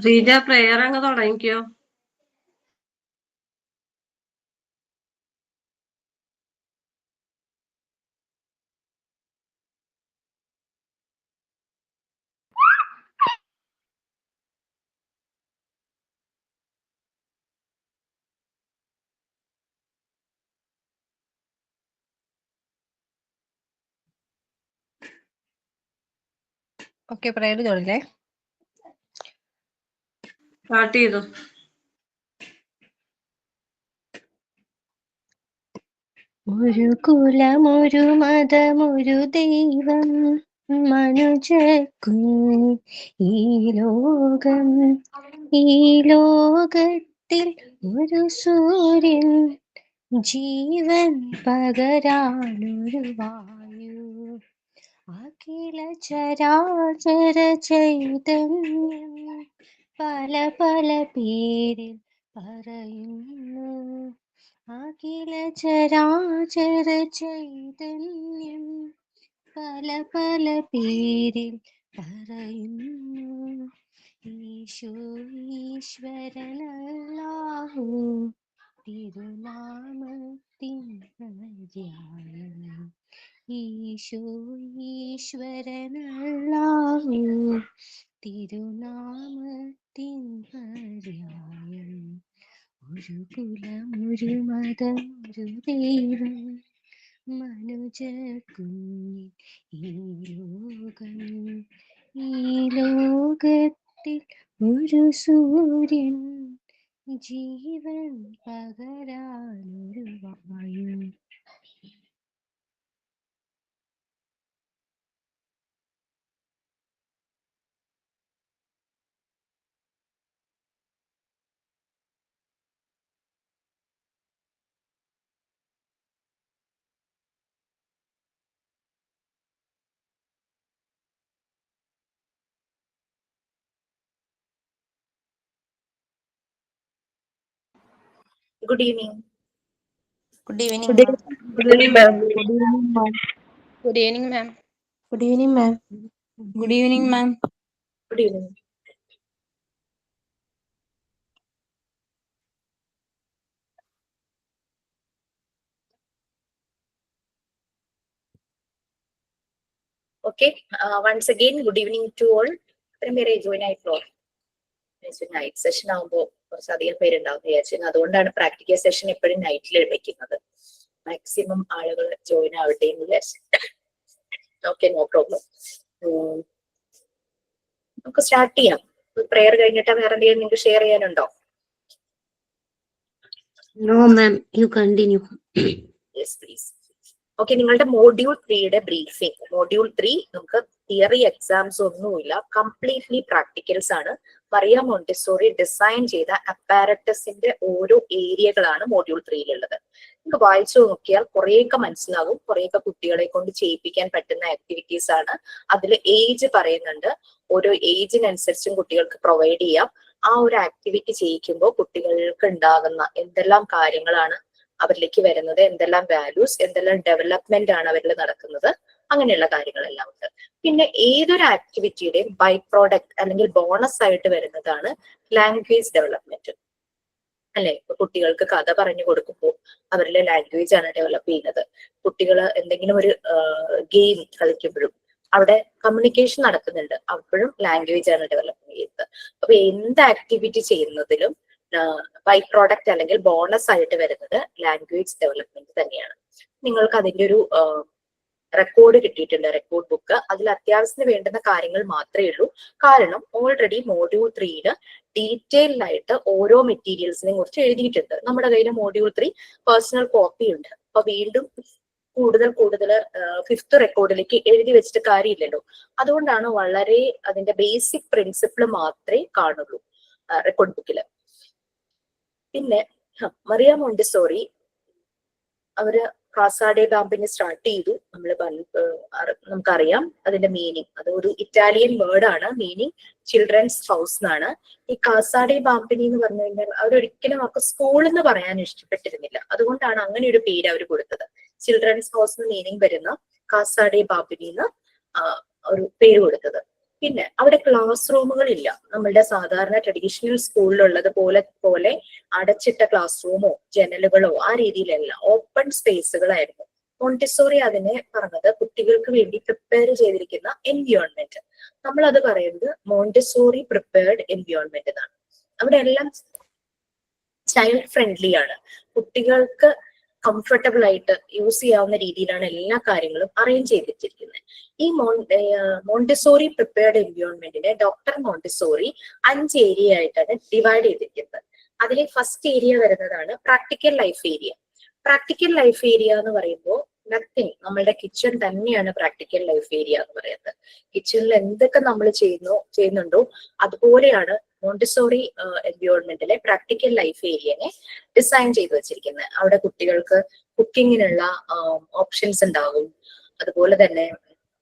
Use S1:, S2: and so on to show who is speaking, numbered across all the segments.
S1: Reeja prayer അങ്ങ് തുടങ്ങിക്കോ.
S2: Okay, prayer തുടങ്ങേ.
S1: Start ചെയ്തു.
S2: ഒരു കുലമൊരു മതമൊരു ദൈവം മനുജർക്കും ഈ ലോകം, ഈ ലോകത്തിൽ ഒരു സൂര്യൻ ജീവൻ പകരാനൊരു വായു, അഖില ചരാചര ചൈതന്യം പല പല പേരിൽ പറയുന്നു. അഖില ചരാചര ചൈതന്യം പല പല പേരിൽ പറയുന്നു. ഈശോ ഈശ്വരനല്ലാഹു തിരുനാമത്തിൻ പര്യായം. ഈശോ ഈശ്വരനല്ലാഹു തിരുനാമത്തിൻ പര്യായം. ഒരു കുലം ഒരു മതം ഒരു ദൈവം മനുജർക്കും ഈ ലോകം, ഈ ലോകത്തിൽ ഒരു സൂര്യൻ ജീവൻ പകരാനൊരു വായു.
S3: Good evening.
S4: Good evening,
S1: Good
S4: ma'am.
S1: evening, ma'am.
S5: Good evening, ma'am.
S4: Good evening, ma'am.
S5: Good evening, ma'am.
S4: Good evening, ma'am.
S3: Good evening. Okay. Once again, good evening to all. Join floor. Night session ആകുമ്പോൾ കുറച്ചധികം പേരുണ്ടാവും വിചാരിച്ചു. അതുകൊണ്ടാണ് practical session എപ്പോഴും നൈറ്റിൽ വെക്കുന്നത്. Maximum ആളുകൾ join ആവട്ടെ എന്ന് വിചാരിച്ചു. Okay, no problem. നമുക്ക് സ്റ്റാർട്ട് ചെയ്യാം. പ്രെയർ കഴിഞ്ഞിട്ട് വേറെ എന്തെങ്കിലും നിങ്ങൾക്ക് ഷെയർ ചെയ്യാനുണ്ടോ?
S5: No, ma'am. You continue.
S3: Yes please. Okay, നിങ്ങളുടെ മോഡ്യൂൾ 3യുടെ ബ്രീഫിംഗ്. മോഡ്യൂൾ 3 നമുക്ക് തിയറി എക്സാംസ് ഒന്നുമില്ല, കംപ്ലീറ്റ്ലി പ്രാക്ടിക്കൽസ് ആണ്. മറിയ മോണ്ടിസോറി ഡിസൈൻ ചെയ്ത അപ്പാരറ്റസിന്റെ ഓരോ ഏരിയകളാണ് മോഡ്യൂൾ 3യിലുള്ളത്. നിങ്ങൾക്ക് വായിച്ചു നോക്കിയാൽ കുറേയൊക്കെ മനസ്സിലാവും. കുറേയൊക്കെ കുട്ടികളെ കൊണ്ട് ചെയ്യിപ്പിക്കാൻ പറ്റുന്ന ആക്ടിവിറ്റീസ് ആണ്. അതിൽ ഏജ് പറയുന്നുണ്ട്. ഓരോ ഏജിനനുസരിച്ചും കുട്ടികൾക്ക് പ്രൊവൈഡ് ചെയ്യാം. ആ ഒരു ആക്ടിവിറ്റി ചെയ്യിക്കുമ്പോൾ കുട്ടികൾക്ക് ഉണ്ടാകുന്ന എന്തെല്ലാം കാര്യങ്ങളാണ് അവരിലേക്ക് വരുന്നത്, എന്തെല്ലാം വാല്യൂസ്, എന്തെല്ലാം ഡെവലപ്മെന്റ് ആണ് അവരിൽ നടക്കുന്നത്, അങ്ങനെയുള്ള കാര്യങ്ങളെല്ലാം ഉണ്ട്. പിന്നെ ഏതൊരു ആക്ടിവിറ്റിയുടെയും ബൈ പ്രോഡക്റ്റ് അല്ലെങ്കിൽ ബോണസ് ആയിട്ട് വരുന്നതാണ് ലാംഗ്വേജ് ഡെവലപ്മെന്റ്. അല്ലെ, ഇപ്പൊ കുട്ടികൾക്ക് കഥ പറഞ്ഞു കൊടുക്കുമ്പോൾ അവരുടെ ലാംഗ്വേജ് ആണ് ഡെവലപ്പ് ചെയ്യുന്നത്. കുട്ടികൾ എന്തെങ്കിലും ഒരു ഗെയിം കളിക്കുമ്പോഴും അവിടെ കമ്മ്യൂണിക്കേഷൻ നടക്കുന്നുണ്ട്, അപ്പോഴും ലാംഗ്വേജ് ആണ് ഡെവലപ്പ് ചെയ്യുന്നത്. അപ്പൊ എന്ത് ആക്ടിവിറ്റി ചെയ്യുന്നതിലും ബൈ പ്രോഡക്റ്റ് അല്ലെങ്കിൽ ബോണസ് ആയിട്ട് വരുന്നത് ലാംഗ്വേജ് ഡെവലപ്മെന്റ് തന്നെയാണ്. നിങ്ങൾക്ക് അതിന്റെ ഒരു റെക്കോർഡ് കിട്ടിയിട്ടുണ്ട്, റെക്കോർഡ് ബുക്ക്. അതിൽ അത്യാവശ്യത്തിന് വേണ്ടുന്ന കാര്യങ്ങൾ മാത്രമേ ഉള്ളൂ. കാരണം ഓൾറെഡി മോഡ്യൂൾ 3യില് ഡീറ്റെയിൽഡ് ആയിട്ട് ഓരോ മെറ്റീരിയൽസിനെ കുറിച്ച് എഴുതിയിട്ടുണ്ട്. നമ്മുടെ കയ്യിൽ മോഡ്യൂൾ 3 പേഴ്സണൽ കോപ്പി ഉണ്ട്. അപ്പൊ വീണ്ടും കൂടുതൽ 5th റെക്കോർഡിലേക്ക് എഴുതി വെച്ചിട്ട് കാര്യമില്ലല്ലോ. അതുകൊണ്ടാണ് വളരെ അതിന്റെ ബേസിക് പ്രിൻസിപ്പിൾ മാത്രമേ കാണുള്ളൂ റെക്കോർഡ് ബുക്കില്. പിന്നെ മറിയ മോണ്ടിസോറി അവര് കാസാഡെ ബാമ്പിനെ സ്റ്റാർട്ട് ചെയ്തു. നമുക്കറിയാം അതിന്റെ മീനിങ്. അത് ഒരു ഇറ്റാലിയൻ വേർഡ് ആണ്. മീനിങ് ചിൽഡ്രൻസ് ഹൗസ് എന്നാണ്. ഈ കാസാഡെ ബാമ്പിനി എന്ന് പറഞ്ഞു കഴിഞ്ഞാൽ അവരൊരിക്കലും അവർക്ക് സ്കൂൾ എന്ന് പറയാൻ ഇഷ്ടപ്പെട്ടിരുന്നില്ല. അതുകൊണ്ടാണ് അങ്ങനെ ഒരു പേര് അവർ കൊടുത്തത്. ചിൽഡ്രൻസ് ഹൗസ് എന്ന് മീനിങ് വരുന്ന കാസാഡെ ബാമ്പിനി എന്ന് ഒരു പേര് കൊടുത്തത്. പിന്നെ അവിടെ ക്ലാസ് റൂമുകളില്ല. നമ്മളുടെ സാധാരണ ട്രഡീഷണൽ സ്കൂളിലുള്ളത് പോലെ അടച്ചിട്ട ക്ലാസ് റൂമോ ജനലുകളോ ആ രീതിയിലല്ല, ഓപ്പൺ സ്പേസുകളായിരുന്നു. മോണ്ടിസോറി അതിനെ പറഞ്ഞത് കുട്ടികൾക്ക് വേണ്ടി പ്രിപ്പയർ ചെയ്തിരിക്കുന്ന എൻവിയോൺമെന്റ്. നമ്മൾ അത് പറയുന്നത് മോണ്ടിസോറി പ്രിപ്പയർഡ് എൻവിയോൺമെന്റ് എന്നാണ്. അവിടെ എല്ലാം ചൈൽഡ് ഫ്രണ്ട്ലി ആണ്. കുട്ടികൾക്ക് കംഫർട്ടബിൾ ആയിട്ട് യൂസ് ചെയ്യാവുന്ന രീതിയിലാണ് എല്ലാ കാര്യങ്ങളും അറേഞ്ച് ചെയ്തിട്ടിരിക്കുന്നത്. ഈ മോണ്ടിസോറി പ്രിപ്പയർഡ് എൻവിയോൺമെന്റിനെ ഡോക്ടർ മോണ്ടിസോറി 5 ഏരിയ ആയിട്ടാണ് ഡിവൈഡ് ചെയ്തിരിക്കുന്നത്. അതിൽ ഫസ്റ്റ് ഏരിയ വരുന്നതാണ് practical life area. Practical life area എന്ന് പറയുമ്പോൾ നത്തിങ്, നമ്മളുടെ കിച്ചൺ തന്നെയാണ് പ്രാക്ടിക്കൽ ലൈഫ് ഏരിയ എന്ന് പറയുന്നത്. കിച്ചണിൽ എന്തൊക്കെ നമ്മൾ ചെയ്യുന്നുണ്ടോ അതുപോലെയാണ് മോണ്ടിസോറി എൻവിയോൺമെന്റിലെ പ്രാക്ടിക്കൽ ലൈഫ് ഏരിയനെ ഡിസൈൻ ചെയ്ത് വെച്ചിരിക്കുന്നത്. അവിടെ കുട്ടികൾക്ക് കുക്കിങ്ങിനുള്ള ഓപ്ഷൻസ് ഉണ്ടാകും. അതുപോലെ തന്നെ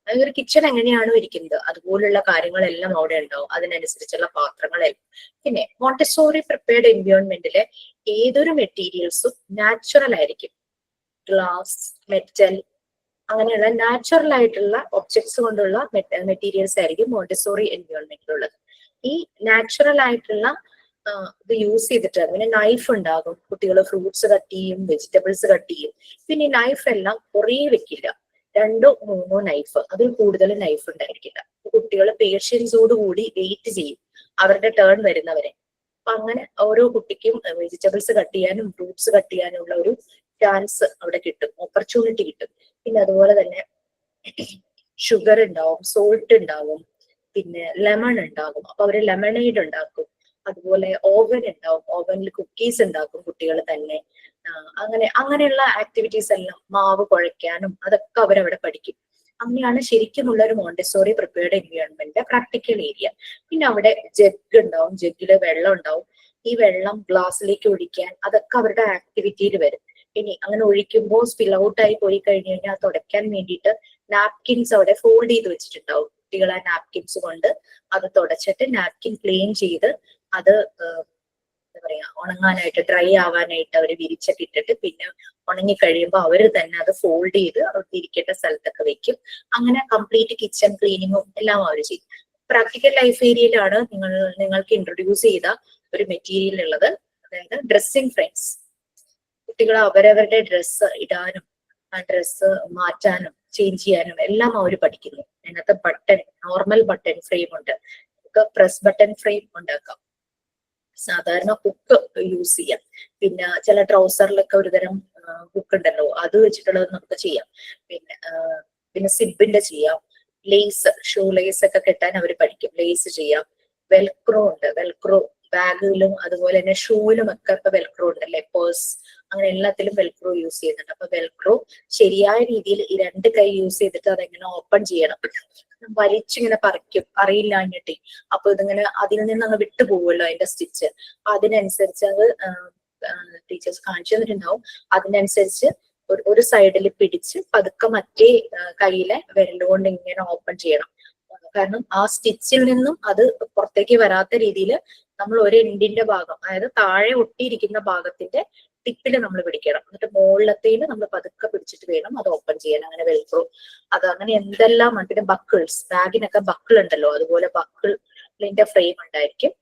S3: ഒരു കിച്ചൺ എങ്ങനെയാണോ ഇരിക്കുന്നത് അതുപോലുള്ള കാര്യങ്ങളെല്ലാം അവിടെ ഉണ്ടാവും, അതിനനുസരിച്ചുള്ള പാത്രങ്ങളെല്ലാം. പിന്നെ മോണ്ടിസോറി പ്രിപ്പയർഡ് എൻവിയോൺമെന്റിലെ ഏതൊരു മെറ്റീരിയൽസും നാച്ചുറൽ ആയിരിക്കും. ഗ്ലാസ്, മെറ്റൽ, അങ്ങനെയുള്ള നാച്ചുറൽ ആയിട്ടുള്ള ഒബ്ജക്ട്സ് കൊണ്ടുള്ള മെറ്റീരിയൽസ് ആയിരിക്കും മോണ്ടിസോറി എൻവിയോൺമെന്റിലുള്ളത്. ഈ നാച്ചുറൽ ആയിട്ടുള്ള ഇത് യൂസ് ചെയ്തിട്ട് പിന്നെ നൈഫ് ഉണ്ടാകും. കുട്ടികൾ ഫ്രൂട്ട്സ് കട്ട് ചെയ്യും, വെജിറ്റബിൾസ് കട്ട് ചെയ്യും. പിന്നെ ഈ നൈഫ് എല്ലാം കുറേ വെക്കില്ല, 2 or 3 നൈഫ്, അതിൽ കൂടുതൽ നൈഫ് ഉണ്ടായിരിക്കില്ല. കുട്ടികൾ പേഷ്യൻസോട് കൂടി വെയിറ്റ് ചെയ്യും അവരുടെ ടേൺ വരുന്നവരെ. അപ്പൊ അങ്ങനെ ഓരോ കുട്ടിക്കും വെജിറ്റബിൾസ് കട്ട് ചെയ്യാനും ഫ്രൂട്ട്സ് കട്ട് ചെയ്യാനുള്ള ഒരു ചാൻസ് അവിടെ കിട്ടും, ഓപ്പർച്യൂണിറ്റി കിട്ടും. പിന്നെ അതുപോലെ തന്നെ ഷുഗർ ഉണ്ടാവും, സോൾട്ട് ഉണ്ടാവും, പിന്നെ ലെമൺ ഉണ്ടാകും. അപ്പൊ അവര് ലെമണേഡ് ഉണ്ടാക്കും. അതുപോലെ ഓവൻ ഉണ്ടാവും, ഓവനിൽ കുക്കീസ് ഉണ്ടാക്കും കുട്ടികൾ തന്നെ. അങ്ങനെയുള്ള ആക്ടിവിറ്റീസ് എല്ലാം, മാവ് കുഴയ്ക്കാനും അതൊക്കെ അവരവിടെ പഠിക്കും. അങ്ങനെയാണ് ശരിക്കുമുള്ള ഒരു Montessori prepared environment practical area. പിന്നെ അവിടെ ജഗ് ഉണ്ടാവും, ജഗ്ഗില് വെള്ളം ഉണ്ടാവും. ഈ വെള്ളം ഗ്ലാസ്സിലേക്ക് ഒഴിക്കാൻ അതൊക്കെ അവരുടെ ആക്ടിവിറ്റിയിൽ വരും. ഇനി അങ്ങനെ ഒഴിക്കുമ്പോൾ സ്പിൽ ഔട്ട് ആയി പോയി കഴിഞ്ഞു കഴിഞ്ഞാൽ തുടയ്ക്കാൻ വേണ്ടിയിട്ട് നാപ്കിൻസ് അവിടെ ഫോൾഡ് ചെയ്ത് വെച്ചിട്ടുണ്ടാവും. കുട്ടികൾ ആ നാപ്കിൻസ് കൊണ്ട് അത് തുടച്ചിട്ട് നാപ്കിൻ ക്ലീൻ ചെയ്ത് അത് എന്താ പറയാ ഉണങ്ങാനായിട്ട്, ഡ്രൈ ആവാനായിട്ട് അവർ വിരിച്ചൊക്കെ ഇട്ടിട്ട് പിന്നെ ഉണങ്ങി കഴിയുമ്പോൾ അവർ തന്നെ അത് ഫോൾഡ് ചെയ്ത് അവർക്ക് ഇരിക്കേണ്ട സ്ഥലത്തൊക്കെ വെക്കും. അങ്ങനെ കംപ്ലീറ്റ് കിച്ചൺ ക്ലീനിങ്ങും എല്ലാം അവർ ചെയ്യും. പ്രാക്ടിക്കൽ ലൈഫ് ഏരിയയിലാണ് നിങ്ങൾക്ക് ഇൻട്രൊഡ്യൂസ് ചെയ്ത ഒരു മെറ്റീരിയൽ ഉള്ളത്, അതായത് ഡ്രസ്സിംഗ് ഫ്രെയിംസ്. കുട്ടികൾ അവരവരുടെ ഡ്രസ്സ് ഇടാനും ആ ഡ്രസ്സ് മാറ്റാനും ചേഞ്ച് ചെയ്യാനും എല്ലാം അവർ പഠിക്കുന്നു. അതിനകത്ത് ബട്ടൺ, നോർമൽ ബട്ടൺ ഫ്രെയിം ഉണ്ട്, പ്രസ് ബട്ടൺ ഫ്രെയിം ഉണ്ടാക്കാം, സാധാരണ ഹുക്ക് യൂസ് ചെയ്യാം. പിന്നെ ചില ട്രൗസറിലൊക്കെ ഒരുതരം ഹുക്ക് ഉണ്ടല്ലോ, അത് വെച്ചിട്ടുള്ളത് നമുക്ക് ചെയ്യാം. പിന്നെ സിബിന്റെ ചെയ്യാം, ലേസ്, ഷൂ ലേസ് ഒക്കെ കെട്ടാൻ അവർ പഠിക്കും, ലേസ് ചെയ്യാം. വെൽക്രോ ഉണ്ട്, വെൽക്രോ ബാഗിലും അതുപോലെ തന്നെ ഷൂവിലും ഒക്കെ ഇപ്പൊ വെൽക്രോ ഉണ്ടല്ലേ, പേഴ്സ്, അങ്ങനെ എല്ലാത്തിലും വെൽക്രോ യൂസ് ചെയ്യുന്നുണ്ട്. അപ്പൊ വെൽക്രോ ശരിയായ രീതിയിൽ ഈ 2 കൈ യൂസ് ചെയ്തിട്ട് അതെങ്ങനെ ഓപ്പൺ ചെയ്യണം, വലിച്ചിങ്ങനെ പറിക്കും അറിയില്ല എന്നിട്ട്. അപ്പൊ ഇതിങ്ങനെ അതിൽ നിന്ന് അങ്ങ് വിട്ടു പോകുമല്ലോ അതിന്റെ സ്റ്റിച്ച്. അതിനനുസരിച്ച് അത് ടീച്ചേഴ്സ് കാണിച്ചു തന്നിട്ടുണ്ടാവും. അതിനനുസരിച്ച് ഒരു സൈഡിൽ പിടിച്ച് പതുക്കെ മറ്റേ കൈയിലെ വിരലുകൊണ്ട് ഇങ്ങനെ ഓപ്പൺ ചെയ്യണം. കാരണം ആ സ്റ്റിച്ചിൽ നിന്നും അത് പുറത്തേക്ക് വരാത്ത രീതിയിൽ നമ്മൾ ഒരു എൻഡിന്റെ ഭാഗം, അതായത് താഴെ ഒട്ടിയിരിക്കുന്ന ഭാഗത്തിന്റെ ടിപ്പിൽ നമ്മൾ പിടിക്കണം. എന്നിട്ട് മുകളിലത്തേല് നമ്മൾ പതുക്കെ പിടിച്ചിട്ട് വേണം അത് ഓപ്പൺ ചെയ്യാൻ. അങ്ങനെ വെൽക്രോ, അത് അങ്ങനെ എന്തെല്ലാം. പിന്നെ ബക്കിൾസ്, ബാഗിനൊക്കെ ബക്കിൾ ഉണ്ടല്ലോ, അതുപോലെ ബക്കിളിന്റെ ഫ്രെയിം ഉണ്ടായിരിക്കും.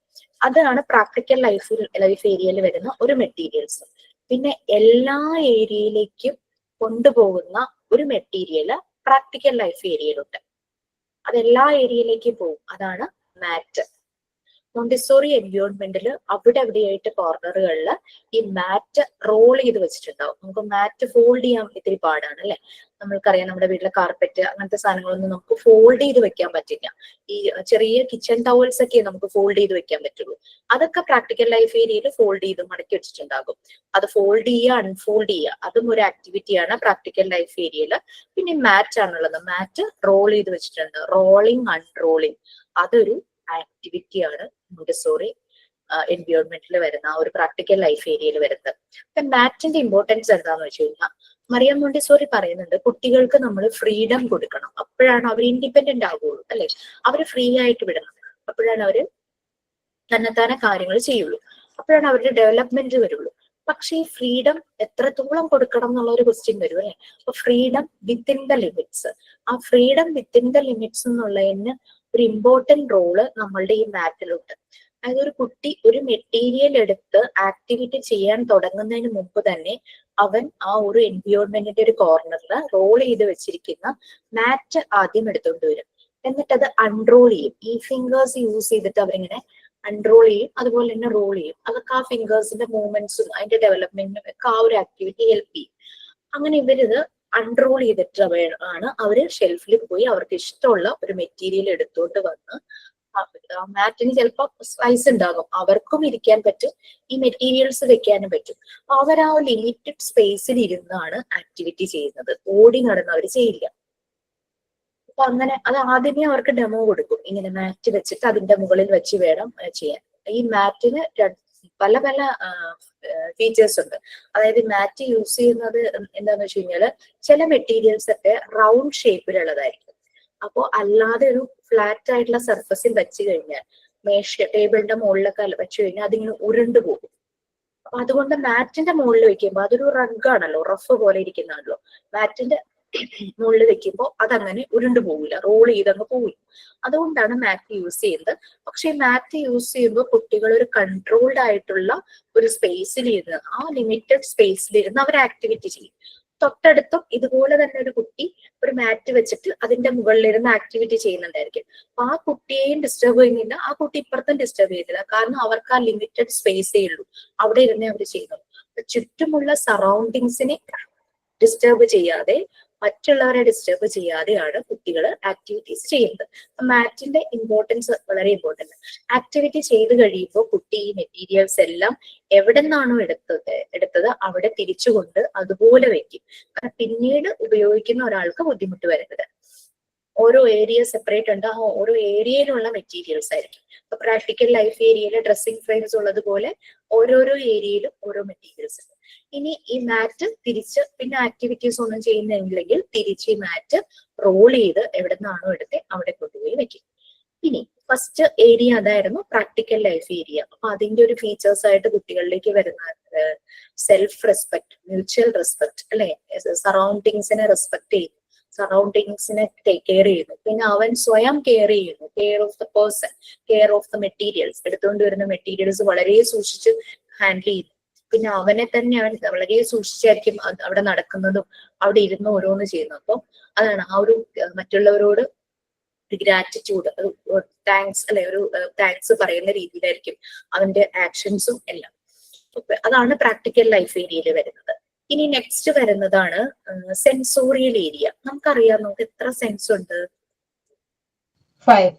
S3: അതാണ് പ്രാക്ടിക്കൽ ലൈഫ് ഏരിയയിൽ വരുന്ന ഒരു മെറ്റീരിയൽസ്. പിന്നെ എല്ലാ ഏരിയയിലേക്കും കൊണ്ടുപോകുന്ന ഒരു മെറ്റീരിയൽ പ്രാക്ടിക്കൽ ലൈഫ് ഏരിയയിലുണ്ട്. അതെല്ലാ ഏരിയയിലേക്കും പോകും. അതാണ് മാറ്റ്. മോണ്ടിസോറി എൻവിയോൺമെന്റിൽ അവിടെ എവിടെയായിട്ട് കോർണറുകളിൽ ഈ മാറ്റ് റോൾ ചെയ്ത് വെച്ചിട്ടുണ്ടാവും. നമുക്ക് മാറ്റ് ഫോൾഡ് ചെയ്യാൻ ഇത്തിരി പാടാണ് അല്ലെ. നമ്മൾക്കറിയാം നമ്മുടെ വീട്ടിലെ കാർപ്പറ്റ് അങ്ങനത്തെ സാധനങ്ങളൊന്നും നമുക്ക് ഫോൾഡ് ചെയ്ത് വെക്കാൻ പറ്റില്ല. ഈ ചെറിയ കിച്ചൺ ടവൽസ് ഒക്കെ നമുക്ക് ഫോൾഡ് ചെയ്ത് വെക്കാൻ പറ്റുള്ളൂ. അതൊക്കെ പ്രാക്ടിക്കൽ ലൈഫ് ഏരിയയിൽ ഫോൾഡ് ചെയ്ത് മടക്കി വെച്ചിട്ടുണ്ടാകും. അത് ഫോൾഡ് ചെയ്യുക, അൺഫോൾഡ് ചെയ്യുക, അതും ഒരു ആക്ടിവിറ്റിയാണ് പ്രാക്ടിക്കൽ ലൈഫ് ഏരിയയിൽ. പിന്നെ മാറ്റ് ആണുള്ളത്, മാറ്റ് റോൾ ചെയ്ത് വെച്ചിട്ടുണ്ട്. റോളിങ്, അൺറോളിങ്, അതൊരു ആക്ടിവിറ്റിയാണ് മോണ്ടിസോറി എൻവിയോൺമെന്റിൽ വരുന്ന ഒരു പ്രാക്ടിക്കൽ ലൈഫ് ഏരിയയിൽ വരുന്നത്. അപ്പൊ മാറ്റിന്റെ ഇമ്പോർട്ടൻസ് എന്താന്ന് വെച്ച് കഴിഞ്ഞാൽ, മറിയം മോണ്ടിസോറി പറയുന്നുണ്ട് കുട്ടികൾക്ക് നമ്മൾ ഫ്രീഡം കൊടുക്കണം, അപ്പോഴാണ് അവർ ഇൻഡിപെൻഡന്റ് ആകുള്ളൂ അല്ലെ. അവർ ഫ്രീ ആയിട്ട് വിടണം, അപ്പോഴാണ് അവര് തന്നെത്താനെ കാര്യങ്ങൾ ചെയ്യുള്ളൂ, അപ്പോഴാണ് അവരുടെ ഡെവലപ്മെന്റ് വരുള്ളൂ. പക്ഷെ ഈ ഫ്രീഡം എത്രത്തോളം കൊടുക്കണം എന്നുള്ള ഒരു ക്വസ്റ്റ്യൻ വരും അല്ലെ. അപ്പൊ ഫ്രീഡം വിത്തിൻ ദ ലിമിറ്റ്സ്, ആ ഫ്രീഡം വിത്തിൻ ദ ലിമിറ്റ്സ് എന്നുള്ളതിന് ഒരു ഇമ്പോർട്ടന്റ് റോള് നമ്മളുടെ ഈ മാറ്റിലുണ്ട്. അതായത് ഒരു കുട്ടി ഒരു മെറ്റീരിയൽ എടുത്ത് ആക്ടിവിറ്റി ചെയ്യാൻ തുടങ്ങുന്നതിന് മുമ്പ് തന്നെ അവൻ ആ ഒരു എൻവിയോൺമെന്റിന്റെ ഒരു കോർണറിൽ റോൾ ചെയ്ത് വെച്ചിരിക്കുന്ന മാറ്റ് ആദ്യം എടുത്തുകൊണ്ട് വരും. എന്നിട്ട് അത് അൺറോൾ ചെയ്യും. ഈ ഫിംഗേഴ്സ് യൂസ് ചെയ്തിട്ട് അവരിങ്ങനെ അൺറോൾ ചെയ്യും, അതുപോലെ തന്നെ റോൾ ചെയ്യും. അതൊക്കെ ആ ഫിംഗേഴ്സിന്റെ മൂവ്മെന്റ്സും അതിന്റെ ഡെവലപ്മെന്റിനും ഒക്കെ ആ ഒരു ആക്ടിവിറ്റി ഹെൽപ്പ് ചെയ്യും. അങ്ങനെ ഇവരിത് അൺറോൾ ചെയ്തിട്ട് ആണ് അവര് ഷെൽഫിൽ പോയി അവർക്ക് ഇഷ്ടമുള്ള ഒരു മെറ്റീരിയൽ എടുത്തോണ്ട് വന്ന് മാറ്റിന് ചിലപ്പോൾ സൈസ് ഉണ്ടാകും, അവർക്കും ഇരിക്കാൻ പറ്റും, ഈ മെറ്റീരിയൽസ് വെക്കാനും പറ്റും. അവർ ആ ലിമിറ്റഡ് സ്പേസിൽ ഇരുന്നാണ് ആക്ടിവിറ്റി ചെയ്യുന്നത്, ഓടി നടന്ന് അവർ ചെയ്യില്ല. അപ്പൊ അങ്ങനെ അത് ആദ്യമേ അവർക്ക് ഡെമോ കൊടുക്കും, ഇങ്ങനെ മാറ്റ് വെച്ചിട്ട് അതിന്റെ മുകളിൽ വെച്ച് വേണം ചെയ്യാൻ. ഈ മാറ്റിന് പല പല ഫീച്ചേഴ്സ് ഉണ്ട്. അതായത് മാറ്റ് യൂസ് ചെയ്യുന്നത് എന്താന്ന് വെച്ച് കഴിഞ്ഞാല് ചില മെറ്റീരിയൽസ് ഒക്കെ റൗണ്ട് ഷേപ്പിലുള്ളതായിരിക്കും. അപ്പോൾ അല്ലാതെ ഒരു ഫ്ലാറ്റ് ആയിട്ടുള്ള സർഫസിൽ വെച്ച് കഴിഞ്ഞാൽ ടേബിളിന്റെ മുകളിലൊക്കെ വെച്ച് കഴിഞ്ഞാൽ അതിങ്ങനെ ഉരുണ്ടു പോകും. അപ്പൊ അതുകൊണ്ട് മാറ്റിന്റെ മുകളിൽ വെക്കുമ്പോൾ അതൊരു റഗ്ഗാണല്ലോ, റഫ് പോലെ ഇരിക്കുന്നതാണല്ലോ. മാറ്റിന്റെ മുകളിൽ വെക്കുമ്പോൾ അതങ്ങനെ ഉരുണ്ടു പോകില്ല, റോൾ ചെയ്തങ്ങ് പോകില്ല. അതുകൊണ്ടാണ് മാറ്റ് യൂസ് ചെയ്യുന്നത്. പക്ഷെ മാറ്റ് യൂസ് ചെയ്യുമ്പോൾ കുട്ടികൾ ഒരു കൺട്രോൾഡ് ആയിട്ടുള്ള ഒരു സ്പേസിൽ ഇരുന്ന്, ആ ലിമിറ്റഡ് സ്പേസിൽ ഇരുന്ന് അവർ ആക്ടിവിറ്റി ചെയ്യും. തൊട്ടടുത്തും ഇതുപോലെ തന്നെ ഒരു കുട്ടി ഒരു മാറ്റ് വെച്ചിട്ട് അതിന്റെ മുകളിലിരുന്ന് ആക്ടിവിറ്റി ചെയ്യുന്നുണ്ടായിരിക്കും. അപ്പൊ ആ കുട്ടിയെയും ഡിസ്റ്റർബ് ചെയ്യുന്നില്ല, ആ കുട്ടി ഇപ്പുറത്തും ഡിസ്റ്റർബ് ചെയ്യുന്നില്ല. കാരണം അവർക്ക് ആ ലിമിറ്റഡ് സ്പേസേ ഉള്ളൂ, അവിടെ ഇരുന്നേ അവർ ചെയ്യുന്നു. ചുറ്റുമുള്ള സറൗണ്ടിങ്സിനെ ഡിസ്റ്റർബ് ചെയ്യാതെ, മറ്റുള്ളവരെ ഡിസ്റ്റർബ് ചെയ്യാതെയാണ് കുട്ടികൾ ആക്ടിവിറ്റീസ് ചെയ്യുന്നത്. മാറ്റിന്റെ ഇമ്പോർട്ടൻസ് വളരെ ഇമ്പോർട്ടന്റ്. ആക്ടിവിറ്റി ചെയ്ത് കഴിയുമ്പോൾ കുട്ടി ഈ മെറ്റീരിയൽസ് എല്ലാം എവിടെ നിന്നാണോ എടുത്തത് അവിടെ തിരിച്ചുകൊണ്ട് അതുപോലെ വെക്കും. കാരണം പിന്നീട് ഉപയോഗിക്കുന്ന ഒരാൾക്ക് ബുദ്ധിമുട്ട് വരരുത്. ഓരോ ഏരിയ സെപ്പറേറ്റ് ഉണ്ട്, ആ ഓരോ ഏരിയയിലുള്ള മെറ്റീരിയൽസ് ആയിരിക്കും. ഇപ്പൊ പ്രാക്ടിക്കൽ ലൈഫ് ഏരിയയിൽ ഡ്രസ്സിംഗ് ഫ്രെയിംസ് ഉള്ളതുപോലെ ഓരോരോ ഏരിയയിലും ഓരോ മെറ്റീരിയൽസ് ഉണ്ട്. ഇനി ഈ മാറ്റ് തിരിച്ച് പിന്നെ ആക്ടിവിറ്റീസ് ഒന്നും ചെയ്യുന്നില്ലെങ്കിൽ തിരിച്ച് ഈ മാറ്റ് റോൾ ചെയ്ത് എവിടെ നിന്നാണോ എടുത്ത് അവിടെ കൊണ്ടുപോയി വെക്കും. ഇനി ഫസ്റ്റ് ഏരിയ അതായിരുന്നു പ്രാക്ടിക്കൽ ലൈഫ് ഏരിയ. അപ്പൊ അതിന്റെ ഒരു ഫീച്ചേഴ്സ് ആയിട്ട് കുട്ടികളിലേക്ക് വരുന്ന സെൽഫ് റെസ്പെക്ട്, മ്യൂച്വൽ റെസ്പെക്ട്, അല്ലെ, സറൗണ്ടിങ്സിനെ റെസ്പെക്ട് ചെയ്യുന്നു, സറൗണ്ടിങ്സിനെ കെയർ ചെയ്യുന്നു. പിന്നെ അവൻ സ്വയം കെയർ ചെയ്യുന്നു, care of the person, care of the materials, എടുത്തുകൊണ്ട് വരുന്ന മെറ്റീരിയൽസ് വളരെ സൂക്ഷിച്ച് ഹാൻഡിൽ ചെയ്യുന്നു. പിന്നെ അവനെ തന്നെ അവൻ വളരെ സൂക്ഷിച്ചായിരിക്കും അവിടെ നടക്കുന്നതും അവിടെ ഇരുന്ന് ഓരോന്ന് ചെയ്യുന്നു. അപ്പം അതാണ് ആ ഒരു മറ്റുള്ളവരോട് ഗ്രാറ്റിറ്റ്യൂഡ്, താങ്ക്സ്, അല്ലെ, ഒരു താങ്ക്സ് പറയുന്ന രീതിയിലായിരിക്കും അവന്റെ ആക്ഷൻസും എല്ലാം. അതാണ് പ്രാക്ടിക്കൽ ലൈഫ് ഏരിയയിൽ വരുന്നത്. ഇനി നെക്സ്റ്റ് വരുന്നതാണ് സെൻസോറിയൽ ഏരിയ. നമുക്കറിയാം, നമുക്ക് എത്ര സെൻസ് ഉണ്ട്?
S4: 5.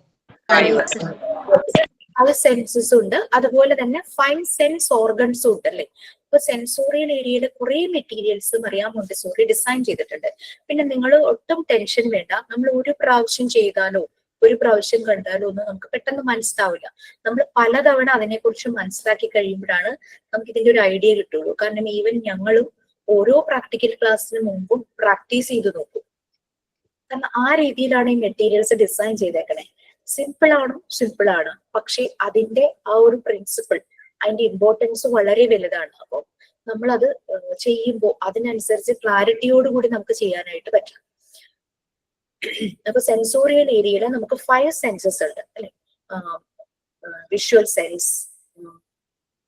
S3: അത് സെൻസസ് ഉണ്ട്, അതുപോലെ തന്നെ 5 സെൻസ് ഓർഗൻസും ഉണ്ട്, അല്ലെ. ഇപ്പൊ സെൻസോറിയൽ ഏരിയയിൽ കുറെ മെറ്റീരിയൽസ് മറിയാം മോണ്ടിസോറി ഡിസൈൻ ചെയ്തിട്ടുണ്ട്. പിന്നെ നിങ്ങൾ ഒട്ടും ടെൻഷൻ വേണ്ട, നമ്മൾ ഒരു പ്രാവശ്യം ചെയ്താലോ ഒരു പ്രാവശ്യം കണ്ടാലോ ഒന്നും നമുക്ക് പെട്ടെന്ന് മനസ്സിലാവില്ല. നമ്മൾ പലതവണ അതിനെക്കുറിച്ച് മനസ്സിലാക്കി കഴിയുമ്പോഴാണ് നമുക്ക് ഇതിന്റെ ഒരു ഐഡിയ കിട്ടുള്ളൂ. കാരണം ഈവൻ ഞങ്ങളും ഓരോ പ്രാക്ടിക്കൽ ക്ലാസ്സിന് മുമ്പും പ്രാക്ടീസ് ചെയ്ത് നോക്കും. കാരണം ആ രീതിയിലാണ് ഈ മെറ്റീരിയൽസ് ഡിസൈൻ ചെയ്തേക്കണേ. സിമ്പിൾ ആണോ? സിമ്പിൾ ആണ്. പക്ഷെ അതിന്റെ ആ ഒരു പ്രിൻസിപ്പിൾ, അതിന്റെ ഇമ്പോർട്ടൻസ് വളരെ വലുതാണ്. അപ്പൊ നമ്മളത് ചെയ്യുമ്പോൾ അതിനനുസരിച്ച് ക്ലാരിറ്റിയോടുകൂടി നമുക്ക് ചെയ്യാനായിട്ട് പറ്റും. അപ്പൊ സെൻസോറിയൽ ഏരിയയിൽ നമുക്ക് 5 സെൻസസ് ഉണ്ട്, അല്ലെ. വിഷ്വൽ സെൻസ്,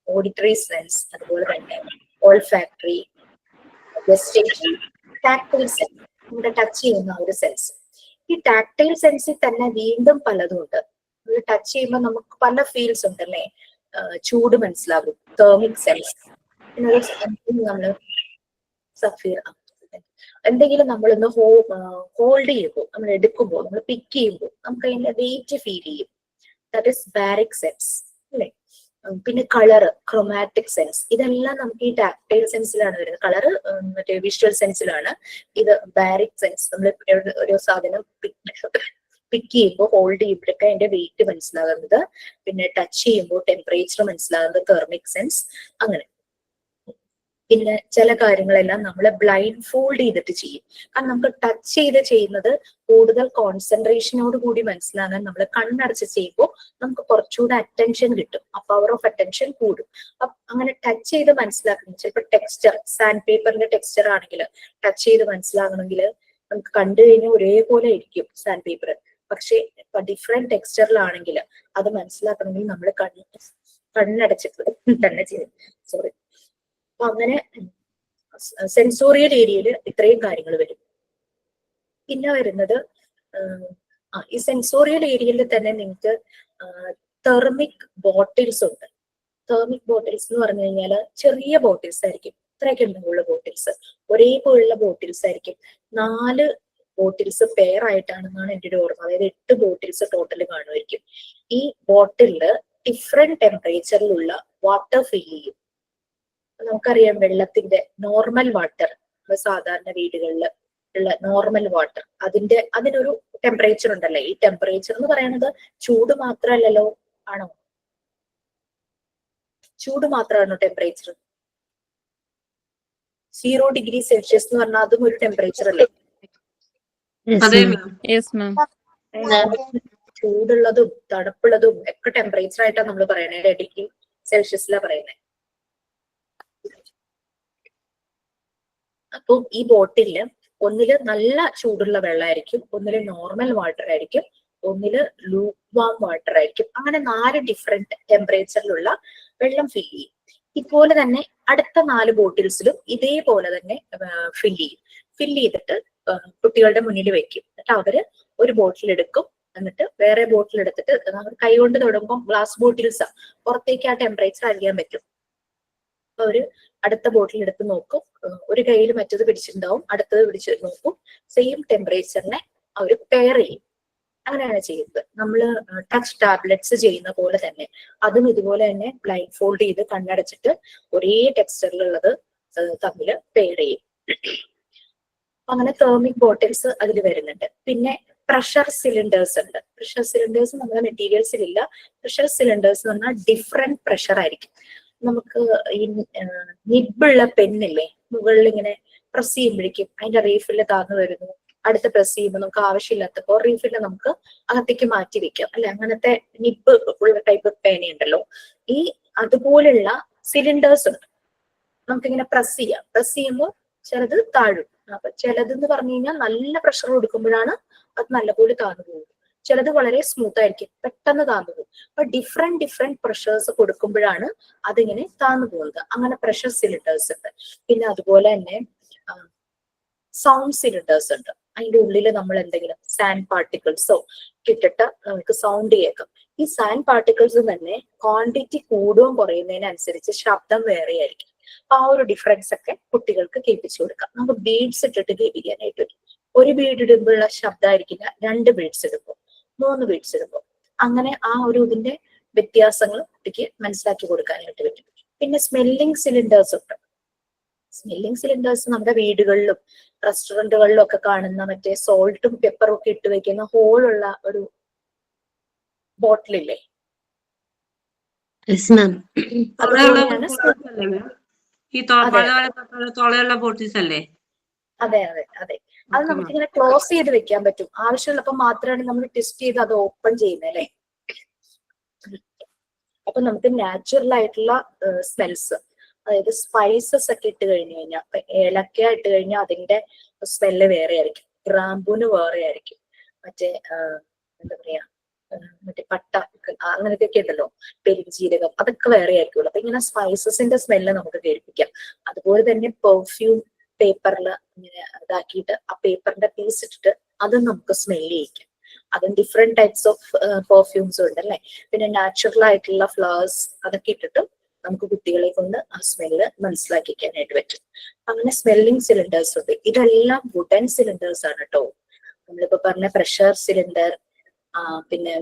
S3: ഓഡിറ്ററി സെൻസ്, അതുപോലെ തന്നെ ഓൾഫാക്ടറി, ടാക്ടൈൽ സെൻസ്, നമ്മുടെ ടച്ച് ചെയ്യുന്ന ഒരു സെൻസ്. ഈ ടാക്ടൈൽ സെൻസിൽ തന്നെ വീണ്ടും പലതും ഉണ്ട്. ടച്ച് ചെയ്യുമ്പോൾ നമുക്ക് പല ഫീൽസ് ഉണ്ടല്ലേ. ചൂട് മനസ്സിലാകും, തെർമിക് സെൻസ്. പിന്നെ നമ്മള് സഫീർ എന്തെങ്കിലും നമ്മളൊന്ന് ഹോൾഡ് ചെയ്യുമ്പോൾ, നമ്മൾ എടുക്കുമ്പോൾ, നമ്മൾ പിക്ക് ചെയ്യുമ്പോൾ നമുക്ക് അതിന്റെ വെയിറ്റ് ഫീൽ ചെയ്യും. ദാറ്റ് ഇസ് ബാരിക് സെൻസ്, അല്ലെ. പിന്നെ കളറ്, ക്രോമാറ്റിക് സെൻസ്, ഇതെല്ലാം നമുക്ക് ഈ ടാക്ടൈൽ സെൻസിലാണ് വരുന്നത്. കളറ് മറ്റേ വിഷ്വൽ സെൻസിലാണ്. ഇത് ബാരിക് സെൻസ്, നമ്മൾ ഒരു സാധനം പിക്ക് ചെയ്യുമ്പോൾ, ഹോൾഡ് ചെയ്യുമ്പോഴൊക്കെ അതിന്റെ വെയിറ്റ് മനസ്സിലാകുന്നത്. പിന്നെ ടച്ച് ചെയ്യുമ്പോൾ ടെമ്പറേച്ചർ മനസ്സിലാകുന്നത് തെർമിക് സെൻസ്. അങ്ങനെ പിന്നെ ചില കാര്യങ്ങളെല്ലാം നമ്മൾ ബ്ലൈൻഡ് ഫോൾഡ് ചെയ്തിട്ട് ചെയ്യും. കാരണം നമുക്ക് ടച്ച് ചെയ്ത് ചെയ്യുന്നത് കൂടുതൽ കോൺസെൻട്രേഷനോട് കൂടി മനസ്സിലാകാൻ നമ്മൾ കണ്ണടച്ച് ചെയ്യുമ്പോൾ നമുക്ക് കുറച്ചുകൂടെ അറ്റൻഷൻ കിട്ടും, ആ പവർ ഓഫ് അറ്റൻഷൻ കൂടും. അങ്ങനെ ടച്ച് ചെയ്ത് മനസ്സിലാക്കുന്നത് ചിലപ്പോൾ ടെക്സ്ചർ, സാൻഡ് പേപ്പറിന്റെ ടെക്സ്ചർ ആണെങ്കിൽ ടച്ച് ചെയ്ത് മനസ്സിലാകണമെങ്കിൽ നമുക്ക് കണ്ടു കഴിഞ്ഞാൽ ഒരേപോലെ ആയിരിക്കും സാൻഡ് പേപ്പർ. പക്ഷെ ഇപ്പൊ ഡിഫറെന്റ് ടെക്സ്ചറിലാണെങ്കിൽ അത് മനസ്സിലാക്കണമെങ്കിൽ നമ്മൾ കണ്ണടച്ചിട്ട് തന്നെ ചെയ്യും. സോറി. അപ്പൊ അങ്ങനെ സെൻസോറിയൽ ഏരിയയിൽ ഇത്രയും കാര്യങ്ങൾ വരും. പിന്നെ വരുന്നത് ഈ സെൻസോറിയൽ ഏരിയയിൽ തന്നെ നിങ്ങൾക്ക് തെർമിക് ബോട്ടിൽസ് ഉണ്ട്. തെർമിക് ബോട്ടിൽസ് എന്ന് പറഞ്ഞു കഴിഞ്ഞാൽ ചെറിയ ബോട്ടിൽസ് ആയിരിക്കും, ഇത്രയൊക്കെ ഉണ്ടാവുള്ള ബോട്ടിൽസ്, ഒരേപോലുള്ള ബോട്ടിൽസ് ആയിരിക്കും. 4 ബോട്ടിൽസ് പെയർ ആയിട്ടാണെന്നാണ് എൻ്റെ ഒരു ഓർമ്മ. അതായത് 8 ബോട്ടിൽസ് ടോട്ടൽ കാണുമായിരിക്കും. ഈ ബോട്ടിലില് ഡിഫറെന്റ് ടെമ്പറേച്ചറിലുള്ള വാട്ടർ ഫിൽ ചെയ്യും. നമുക്കറിയാം വെള്ളത്തിന്റെ നോർമൽ വാട്ടർ, സാധാരണ വീടുകളിൽ ഉള്ള നോർമൽ വാട്ടർ, അതിനൊരു ടെമ്പറേച്ചർ ഉണ്ടല്ലോ. ഈ ടെമ്പറേച്ചർ എന്ന് പറയുന്നത് ചൂട് മാത്രമല്ലല്ലോ, ആണോ? ചൂട് മാത്രമാണോ ടെമ്പറേച്ചർ? 0 ഡിഗ്രി സെൽഷ്യസ് എന്ന് പറഞ്ഞാൽ അതും ഒരു ടെമ്പറേച്ചർ അല്ലേ?
S1: അതെ മാം.
S3: ചൂടുള്ളതും തണുപ്പുള്ളതും ഒക്കെ ടെമ്പറേച്ചർ ആയിട്ടാണ് നമ്മൾ പറയണേ, ഡിഗ്രി സെൽഷ്യസിലാണ് പറയുന്നത്. അപ്പം ഈ ബോട്ടില് ഒന്നില് നല്ല ചൂടുള്ള വെള്ളമായിരിക്കും, ഒന്നില് നോർമൽ വാട്ടർ ആയിരിക്കും, ഒന്നില് ലൂക്ക് വാം വാട്ടർ ആയിരിക്കും. അങ്ങനെ 4 ഡിഫറെന്റ് ടെമ്പറേച്ചറിലുള്ള വെള്ളം ഫിൽ ചെയ്യും. ഇതുപോലെ തന്നെ അടുത്ത 4 ബോട്ടിൽസിലും ഇതേപോലെ തന്നെ ഫിൽ ചെയ്തിട്ട് കുട്ടികളുടെ മുന്നിൽ വെക്കും. എന്നിട്ട് അവര് ഒരു ബോട്ടിൽ എടുക്കും, എന്നിട്ട് വേറെ ബോട്ടിൽ എടുത്തിട്ട് കൈ കൊണ്ട് തൊടുമ്പോൾ ഗ്ലാസ് ബോട്ടിൽസാ, പുറത്തേക്ക് ആ ടെമ്പറേച്ചർ അറിയാൻ പറ്റും. അപ്പൊ അവര് അടുത്ത ബോട്ടിൽ എടുത്ത് നോക്കും, ഒരു കയ്യിൽ മറ്റത് പിടിച്ചിട്ടുണ്ടാവും, അടുത്തത് പിടിച്ച് നോക്കും, സെയിം ടെമ്പറേച്ചറിനെ അവർ പെയർ ചെയ്യും. അങ്ങനെയാണ് ചെയ്യുന്നത്. നമ്മൾ ടച്ച് ടാബ്ലറ്റ്സ് ചെയ്യുന്ന പോലെ തന്നെ അതും ഇതുപോലെ തന്നെ ബ്ലൈൻഡ് ഫോൾഡ് ചെയ്ത് കണ്ണടച്ചിട്ട് ഒരേ ടെക്സ്ചറിലുള്ളത് തമ്മിൽ പെയർ ചെയ്യും. അങ്ങനെ തെർമിക് ബോട്ടിൽസ് അതിൽ വരുന്നുണ്ട്. പിന്നെ പ്രഷർ സിലിണ്ടേഴ്സ് ഉണ്ട്. പ്രഷർ സിലിണ്ടേഴ്സ് നമ്മുടെ മെറ്റീരിയൽസിൽ ഇല്ല. പ്രഷർ സിലിണ്ടേഴ്സ് എന്ന് പറഞ്ഞാൽ ഡിഫറെന്റ് പ്രഷർ ആയിരിക്കും. നമുക്ക് ഈ നിബുള്ള പെന്നില്ലേ, മുകളിൽ ഇങ്ങനെ പ്രസ് ചെയ്യുമ്പോഴേക്കും അതിന്റെ റീഫില് താഴ്ന്നു വരുന്നു, അടുത്ത പ്രസ് ചെയ്യുമ്പോൾ നമുക്ക് ആവശ്യമില്ലാത്തപ്പോൾ റീഫില് നമുക്ക് അകത്തേക്ക് മാറ്റി വെക്കാം അല്ലെ. അങ്ങനത്തെ നിബ് ഉള്ള ടൈപ്പ് പേനയുണ്ടല്ലോ, ഈ അതുപോലുള്ള സിലിണ്ടേഴ്സ് ഉണ്ട്. നമുക്കിങ്ങനെ പ്രസ് ചെയ്യാം. പ്രസ് ചെയ്യുമ്പോൾ ചിലത് താഴും. അപ്പൊ ചിലതെന്ന് പറഞ്ഞു കഴിഞ്ഞാൽ നല്ല പ്രഷർ കൊടുക്കുമ്പോഴാണ് അത് നല്ലപോലെ താഴ്ന്നു പോകും. ചിലത് വളരെ സ്മൂത്ത് ആയിരിക്കും, പെട്ടെന്ന് താഴ്ന്നു പോകും. അപ്പൊ ഡിഫറെന്റ് പ്രഷേഴ്സ് കൊടുക്കുമ്പോഴാണ് അതിങ്ങനെ താഴ്ന്നു പോകുന്നത്. അങ്ങനെ പ്രഷർ സിലിണ്ടേഴ്സ് ഉണ്ട്. പിന്നെ അതുപോലെ തന്നെ സൗണ്ട് സിലിണ്ടേഴ്സ് ഉണ്ട്. അതിന്റെ ഉള്ളിൽ നമ്മൾ എന്തെങ്കിലും സാൻഡ് പാർട്ടിക്കിൾസോ ഇട്ടിട്ട് നമുക്ക് സൗണ്ട് കേൾക്കാം. ഈ സാൻഡ് പാർട്ടിക്കിൾസ് തന്നെ ക്വാണ്ടിറ്റി കൂടുകയും കുറയുന്നതിനനുസരിച്ച് ശബ്ദം വേറെ ആയിരിക്കും. അപ്പൊ ആ ഒരു ഡിഫറൻസ് ഒക്കെ കുട്ടികൾക്ക് കേൾപ്പിച്ചു കൊടുക്കാം. നമുക്ക് ബീഡ്സ് ഇട്ടിട്ട് കേൾപ്പിക്കാനായിട്ട് പറ്റും. ഒരു ബീഡ് ഇടുമ്പോഴുള്ള ശബ്ദമായിരിക്കില്ല 2 ബീഡ്സ് ഇടുമ്പോൾ, 3 ബീഡ്സ് ഇടുമ്പോൾ. അങ്ങനെ ആ ഒരു ഇതിന്റെ വ്യത്യാസങ്ങൾ കുട്ടിക്ക് മനസ്സിലാക്കി കൊടുക്കാനായിട്ട് പറ്റും. പിന്നെ സ്മെല്ലിംഗ് സിലിണ്ടേഴ്സ് ഉണ്ട്. സ്മെല്ലിംഗ് സിലിണ്ടേഴ്സ് നമ്മുടെ വീടുകളിലും റെസ്റ്റോറന്റുകളിലും ഒക്കെ കാണുന്ന മറ്റേ സോൾട്ടും പെപ്പറും ഒക്കെ ഇട്ട് വെക്കുന്ന ഹോളുള്ള ഒരു ബോട്ടിലില്ലേ, അതുപോലെയാണ്.
S1: ഈ തുളയുള്ള ബോട്ടിൽസ് അല്ലേ?
S3: അതെ അതെ അതെ. അത് നമുക്കിങ്ങനെ ക്ലോസ് ചെയ്ത് വെക്കാൻ പറ്റും. ആവശ്യമുള്ളപ്പോ മാത്രമാണ് നമ്മൾ ടെസ്റ്റ് ചെയ്ത് അത് ഓപ്പൺ ചെയ്യുന്നത് അല്ലെ. അപ്പൊ നമുക്ക് നാച്ചുറൽ ആയിട്ടുള്ള സ്മെൽസ്, അതായത് സ്പൈസസ് ഒക്കെ ഇട്ട് കഴിഞ്ഞു കഴിഞ്ഞാൽ, ഏലക്ക ഇട്ട് കഴിഞ്ഞാൽ അതിന്റെ സ്മെല്ല് വേറെ ആയിരിക്കും, ഗ്രാമ്പൂന് വേറെ ആയിരിക്കും, മറ്റേ എന്താ പറയാ മറ്റേ പട്ട അങ്ങനത്തെ ഒക്കെ ഉണ്ടല്ലോ, പെരുംജീരകം, അതൊക്കെ വേറെ ആയിരിക്കുമല്ലോ. അപ്പൊ ഇങ്ങനെ സ്പൈസസിന്റെ സ്മെല്ല് നമുക്ക് കേൾപ്പിക്കാം. അതുപോലെ തന്നെ പെർഫ്യൂം പേപ്പറിൽ ഇങ്ങനെ ഇതാക്കിയിട്ട് ആ പേപ്പറിന്റെ പീസ് ഇട്ടിട്ട് അത് നമുക്ക് സ്മെല്ല് ചെയ്യിക്കാം. അതും ഡിഫറെന്റ് ടൈപ്സ് ഓഫ് പെർഫ്യൂംസ് ഉണ്ട് അല്ലെ. പിന്നെ നാച്ചുറൽ ആയിട്ടുള്ള ഫ്ലവേഴ്സ് അതൊക്കെ ഇട്ടിട്ട് നമുക്ക് കുട്ടികളെ കൊണ്ട് ആ സ്മെല്ല് മനസ്സിലാക്കിക്കാനായിട്ട് പറ്റും. അങ്ങനെ സ്മെല്ലിംഗ് സിലിണ്ടേഴ്സ് ഉണ്ട്. ഇതെല്ലാം വുഡൻ സിലിണ്ടേഴ്സ് ആണ് കേട്ടോ. നമ്മളിപ്പോ പറഞ്ഞ പ്രഷർ സിലിണ്ടർ, പിന്നെ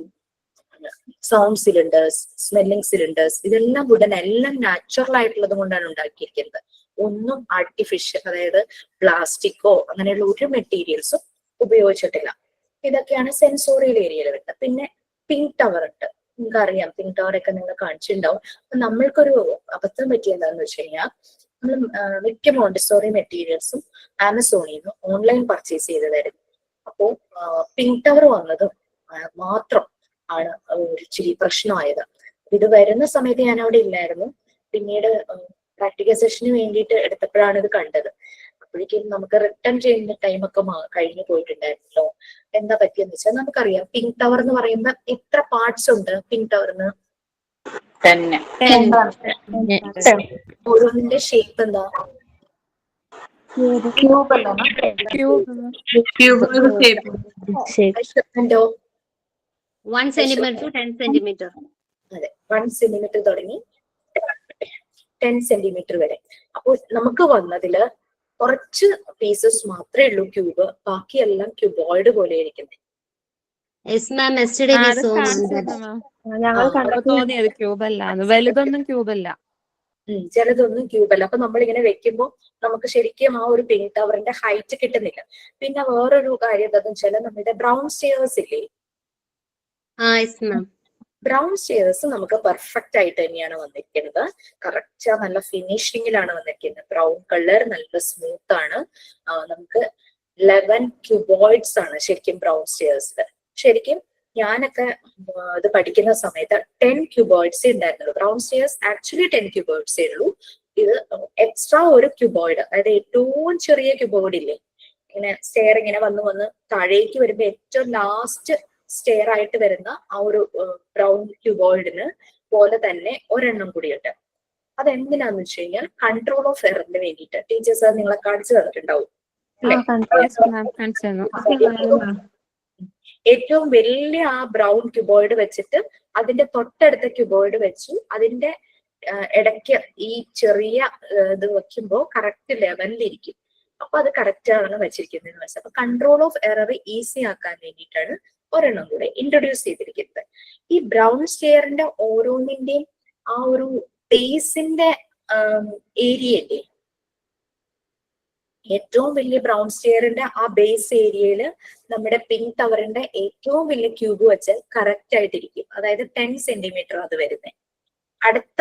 S3: സൗണ്ട് സിലിണ്ടേഴ്സ്, സ്മെല്ലിംഗ് സിലിണ്ടേഴ്സ്, ഇതെല്ലാം വുഡൻ, എല്ലാം നാച്ചുറൽ ആയിട്ടുള്ളത് കൊണ്ടാണ് ഉണ്ടാക്കിയിരിക്കുന്നത്. ഒന്നും ആർട്ടിഫിഷ്യൽ, അതായത് പ്ലാസ്റ്റിക്കോ അങ്ങനെയുള്ള ഒരു മെറ്റീരിയൽസും ഉപയോഗിച്ചിട്ടില്ല. ഇതൊക്കെയാണ് സെൻസോറിയൽ ഏരിയയിൽ വരുന്നത്. പിന്നെ പിങ്ക് ടവർ ഉണ്ട്. നിങ്ങൾക്കറിയാം, പിങ്ക് ടവർ ഒക്കെ നിങ്ങൾ കാണിച്ചിട്ടുണ്ടാവും. അപ്പൊ നമ്മൾക്കൊരു അബദ്ധം പറ്റിയെന്താന്ന് വെച്ച് കഴിഞ്ഞാൽ, നമ്മൾ മിക്ക മോണ്ടിസോറി മെറ്റീരിയൽസും ആമസോണിൽ നിന്ന് ഓൺലൈൻ പർച്ചേസ് ചെയ്തതായിരുന്നു. അപ്പോ പിങ്ക് ടവർ വന്നതും മാത്രം ആണ് ഒരു ഇച്ചിരി പ്രശ്നമായത്. ഇത് വരുന്ന സമയത്ത് ഞാൻ അവിടെ ഇല്ലായിരുന്നു. പിന്നീട് പ്രാക്ടിക്കൽ സെഷന് വേണ്ടിയിട്ട് എടുത്തപ്പോഴാണ് ഇത് കണ്ടത്. അപ്പോഴേക്കും നമുക്ക് റിട്ടേൺ ചെയ്യുന്ന ടൈമൊക്കെ കഴിഞ്ഞു പോയിട്ടുണ്ടായിരുന്നല്ലോ. എന്താ പറ്റിയെന്ന് വെച്ചാൽ നമുക്കറിയാം പിങ്ക് ടവർ എന്ന് പറയുമ്പോൾ എത്ര പാർട്സ് ഉണ്ട് പിങ്ക് ടവറിന്?
S1: 10.
S3: ഓരോന്നിന്റെ ഷേപ്പ് എന്താ? ക്യൂബ് അല്ല? Shape
S2: 1 centimeter to 10 centimeter.
S3: അതെ, 1 centimeter തുടങ്ങി 10 centimeter വരെ. അപ്പോൾ നമുക്ക് വന്നതില് കുറച്ച് പീസസ് മാത്രമേ ഉള്ളൂ ക്യൂബ്, ബാക്കിയെല്ലാം ക്യൂബോയിഡ് പോലെ ഇരിക്കുന്നത്.
S2: Yes ma'am, yesterday we saw that.
S5: ഞങ്ങൾ
S1: തോന്നിയത് ക്യൂബ് അല്ല, വലുതൊന്നും ക്യൂബ് അല്ല.
S3: ചിലതൊന്നും ക്യൂബ് അല്ല. അപ്പൊ നമ്മൾ ഇങ്ങനെ വെക്കുമ്പോൾ നമുക്ക് ശരിക്കും ആ ഒരു പിങ്ക് ടവറിന്റെ ഹൈറ്റ് കിട്ടുന്നില്ല. പിന്നെ വേറൊരു കാര്യം എന്താണെന്ന് വെച്ചാൽ നമ്മുടെ ബ്രൗൺ സ്റ്റെയർസ് ഇല്ലേ,
S2: Yes ma'am.
S3: ബ്രൗൺ സ്റ്റെയർസ് നമുക്ക് പെർഫെക്റ്റ് ആയിട്ട് തന്നെയാണ് വന്നിരിക്കുന്നത്. കറക്റ്റ് നല്ല ഫിനിഷിങ്ങിലാണ് വന്നിരിക്കുന്നത്. ബ്രൗൺ കളർ നല്ല സ്മൂത്ത് ആണ്. നമുക്ക് 11 ക്യൂബോയിഡ്സ് ആണ് ശരിക്കും ബ്രൗൺ സ്റ്റെയർസിൽ. ശരിക്കും ഞാനൊക്കെ ഇത് പഠിക്കുന്ന സമയത്ത് 10 ക്യൂബോയിഡ്സേ ഉണ്ടായിരുന്നുള്ളൂ. ബ്രൗൺ സ്റ്റെയർസ് ആക്ച്വലി 10 ക്യൂബോയിഡ്സേ ഉള്ളൂ. ഇത് എക്സ്ട്രാ ഒരു ക്യൂബോയിഡ്, അതായത് ഏറ്റവും ചെറിയ ക്യൂബോയിഡ് ഇല്ലേ, ഇങ്ങനെ സ്റ്റെയർ ഇങ്ങനെ വന്ന് വന്ന് താഴേക്ക് വരുമ്പോൾ ഏറ്റവും ലാസ്റ്റ് സ്റ്റെയർ ആയിട്ട് വരുന്ന ആ ഒരു ബ്രൗൺ ക്യൂബോയിഡിന് പോലെ തന്നെ ഒരെണ്ണം കൂടിയുണ്ട്. അതെന്തിനാന്ന് വെച്ച് കഴിഞ്ഞാൽ കൺട്രോൾ ഓഫ് എററിന് വേണ്ടിയിട്ട് ടീച്ചേഴ്സ് അത് നിങ്ങളെ കാണിച്ചു തന്നിട്ടുണ്ടാവും അല്ലെ? ഏറ്റവും വലിയ ആ ബ്രൗൺ ക്യൂബോയിഡ് വെച്ചിട്ട് അതിന്റെ തൊട്ടടുത്ത ക്യൂബോയിഡ് വെച്ചു, അതിന്റെ ഇടയ്ക്ക് ഈ ചെറിയ ഇത് വെക്കുമ്പോൾ കറക്റ്റ് ലെവലിലിരിക്കും. അപ്പൊ അത് കറക്റ്റ് ആണ് വെച്ചിരിക്കുന്നത് വെച്ചാൽ. അപ്പൊ കൺട്രോൾ ഓഫ് എറർ ഈസി ആക്കാൻ വേണ്ടിയിട്ടാണ് ഒരെണ്ണം കൂടെ ഇൻട്രൊഡ്യൂസ് ചെയ്തിരിക്കുന്നത്. ഈ ബ്രൗൺ സ്റ്റെയറിന്റെ ഓരോന്നിന്റെയും ആ ഒരു ബേസിന്റെ ഏരിയ ഇല്ലേ, ഏറ്റവും വലിയ ബ്രൗൺ സ്റ്റെയറിന്റെ ആ ബേസ് ഏരിയയില് നമ്മുടെ പിങ്ക് ടവറിന്റെ ഏറ്റവും വലിയ ക്യൂബ് വെച്ച് കറക്റ്റ് ആയിട്ടിരിക്കും. അതായത് 10 സെന്റിമീറ്റർ അത് വരുന്നത്. അടുത്ത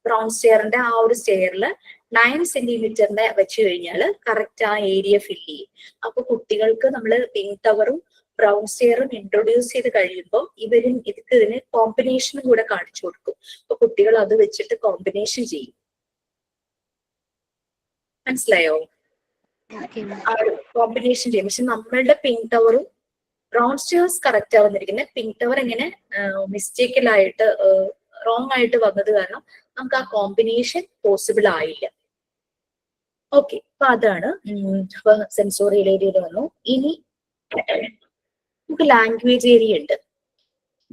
S3: ബ്രൗൺ സ്റ്റെയറിന്റെ ആ ഒരു സ്റ്റെയറില് 9 സെന്റിമീറ്ററിന്റെ വെച്ച് കഴിഞ്ഞാൽ കറക്റ്റ് ആ ഏരിയ ഫില്ല് ചെയ്യും. അപ്പൊ കുട്ടികൾക്ക് നമ്മൾ പിങ്ക് ടവറും ബ്രൗൺ സ്റ്റെയറും ഇൻട്രൊഡ്യൂസ് ചെയ്ത് കഴിയുമ്പോൾ ഇതിന് കോമ്പിനേഷനും കൂടെ കാണിച്ചു കൊടുക്കും. അപ്പൊ കുട്ടികൾ അത് വെച്ചിട്ട് കോമ്പിനേഷൻ ചെയ്യും. മനസ്സിലായോ? കോമ്പിനേഷൻ ചെയ്യും. പക്ഷെ നമ്മളുടെ പിങ്ക് ടവറും ബ്രൗൺ സ്റ്റെയർസ് കറക്റ്റ് ആവുന്നിരിക്കുന്നത്. പിങ്ക് ടവർ ഇങ്ങനെ മിസ്റ്റേക്കിലായിട്ട് റോങ് ആയിട്ട് വന്നത് കാരണം നമുക്ക് ആ കോമ്പിനേഷൻ പോസിബിൾ ആയില്ല. ഓക്കെ, അപ്പൊ അതാണ് സെൻസോറിയൽ ഏരിയയിൽ വന്നു. ഇനി നമുക്ക് ലാംഗ്വേജ് ഏരിയ ഉണ്ട്.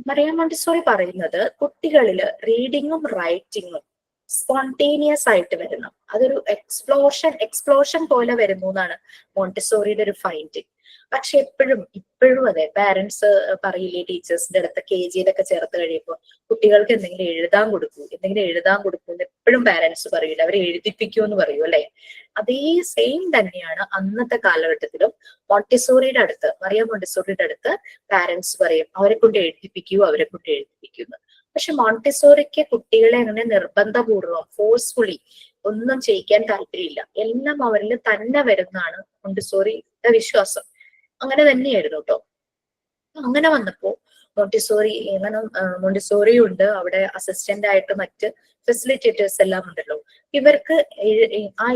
S3: മറിയ മോണ്ടിസോറി പറയുന്നത് കുട്ടികളില് റീഡിങ്ങും റൈറ്റിങ്ങും സ്പോണ്ടേനിയസ് ആയിട്ട് വരണം. അതൊരു എക്സ്പ്ലോഷൻ പോലെ വരുന്നു എന്നാണ് മോണ്ടിസോറിയുടെ ഒരു ഫൈൻഡിങ്. പക്ഷെ ഇപ്പോഴും അതെ, പാരന്റ്സ് പറയില്ലേ ടീച്ചേഴ്സിന്റെ അടുത്ത് KGയിലൊക്കെ ചേർത്ത് കഴിയുമ്പോൾ കുട്ടികൾക്ക് എന്തെങ്കിലും എഴുതാൻ കൊടുക്കൂ എന്ന് എപ്പോഴും പാരന്റ്സ് പറയില്ല, അവരെ എഴുതിപ്പിക്കൂ എന്ന് പറയൂ അല്ലെ? അതേ സെയിം തന്നെയാണ് അന്നത്തെ കാലഘട്ടത്തിലും. മറിയ മോണ്ടിസോറിയുടെ അടുത്ത് പാരന്റ്സ് പറയും അവരെ കൊണ്ട് എഴുതിപ്പിക്കൂ എന്ന്. പക്ഷെ മോണ്ടിസോറിക്ക് കുട്ടികളെ അങ്ങനെ നിർബന്ധപൂർവ്വം ഫോഴ്സ്ഫുള്ളി ഒന്നും ചെയ്യിക്കാൻ താല്പര്യമില്ല. എല്ലാം അവരിൽ തന്നെ വരുന്നതാണ് മോണ്ടിസോറിയുടെ വിശ്വാസം. അങ്ങനെ തന്നെയായിരുന്നു കേട്ടോ. അങ്ങനെ വന്നപ്പോ മോണ്ടിസോറി ഉണ്ട്, അവിടെ അസിസ്റ്റന്റ് ആയിട്ട് മറ്റ് ഫെസിലിറ്റേറ്റേഴ്സ് എല്ലാം ഉണ്ടല്ലോ. ഇവർക്ക്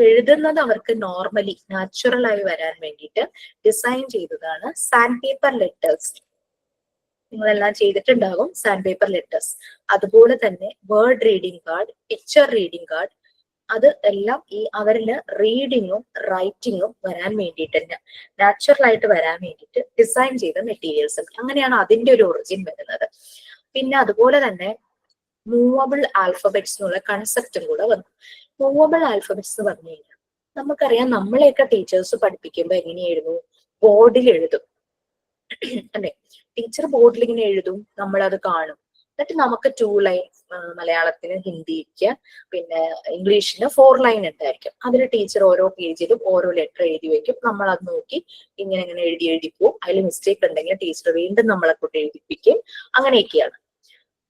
S3: എഴുതുന്നത് അവർക്ക് നോർമലി നാച്ചുറൽ ആയി വരാൻ വേണ്ടിയിട്ട് ഡിസൈൻ ചെയ്തതാണ് സാൻഡ് പേപ്പർ ലെറ്റേഴ്സ്. നിങ്ങളെല്ലാം ചെയ്തിട്ടുണ്ടാകും സാൻഡ് പേപ്പർ ലെറ്റേഴ്സ്. അതുപോലെ തന്നെ word reading card, picture reading card, അത് എല്ലാം ഈ അവരില് റീഡിങ്ങും റൈറ്റിങ്ങും വരാൻ വേണ്ടിയിട്ട് തന്നെ നാച്ചുറൽ ആയിട്ട് വരാൻ വേണ്ടിയിട്ട് ഡിസൈൻ ചെയ്ത മെറ്റീരിയൽസ്. അങ്ങനെയാണ് അതിന്റെ ഒരു ഒറിജിൻ വരുന്നത്. പിന്നെ അതുപോലെ തന്നെ മൂവബിൾ ആൽഫബറ്റ്സ് എന്നുള്ള കൺസെപ്റ്റും കൂടെ വന്നു. മൂവബിൾ ആൽഫബറ്റ്സ് എന്ന് പറഞ്ഞു കഴിഞ്ഞാൽ നമുക്കറിയാം, നമ്മളെയൊക്കെ ടീച്ചേഴ്സ് പഠിപ്പിക്കുമ്പോൾ എങ്ങനെയായിരുന്നു, ബോർഡിൽ എഴുതും അല്ലെ? ടീച്ചർ ബോർഡിൽ ഇങ്ങനെ എഴുതും, നമ്മൾ അത് കാണും. എന്നിട്ട് നമുക്ക് 2 ലൈൻ മലയാളത്തിന്, ഹിന്ദിക്ക്, പിന്നെ ഇംഗ്ലീഷിന് 4 ലൈൻ ഉണ്ടായിരിക്കും. അതിൽ ടീച്ചർ ഓരോ പേജിലും ഓരോ ലെറ്റർ എഴുതി വെക്കും. നമ്മൾ അത് നോക്കി ഇങ്ങനെ എഴുതിപ്പോവും. അതിൽ മിസ്റ്റേക്ക് ഉണ്ടെങ്കിൽ ടീച്ചർ വീണ്ടും നമ്മളെ കൊണ്ട് എഴുതിപ്പിക്കും. അങ്ങനെയൊക്കെയാണ്.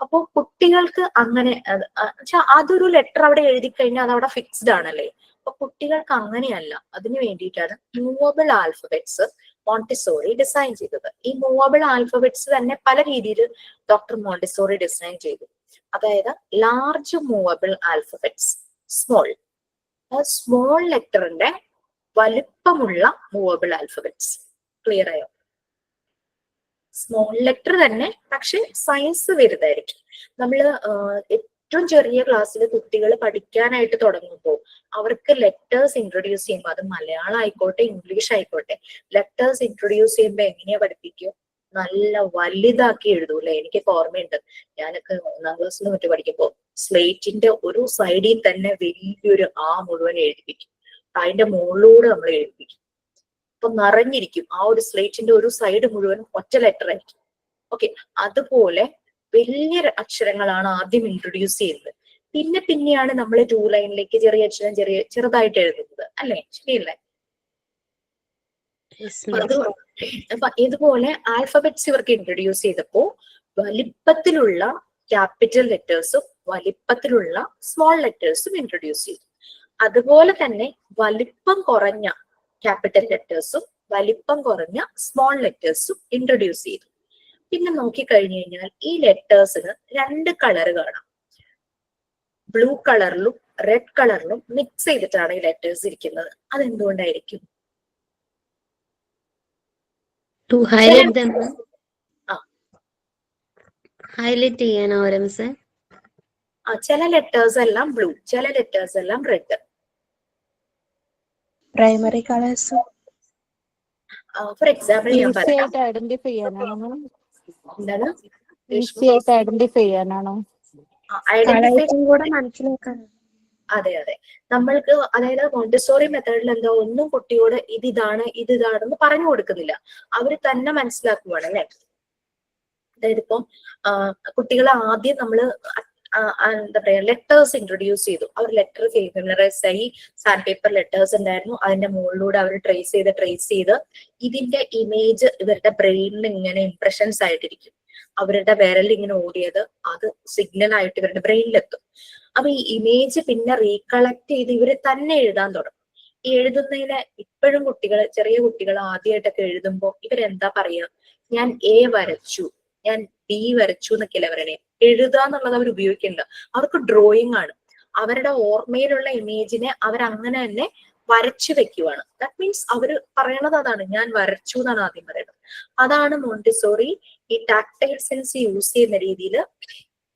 S3: അപ്പൊ കുട്ടികൾക്ക് അങ്ങനെ അതൊരു ലെറ്റർ അവിടെ എഴുതി കഴിഞ്ഞാൽ അത് അവിടെ ഫിക്സ്ഡ് ആണല്ലേ. അപ്പൊ കുട്ടികൾക്ക് അങ്ങനെയല്ല. അതിന് വേണ്ടിയിട്ടാണ് മൂവബിൾ ആൽഫബറ്റ്സ് മോണ്ടിസോറി ഡിസൈൻ ചെയ്തത്. ഈ മൂവബിൾ ആൽഫബറ്റ്സ് തന്നെ പല രീതിയിൽ ഡോക്ടർ മോണ്ടിസോറി ഡിസൈൻ ചെയ്തു. അതായത് ലാർജ് മൂവബിൾ ആൽഫബറ്റ്സ്, സ്മോൾ ലെറ്ററിന്റെ വലിപ്പമുള്ള മൂവബിൾ ആൽഫബറ്റ്സ്. ക്ലിയർ ആയോ? സ്മോൾ ലെറ്റർ തന്നെ, പക്ഷെ സൈസ് വലുതായിരിക്കും. നമ്മള് ഏറ്റവും ചെറിയ ക്ലാസ്സിൽ കുട്ടികൾ പഠിക്കാനായിട്ട് തുടങ്ങുമ്പോൾ അവർക്ക് ലെറ്റേഴ്സ് ഇൻട്രൊഡ്യൂസ് ചെയ്യുമ്പോൾ, അത് മലയാളം ആയിക്കോട്ടെ ഇംഗ്ലീഷ് ആയിക്കോട്ടെ, ലെറ്റേഴ്സ് ഇൻട്രൊഡ്യൂസ് ചെയ്യുമ്പോൾ എങ്ങനെയാ പഠിപ്പിക്കുക? നല്ല വലുതാക്കി എഴുതൂല്ലേ? എനിക്കൊക്കെ ഓർമ്മയുണ്ട്, ഞാനൊക്കെ 1ാം ക്ലാസ്സിൽ മറ്റു പഠിക്കുമ്പോൾ സ്ലേറ്റിന്റെ ഒരു സൈഡിൽ തന്നെ വലിയൊരു ആ മുഴുവൻ എഴുതിപ്പിക്കും, അതിന്റെ മുകളിലൂടെ നമ്മൾ എഴുതിപ്പിക്കും. അപ്പൊ നിറഞ്ഞിരിക്കും ആ ഒരു സ്ലേറ്റിന്റെ ഒരു സൈഡ് മുഴുവൻ ഒറ്റ ലെറ്റർ ആയിരിക്കും. ഓക്കെ, അതുപോലെ വലിയ അക്ഷരങ്ങളാണ് ആദ്യം ഇൻട്രൊഡ്യൂസ് ചെയ്യുന്നത്. പിന്നെയാണ് നമ്മൾ 2 ലൈനിലേക്ക് ചെറിയ അക്ഷരം ചെറുതായിട്ട് എഴുതുന്നത്, അല്ലെ? ശരിയല്ലേ? അപ്പൊ ഇതുപോലെ ആൽഫബറ്റ്സ് ഇവർക്ക് ഇൻട്രൊഡ്യൂസ് ചെയ്തപ്പോ വലിപ്പത്തിലുള്ള ക്യാപിറ്റൽ ലെറ്റേഴ്സും വലിപ്പത്തിലുള്ള സ്മോൾ ലെറ്റേഴ്സും ഇൻട്രൊഡ്യൂസ് ചെയ്തു. അതുപോലെ തന്നെ വലിപ്പം കുറഞ്ഞ ക്യാപിറ്റൽ ലെറ്റേഴ്സും വലിപ്പം കുറഞ്ഞ സ്മോൾ ലെറ്റേഴ്സും ഇൻട്രൊഡ്യൂസ് ചെയ്തു. പിന്നെ നോക്കിക്കഴിഞ്ഞു കഴിഞ്ഞാൽ ഈ ലെറ്റേഴ്സിന് 2 കളർ കാണാം. ബ്ലൂ കളറിലും റെഡ് കളറിലും മിക്സ് ചെയ്തിട്ടാണ് ഈ ലെറ്റേഴ്സ് ഇരിക്കുന്നത്. അതെന്തുകൊണ്ടായിരിക്കും?
S2: To highlight them.
S3: ആ.
S2: Highlight ചെയ്യാനോ മിസ്സേ?
S3: ചില ലെറ്റേഴ്സ് എല്ലാം ബ്ലൂ, ചില ലെറ്റേഴ്സ് എല്ലാം red.
S5: Primary colors.
S3: For example ഞാൻ പറയാം.
S1: ഐഡന്റിഫൈ ചെയ്യാനാണോ?
S3: എന്താണ്?
S1: ഈസി ആയിട്ട് ഐഡന്റിഫൈ ചെയ്യാനാണോ?
S3: ഐഡന്റിഫൈ
S5: കൂടെ മനസ്സിലാക്കാൻ.
S3: അതെ. നമ്മൾക്ക് അതായത് മോണ്ടിസോറി മെത്തേഡിൽ എന്താ, ഒന്നും കുട്ടിയോട് ഇതാണെന്ന് പറഞ്ഞു കൊടുക്കുന്നില്ല, അവര് തന്നെ മനസ്സിലാക്കുവാണ്, അല്ലെ? അതായത് ഇപ്പം കുട്ടികളെ ആദ്യം നമ്മള് എന്താ പറയാ ലെറ്റേഴ്സ് ഇൻട്രൊഡ്യൂസ് ചെയ്തു. അവർ ലെറ്റർ ഫെമിലറൈസ് ആയി. സാൻഡ് പേപ്പർ ലെറ്റേഴ്സ് ഉണ്ടായിരുന്നു, അതിന്റെ മുകളിലൂടെ അവർ ട്രേസ് ചെയ്ത് ഇതിന്റെ ഇമേജ് ഇവരുടെ ബ്രെയിനിൽ ഇങ്ങനെ ഇംപ്രഷൻസ് ആയിട്ടിരിക്കും. അവരുടെ വിരൽ ഇങ്ങനെ ഓടിയത് അത് സിഗ്നൽ ആയിട്ട് ഇവരുടെ ബ്രെയിനിലെത്തും. അപ്പൊ ഈ ഇമേജ് പിന്നെ റീകളക്ട് ചെയ്ത് ഇവര് തന്നെ എഴുതാൻ തുടങ്ങും. ഈ എഴുതുന്നതിന് ഇപ്പോഴും ചെറിയ കുട്ടികൾ ആദ്യമായിട്ടൊക്കെ എഴുതുമ്പോൾ ഇവരെന്താ പറയാ? ഞാൻ എ വരച്ചു, ഞാൻ ബി വരച്ചു എന്നൊക്കെയല്ലേ പറയണേ. എഴുതാന്നുള്ളത് അവർ ഉപയോഗിക്കുന്നില്ല, അവർക്ക് ഡ്രോയിങ് ആണ്. അവരുടെ ഓർമ്മയിലുള്ള ഇമേജിനെ അവരങ്ങനെ തന്നെ വരച്ചു വെക്കുവാണ്. ദാറ്റ് മീൻസ് അവര് പറയണത് അതാണ്, ഞാൻ വരച്ചു എന്നാണ് ആദ്യം പറയുന്നത്. അതാണ് മോണ്ടിസോറി ഈ ടാക്ടൈൽ സെൻസ് യൂസ് ചെയ്യുന്ന രീതിയിൽ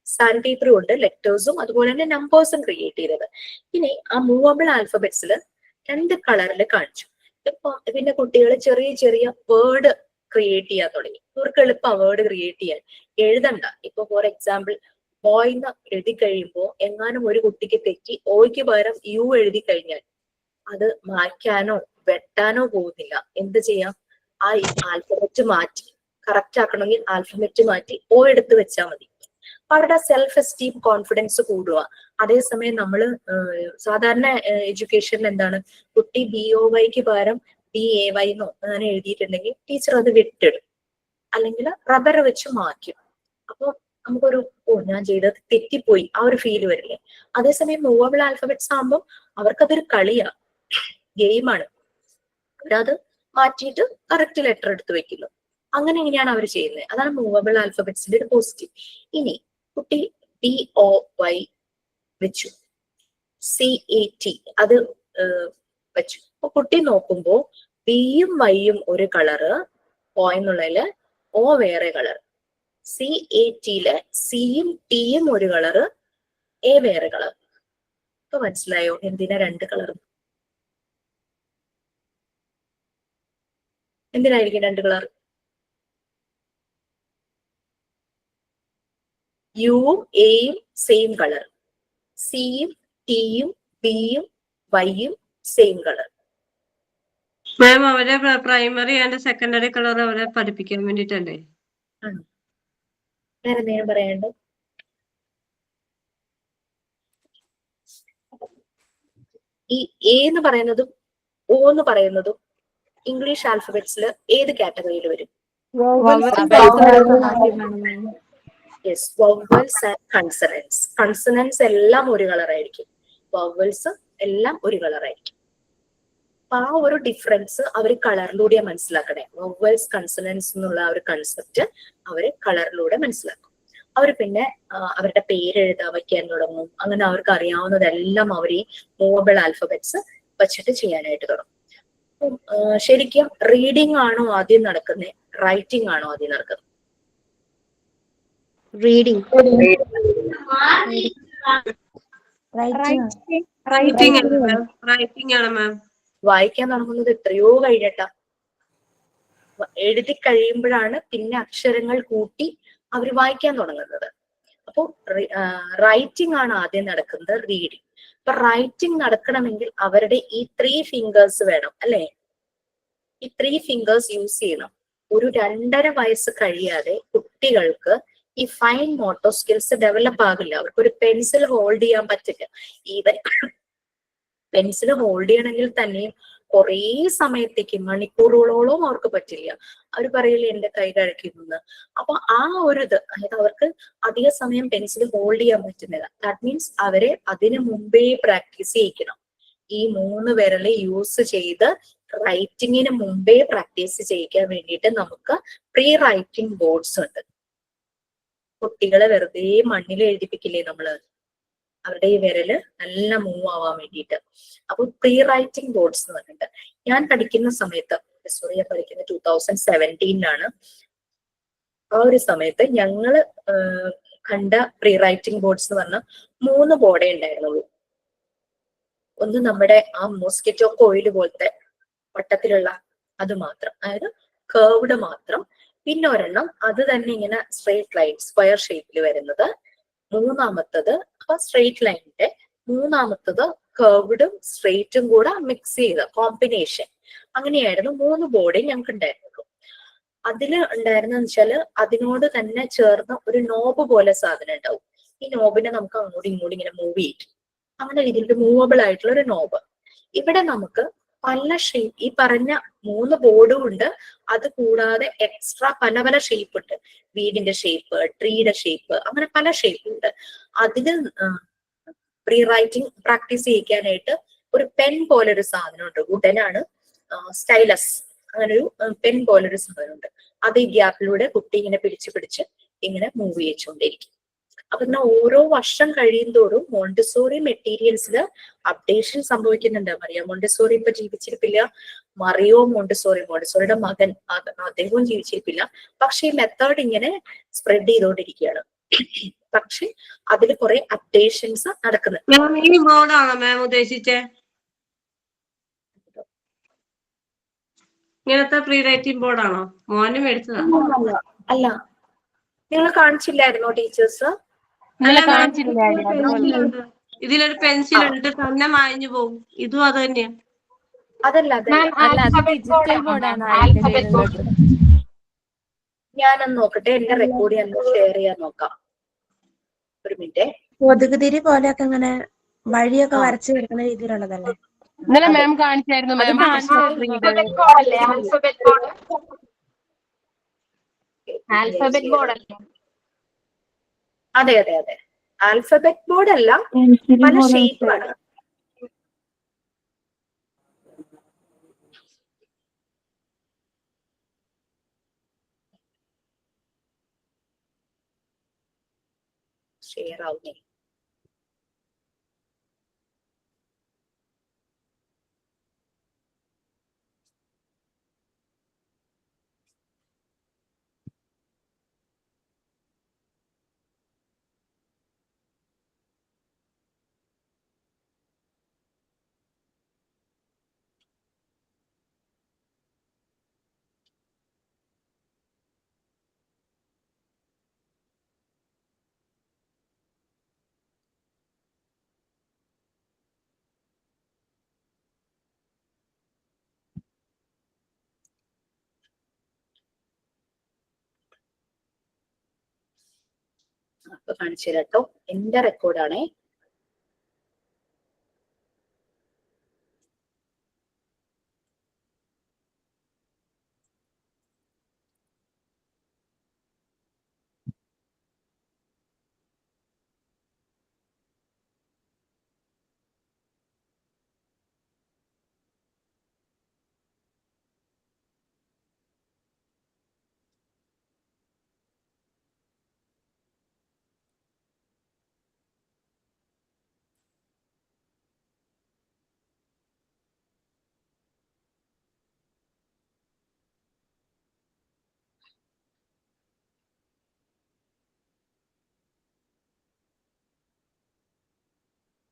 S3: സാൻഡ് പേപ്പർ കൊണ്ട് ലെറ്റേഴ്സും അതുപോലെ തന്നെ നമ്പേഴ്സും ക്രിയേറ്റ് ചെയ്തത്. ഇനി ആ മൂവബിൾ ആൽഫബറ്റ്സിൽ 2 കളറിൽ കാണിച്ചു. ഇപ്പൊ പിന്നെ കുട്ടികൾ ചെറിയ വേർഡ് ക്രിയേറ്റ് ചെയ്യാൻ തുടങ്ങി. ഇവർക്ക് എളുപ്പം വേർഡ് ക്രിയേറ്റ് ചെയ്യാൻ. എഴുതണ്ട. ഇപ്പൊ ഫോർ എക്സാമ്പിൾ ബോയ് എന്ന് എഴുതി കഴിയുമ്പോൾ എങ്ങാനും ഒരു കുട്ടിക്ക് തെറ്റി ഓയ്ക്ക് പകരം യു എഴുതി കഴിഞ്ഞാൽ അത് മായ്ക്കാനോ വെട്ടാനോ പോകുന്നില്ല. എന്ത് ചെയ്യാം? ആ ആൽഫബറ്റ് മാറ്റി കറക്റ്റ് ആക്കണമെങ്കിൽ ആൽഫബറ്റ് മാറ്റി ഓ എടുത്ത് വെച്ചാൽ മതി. അവരുടെ സെൽഫ് എസ്റ്റീം കോൺഫിഡൻസ് കൂടുക. അതേസമയം നമ്മള് സാധാരണ എഡ്യൂക്കേഷനിൽ എന്താണ്, കുട്ടി BOYക്ക് പകരം BAY എന്നോ അങ്ങനെ എഴുതിയിട്ടുണ്ടെങ്കിൽ ടീച്ചർ അത് വിട്ടിടും, അല്ലെങ്കിൽ റബ്ബർ വെച്ച് മാറ്റും. അപ്പൊ നമുക്കൊരു ഞാൻ ചെയ്തത് തെറ്റിപ്പോയി ആ ഒരു ഫീല് വരില്ലേ? അതേസമയം മൂവബിൾ ആൽഫബറ്റ്സ് ആകുമ്പോൾ അവർക്കതൊരു കളിയാ, ഗെയിമാണ്. അവരത് മാറ്റിയിട്ട് കറക്റ്റ് ലെറ്റർ എടുത്ത് വെക്കുന്നു. എങ്ങനെയാണ് അവർ ചെയ്യുന്നത്. അതാണ് മൂവബിൾ ആൽഫബറ്റ്സിന്റെ ഒരു പോസിറ്റീവ്. ഇനി കുട്ടി BOY വെച്ചു, CAT അത് വെച്ചു. അപ്പൊ കുട്ടി നോക്കുമ്പോ ബിയും വൈയും ഒരു കളറ്, O എന്നുള്ളതില് O വേറെ കളർ, CATയില് സിയും ടിയും ഒരു കളറ്, A വേറെ കളർ. ഇപ്പൊ മനസ്സിലായോ എന്തിനാ 2 കളർ? എന്തിനായിരിക്കും 2 കളർ? യുവും എയും സെയിം കളർ, സിയും ടിയും ബിയും വൈയും സെയിം കളർ.
S6: മാം അവരെ പ്രൈമറി ആൻഡ് സെക്കൻഡറി കളർ അവരെ പഠിപ്പിക്കാൻ വേണ്ടിട്ടല്ലേ?
S3: വേറെ എന്തെങ്കിലും പറയാനുണ്ടോ? ഈ എ എന്ന് പറയുന്നതും O എന്ന് പറയുന്നതും ഇംഗ്ലീഷ് ആൽഫബറ്റ്സിൽ ഏത് കാറ്റഗറിയിൽ വരും? Yes, vowels and consonants. Consonants എല്ലാം ഒരു കളറായിരിക്കും, വവൽസ് എല്ലാം ഒരു കളറായിരിക്കും. അപ്പൊ ആ ഒരു ഡിഫറൻസ് അവർ കളറിലൂടെ മനസ്സിലാക്കണേ. വവൽസ് കൺസണൻസ് എന്നുള്ള ആ ഒരു കൺസെപ്റ്റ് അവര് കളറിലൂടെ മനസ്സിലാക്കും. അവർ പിന്നെ അവരുടെ പേര് എഴുതാൻ വയ്ക്കാൻ തുടങ്ങും. അങ്ങനെ അവർക്ക് അറിയാവുന്നതെല്ലാം അവർ ഈ മൂവബിൾ ആൽഫബറ്റ്സ് വെച്ചിട്ട് ചെയ്യാനായിട്ട് തുടങ്ങും. ശരിക്കും റീഡിംഗ് ആണോ ആദ്യം നടക്കുന്നത്, റൈറ്റിംഗ് ആണോ ആദ്യം നടക്കുന്നത്?
S2: റീഡിങ്.
S6: റൈറ്റിംഗ് ആണ് മാം. റൈറ്റിംഗ് ആണ് മാം.
S3: വായിക്കാൻ തുടങ്ങുന്നത് എത്രയോ കഴിഞ്ഞിട്ടാ. എഴുതി കഴിയുമ്പോഴാണ് പിന്നെ അക്ഷരങ്ങൾ കൂട്ടി അവർ വായിക്കാൻ തുടങ്ങുന്നത്. അപ്പോൾ റൈറ്റിംഗ് ആണ് ആദ്യം നടക്കുന്നത്, റീഡിങ്. അപ്പൊ റൈറ്റിംഗ് നടക്കണമെങ്കിൽ അവരുടെ ഈ 3 ഫിംഗേഴ്സ് വേണം അല്ലെ? ഈ 3 ഫിംഗേഴ്സ് യൂസ് ചെയ്യണം. ഒരു 2.5 വയസ്സ് കഴിയാതെ കുട്ടികൾക്ക് ഈ ഫൈൻ മോട്ടോർ സ്കിൽസ് ഡെവലപ്പ് ആകില്ല. അവർക്ക് ഒരു പെൻസിൽ ഹോൾഡ് ചെയ്യാൻ പറ്റില്ല. ഈവൻ പെൻസിൽ ഹോൾഡ് ചെയ്യണമെങ്കിൽ തന്നെയും കുറേ സമയത്തേക്ക്, മണിക്കൂറുകളോളം അവർക്ക് പറ്റില്ല. അവർ പറയില്ല എന്റെ കൈ കഴിക്കുന്നു. അപ്പൊ ആ ഒരു ഇത്, അതായത് അവർക്ക് അധിക സമയം പെൻസിൽ ഹോൾഡ് ചെയ്യാൻ പറ്റുന്നില്ല. ദാറ്റ് മീൻസ് അവരെ അതിനു മുമ്പേ പ്രാക്ടീസ് ചെയ്യിക്കണം. ഈ 3 വിരല് യൂസ് ചെയ്ത് റൈറ്റിങ്ങിന് മുമ്പേ പ്രാക്ടീസ് ചെയ്യിക്കാൻ വേണ്ടിയിട്ട് നമുക്ക് പ്രീ റൈറ്റിംഗ് ബോർഡ്സ് ഉണ്ട്. കുട്ടികളെ വെറുതെ മണ്ണിൽ എഴുതിപ്പിക്കില്ലേ നമ്മള്, അവരുടെ ഈ വിരല് നല്ല മൂവ് ആവാൻ വേണ്ടിയിട്ട്. അപ്പൊ പ്രീ റൈറ്റിംഗ് ബോർഡ്സ് എന്ന് പറഞ്ഞിട്ട് ഞാൻ പഠിക്കുന്ന സമയത്ത്, സോറി ഞാൻ പഠിക്കുന്ന 2017 ആ ഒരു സമയത്ത് ഞങ്ങള് കണ്ട പ്രീ റൈറ്റിംഗ് ബോർഡ്സ് എന്ന് പറഞ്ഞാൽ 3 ബോർഡേ ഉണ്ടായിരുന്നുള്ളൂ. ഒന്ന് നമ്മുടെ ആ മോസ്കിറ്റോ കോയിൽ പോലത്തെ വട്ടത്തിലുള്ള അത് മാത്രം, അതായത് കേർവ്ഡ് മാത്രം. പിന്നെ ഒരെണ്ണം അത് തന്നെ ഇങ്ങനെ സ്ട്രെയിറ്റ് ലൈൻ സ്ക്വയർ ഷേപ്പിൽ വരുന്നത്. മൂന്നാമത്തത് അപ്പൊ സ്ട്രെയിറ്റ് ലൈനിന്റെ മൂന്നാമത്തത് കേർവ്ഡും സ്ട്രെയിറ്റും കൂടെ മിക്സ് ചെയ്ത കോമ്പിനേഷൻ. അങ്ങനെയായിരുന്നു 3 ബോർഡേ ഞങ്ങൾക്ക് ഉണ്ടായിരുന്നുള്ളൂ. അതില് ഉണ്ടായിരുന്നെന്ന് വെച്ചാല് അതിനോട് തന്നെ ചേർന്ന് ഒരു നോബ് പോലെ സാധനം ഉണ്ടാവും. ഈ നോബിനെ നമുക്ക് അങ്ങോട്ടും ഇങ്ങോട്ടും ഇങ്ങനെ മൂവ് ചെയ്യും. അങ്ങനെ രീതിയിൽ മൂവബിൾ ആയിട്ടുള്ള ഒരു നോബ്. ഇവിടെ നമുക്ക് പല ഷേപ്പ്, ഈ പറഞ്ഞ 3 ബോർഡും ഉണ്ട്. അത് കൂടാതെ എക്സ്ട്രാ പല പല ഷേപ്പ് ഉണ്ട്. വീടിന്റെ ഷേപ്പ്, ട്രീയുടെ ഷേപ്പ്, അങ്ങനെ പല ഷേപ്പ് ഉണ്ട്. അതിന് പ്രീ റൈറ്റിംഗ് പ്രാക്ടീസ് ചെയ്യിക്കാനായിട്ട് ഒരു പെൻ പോലൊരു സാധനം ഉണ്ട്. വുഡനാണ്, സ്റ്റൈലസ്, അങ്ങനെ ഒരു പെൻ പോലൊരു സാധനം ഉണ്ട്. അത് ഈ ഗ്യാപ്പിലൂടെ കുട്ടി ഇങ്ങനെ പിടിച്ച് പിടിച്ച് ഇങ്ങനെ മൂവ് ചെയ്യിച്ചുകൊണ്ടിരിക്കും. അപ്പൊ ഇങ്ങനെ ഓരോ വർഷം കഴിയുന്തോറും മോണ്ടിസോറി മെറ്റീരിയൽസിൽ അപ്ഡേഷൻ സംഭവിക്കുന്നുണ്ട്. മറിയ മോണ്ടിസോറി ഇപ്പൊ ജീവിച്ചിരിപ്പില്ല. മറിയോ മോണ്ടിസോറിയുടെ മകൻ അദ്ദേഹവും ജീവിച്ചിരിപ്പില്ല. പക്ഷെ ഈ മെത്തേഡ് ഇങ്ങനെ സ്പ്രെഡ് ചെയ്തുകൊണ്ടിരിക്കുകയാണ്. പക്ഷെ അതിൽ കുറെ അപ്ഡേഷൻസ് നടക്കുന്നുണ്ട്.
S6: മാം ഈ ബോർഡാണോ മാം ഉദ്ദേശിച്ചേ? ഇങ്ങനത്തെ പ്രീ റൈറ്റിംഗ് ബോർഡാണോ? മോന് മേടിച്ചതാ?
S3: അല്ല, നിങ്ങൾ കാണിച്ചില്ലായിരുന്നോ ടീച്ചേഴ്സ്?
S6: അല്ല മാം, ഇതിലൊരു പെൻസിൽ ഉണ്ട്, തന്നെ മാഞ്ഞു പോകും. ഇതും അത് തന്നെയാ?
S3: അതല്ല, ഞാനൊന്ന് നോക്കട്ടെ, എന്റെ റെക്കോർഡ് ഞാൻ ഷെയർ ചെയ്യാൻ നോക്കാം. ഒരു മിനിറ്റ്.
S5: കൊതുകുതിരി പോലെയൊക്കെ ഇങ്ങനെ വഴിയൊക്കെ വരച്ചു കിടക്കുന്ന രീതിയിലുള്ളതല്ലേ?
S7: ഇന്നലെ മാം കാണിച്ചായിരുന്നു മാം.
S1: ആൽഫബറ്റ് ബോർഡ് അല്ലേ?
S3: അതെ അതെ അതെ, ആൽഫബറ്റ് ബോർഡ് അല്ല, പല ഷേപ്പാണ്. ഷെയർ ആവുന്നേ. അപ്പൊ കാണിച്ചു തരാം കേട്ടോ, എന്റെ റെക്കോർഡാണേ.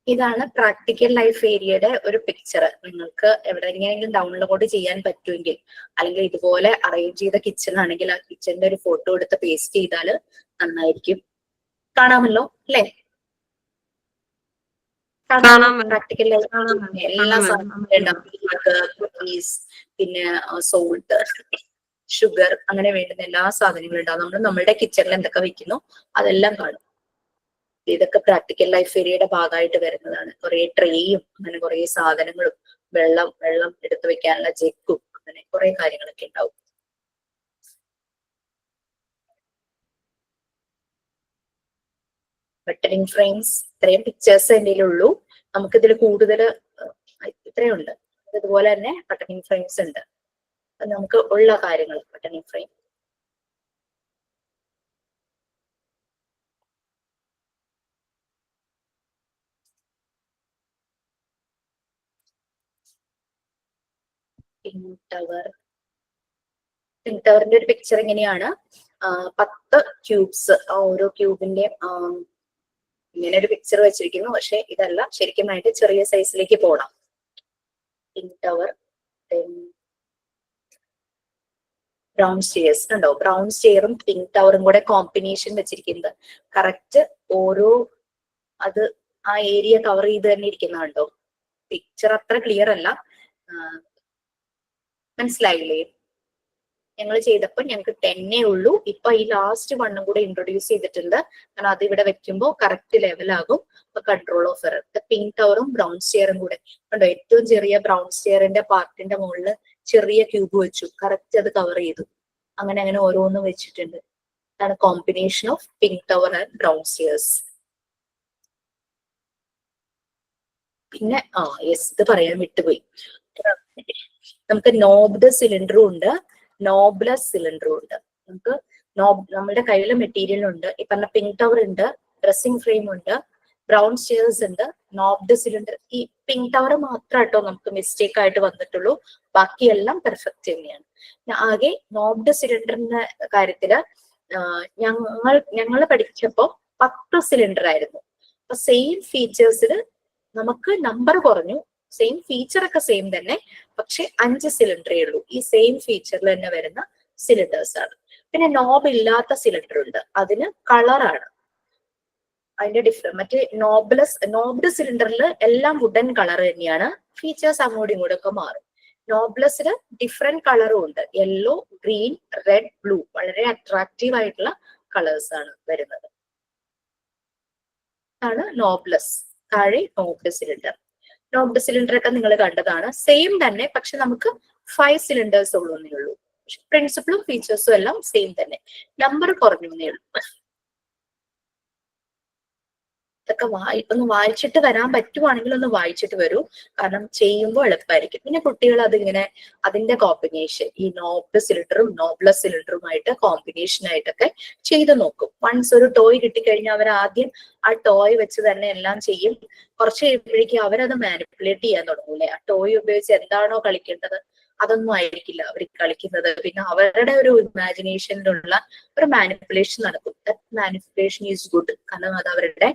S3: ഇതാണ് പ്രാക്ടിക്കൽ ലൈഫ് ഏരിയയുടെ ഒരു പിക്ചർ. നിങ്ങൾക്ക് എവിടെയെങ്കിലും ഡൗൺലോഡ് ചെയ്യാൻ പറ്റുമെങ്കിൽ, അല്ലെങ്കിൽ ഇതുപോലെ അറേഞ്ച് ചെയ്ത കിച്ചൺ ആണെങ്കിൽ ആ കിച്ചണിന്റെ ഒരു ഫോട്ടോ എടുത്ത് പേസ്റ്റ് ചെയ്താൽ നന്നായിരിക്കും. കാണാമല്ലോ അല്ലേ?
S6: കാണാം ma'am.
S3: പ്രാക്ടിക്കൽ ലൈഫ്
S6: കാണാം ma'am.
S3: എല്ലാ
S6: കാണാം ma'am.
S3: സാധനങ്ങളും, കുക്കീസ്, പിന്നെ സോൾട്ട്, ഷുഗർ, അങ്ങനെ വേണ്ടുന്ന എല്ലാ സാധനങ്ങളും ഉണ്ടാവും. നമ്മൾ നമ്മുടെ കിച്ചണിൽ എന്തൊക്കെ വെക്കുന്നു അതെല്ലാം കാണും. ഇതൊക്കെ പ്രാക്ടിക്കൽ ലൈഫ് ഏരിയയുടെ ഭാഗമായിട്ട് വരുന്നതാണ്. കുറെ ട്രേയും അങ്ങനെ കുറെ സാധനങ്ങളും, വെള്ളം എടുത്തു വെക്കാനുള്ള ജഗ്ഗും, അങ്ങനെ കുറെ കാര്യങ്ങളൊക്കെ ഉണ്ടാവും. ബട്ടണിങ് ഫ്രെയിംസ്, ഇത്രയും പിക്ചേഴ്സ് എൻ്റെ ഉള്ളൂ. നമുക്കിതിൽ കൂടുതൽ ഇത്രയുണ്ട്. ഇതുപോലെ തന്നെ ബട്ടണിങ് ഫ്രെയിംസ് ഉണ്ട്. നമുക്ക് ഉള്ള കാര്യങ്ങൾ ബട്ടണിങ് ഫ്രെയിം. Pink tower. പിങ്ക് ടവറിന്റെ ഒരു പിക്ചർ ഇങ്ങനെയാണ്. 10 ക്യൂബ്സ്, ഓരോ ക്യൂബിന്റെ ഇങ്ങനെ ഒരു പിക്ചർ വെച്ചിരിക്കുന്നു. പക്ഷെ ഇതല്ല, ശരിക്കുമായിട്ട് ചെറിയ സൈസിലേക്ക് പോകണം. Pink tower. ബ്രൗൺ സ്റ്റെയർസ് ഉണ്ടോ? ബ്രൗൺ സ്റ്റെയറും പിങ്ക് ടവറും കൂടെ കോമ്പിനേഷൻ വെച്ചിരിക്കുന്നത് കറക്റ്റ് ഓരോ അത് ആ ഏരിയ കവർ ചെയ്ത് തന്നെ ഇരിക്കുന്നുണ്ടോ? പിക്ചർ അത്ര ക്ലിയർ അല്ല, മനസ്സിലായില്ലേ? ഞങ്ങൾ ചെയ്തപ്പോൾ ഞങ്ങൾക്ക് 10 ഉള്ളൂ. ഇപ്പൊ ഈ ലാസ്റ്റ് വണ്ണും കൂടെ ഇൻട്രൊഡ്യൂസ് ചെയ്തിട്ടുണ്ട്. കാരണം അത് ഇവിടെ വെക്കുമ്പോൾ കറക്റ്റ് ലെവലാകും. ഇപ്പൊ കൺട്രോൾ ഓഫ് എറർ. പിങ്ക് ടവറും ബ്രൗൺ സ്റ്റെയറും കൂടെ ഉണ്ടോ? ഏറ്റവും ചെറിയ ബ്രൗൺ സ്റ്റെയറിന്റെ പാർട്ടിന്റെ മുകളിൽ ചെറിയ ക്യൂബ് വെച്ചു, കറക്റ്റ് അത് കവർ ചെയ്തു. അങ്ങനെ ഓരോന്ന് വെച്ചിട്ടുണ്ട്. അതാണ് combination of pink tower and brown stairs. പിന്നെ യെസ്, ഇത് പറയാൻ വിട്ടുപോയി. നമുക്ക് നോബ്ഡ് സിലിണ്ടറും ഉണ്ട്, നോബ്ലെസ് സിലിണ്ടറും ഉണ്ട്. നമുക്ക് നമ്മുടെ കയ്യിലെ മെറ്റീരിയൽ ഉണ്ട്. ഈ പറഞ്ഞ പിങ്ക് ടവർ ഉണ്ട്, ഡ്രസ്സിംഗ് ഫ്രെയിം ഉണ്ട്, ബ്രൗൺ സ്റ്റെയർസ് ഉണ്ട്, നോബ്ഡ് സിലിണ്ടർ. ഈ പിങ്ക് ടവർ മാത്രമായിട്ടോ നമുക്ക് മിസ്റ്റേക്ക് ആയിട്ട് വന്നിട്ടുള്ളൂ. ബാക്കിയെല്ലാം പെർഫെക്റ്റ് തന്നെയാണ്. ആകെ നോബ്ഡ് സിലിണ്ടറിന്റെ കാര്യത്തില് ഞങ്ങൾ പഠിച്ചപ്പോ 10 സിലിണ്ടർ ആയിരുന്നു. അപ്പൊ സെയിം ഫീച്ചേഴ്സിൽ നമുക്ക് നമ്പർ കുറഞ്ഞു. സെയിം ഫീച്ചർ ഒക്കെ സെയിം തന്നെ, പക്ഷെ 5 സിലിണ്ടറേ ഉള്ളൂ. ഈ സെയിം ഫീച്ചറിൽ തന്നെ വരുന്ന സിലിണ്ടേഴ്സ് ആണ്. പിന്നെ നോബ് ഇല്ലാത്ത സിലിണ്ടർ ഉണ്ട്, അതിന് കളറാണ് അതിന്റെ ഡിഫറൻസ്. മറ്റേ നോബ്ഡ് സിലിണ്ടറിൽ എല്ലാം വുഡൻ കളർ തന്നെയാണ്. ഫീച്ചേഴ്സ് അങ്ങോട്ടും ഇങ്ങോട്ടും ഒക്കെ മാറും. നോബ്ലെസ്സിന് ഡിഫറെന്റ് കളറും ഉണ്ട്. യെല്ലോ, ഗ്രീൻ, റെഡ്, ബ്ലൂ, വളരെ അട്രാക്റ്റീവ് ആയിട്ടുള്ള കളേഴ്സ് ആണ് വരുന്നത്. ആണ് നോബ്ലെസ്. താഴെ നോബ്ഡ് സിലിണ്ടർ. നോബ്ഡ് സിലിണ്ടർ ഒക്കെ നിങ്ങൾ കണ്ടതാണ്. സെയിം തന്നെ, പക്ഷെ നമുക്ക് 5 സിലിണ്ടേഴ്സ് ഉള്ളൂന്നേ ഉള്ളൂ. പ്രിൻസിപ്പിളും ഫീച്ചേഴ്സും എല്ലാം സെയിം തന്നെ, നമ്പർ കുറഞ്ഞേ ഉള്ളൂ. ഇതൊക്കെ ഒന്ന് വായിച്ചിട്ട് വരാൻ പറ്റുവാണെങ്കിൽ ഒന്ന് വായിച്ചിട്ട് വരൂ. കാരണം ചെയ്യുമ്പോൾ എളുപ്പമായിരിക്കും. പിന്നെ കുട്ടികൾ അതിങ്ങനെ അതിന്റെ കോമ്പിനേഷൻ ഈ നോബ്ഡ് സിലിണ്ടറും നോബ്ലെസ് സിലിണ്ടറുമായിട്ട് കോമ്പിനേഷൻ ആയിട്ടൊക്കെ ചെയ്ത് നോക്കും. വൺസ് ഒരു ടോയ് കിട്ടിക്കഴിഞ്ഞാൽ അവർ ആദ്യം ആ ടോയ് വെച്ച് തന്നെ എല്ലാം ചെയ്യും. കുറച്ച് കഴിയുമ്പോഴേക്കും അവരത് മാനിപ്പുലേറ്റ് ചെയ്യാൻ തുടങ്ങൂലേ. ആ ടോയ് ഉപയോഗിച്ച് എന്താണോ കളിക്കേണ്ടത് അതൊന്നും ആയിരിക്കില്ല അവർ കളിക്കുന്നത്. പിന്നെ അവരുടെ ഒരു ഇമാജിനേഷനിലുള്ള ഒരു മാനിപ്പുലേഷൻ നടക്കും. Manipulation is good. കാരണം അത് അവരുടെ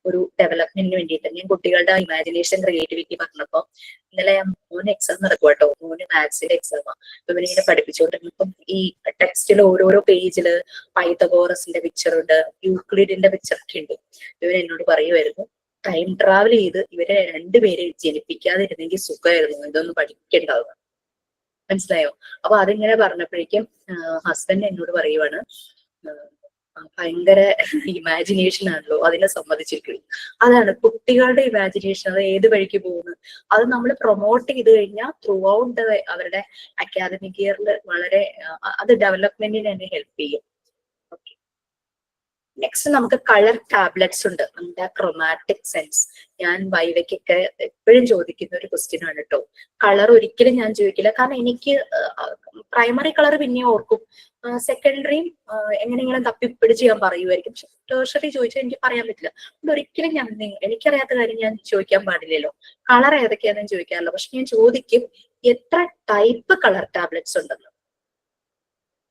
S3: ഒരു ഡെവലപ്മെന്റിന് വേണ്ടിയിട്ട്. ഞാൻ കുട്ടികളുടെ ഇമാജിനേഷൻ ക്രിയേറ്റിവിറ്റി പറഞ്ഞപ്പോ ഇന്നലെ മോന് എക്സാം നടക്കും കേട്ടോ. മോന് മാത്സിന്റെ എക്സാമാ. ഇവനിങ്ങനെ പഠിപ്പിച്ചുകൊണ്ടിരുന്നപ്പം ഈ ടെക്സ്റ്റിൽ ഓരോരോ പേജില് പൈതഗോറസിന്റെ പിക്ചർ ഉണ്ട്, യൂക്ലിഡിന്റെ പിക്ചർ ഒക്കെ ഉണ്ട്. ഇവൻ എന്നോട് പറയുമായിരുന്നു, ടൈം ട്രാവൽ ചെയ്ത് ഇവരെ രണ്ടുപേരെ ജനിപ്പിക്കാതിരുന്നെങ്കിൽ സുഖമായിരുന്നു, ഇതൊന്നും പഠിക്കേണ്ടാവുക. മനസ്സിലായോ? അപ്പൊ അതിങ്ങനെ പറഞ്ഞപ്പോഴേക്കും ഹസ്ബൻഡ് എന്നോട് പറയുവാണ്, ഭയങ്കര ഇമാജിനേഷൻ ആണല്ലോ, അതിനെ സമ്മതിച്ചിരിക്കുന്നു. അതാണ് കുട്ടികളുടെ ഇമാജിനേഷൻ. അത് ഏത് വഴിക്ക് പോകുന്നു അത് നമ്മൾ പ്രൊമോട്ട് ചെയ്ത് കഴിഞ്ഞാൽ ത്രൂ ഔട്ട് അവരുടെ അക്കാദമിക് ഇയറിൽ വളരെ അത് ഡെവലപ്മെന്റിന് തന്നെ ഹെൽപ്പ് ചെയ്യും. ഓക്കെ, നെക്സ്റ്റ് നമുക്ക് കളർ ടാബ്ലറ്റ്സ് ഉണ്ട്. നമ്മുടെ ക്രോമാറ്റിക് സെൻസ്. ഞാൻ വൈവയ്ക്കൊക്കെ എപ്പോഴും ചോദിക്കുന്ന ഒരു ക്വസ്റ്റ്യൻ ആണ് കേട്ടോ. കളർ ഒരിക്കലും ഞാൻ ചോദിക്കില്ല, കാരണം എനിക്ക് പ്രൈമറി കളർ പിന്നെ ഓർക്കും, സെക്കൻഡറിയും എങ്ങനെയെങ്കിലും തപ്പിപ്പിടിച്ച് ഞാൻ പറയുമായിരിക്കും. പക്ഷെ ടേർഷറി ചോദിച്ചാൽ എനിക്ക് പറയാൻ പറ്റില്ല. അതുകൊണ്ട് ഒരിക്കലും ഞാൻ എനിക്കറിയാത്ത കാര്യം ഞാൻ ചോദിക്കാൻ പാടില്ലല്ലോ. കളർ ഏതൊക്കെയാണെന്ന് ചോദിക്കാറില്ല. പക്ഷെ ഞാൻ ചോദിക്കും എത്ര ടൈപ്പ് കളർ ടാബ്ലറ്റ്സ് ഉണ്ടെന്ന്.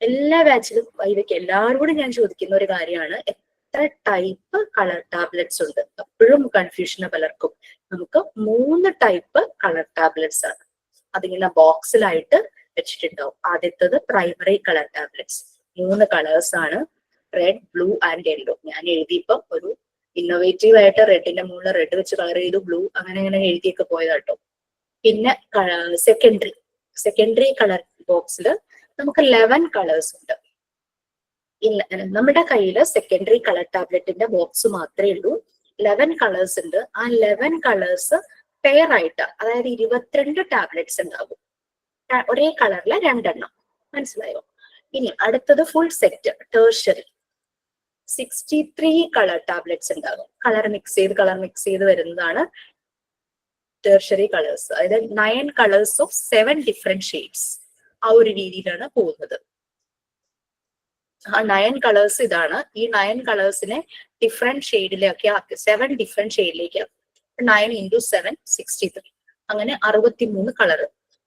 S3: എല്ലാ ബാച്ചിലും വൈവയ്ക്ക് എല്ലാവരും കൂടി ഞാൻ ചോദിക്കുന്ന ഒരു കാര്യമാണ്, എത്ര എത്ര ടൈപ്പ് കളർ ടാബ്ലറ്റ്സ് ഉണ്ട്? എപ്പോഴും കൺഫ്യൂഷന് പലർക്കും. നമുക്ക് 3 ടൈപ്പ് കളർ ടാബ്ലറ്റ്സ് ആണ്. അതിങ്ങനെ ബോക്സിലായിട്ട് വെച്ചിട്ടുണ്ടാവും. ആദ്യത്തത് പ്രൈമറി കളർ ടാബ്ലറ്റ്സ്, 3 കളേഴ്സ് ആണ്, റെഡ്, ബ്ലൂ ആൻഡ് യെല്ലോ. ഞാൻ എഴുതിയപ്പം ഒരു ഇന്നോവേറ്റീവ് ആയിട്ട് റെഡിന്റെ മുകളിൽ റെഡ് വെച്ച് കളർ ചെയ്തു, ബ്ലൂ അങ്ങനെ എഴുതിയൊക്കെ പോയതാട്ടോ. പിന്നെ സെക്കൻഡറി കളർ ബോക്സിൽ നമുക്ക് 11 കളേഴ്സ് ഉണ്ട്. നമ്മുടെ കയ്യിൽ സെക്കൻഡറി കളർ ടാബ്ലറ്റിന്റെ ബോക്സ് മാത്രമേ ഉള്ളൂ. 11 കളേഴ്സ് ഉണ്ട്. ആ 11 കളേഴ്സ് പെയർ ആയിട്ട്, അതായത് 22 ടാബ്ലറ്റ്സ് ഉണ്ടാകും. ഒരേ കളറിലെ 2 എണ്ണം. മനസ്സിലായോ? ഇനി അടുത്തത് full set tertiary, 63 colour tablets ഉണ്ടാകും. കളർ മിക്സ് ചെയ്ത് വരുന്നതാണ് ടേർഷറി കളേഴ്സ്. അതായത് 9 കളേഴ്സ് ഓഫ് 7 ഡിഫറെന്റ് ഷെയ്ഡ്സ്. ആ ഒരു രീതിയിലാണ് പോകുന്നത്. ആ 9 കളേഴ്സ് ഇതാണ്. ഈ 9 കളേഴ്സിനെ ഡിഫറെന്റ് ഷെയ്ഡിലേക്ക് ആക്കി, 7 ഡിഫറെന്റ് ഷെയ്ഡിലേക്ക് 9 × 7 63. അങ്ങനെ 63 കളർ.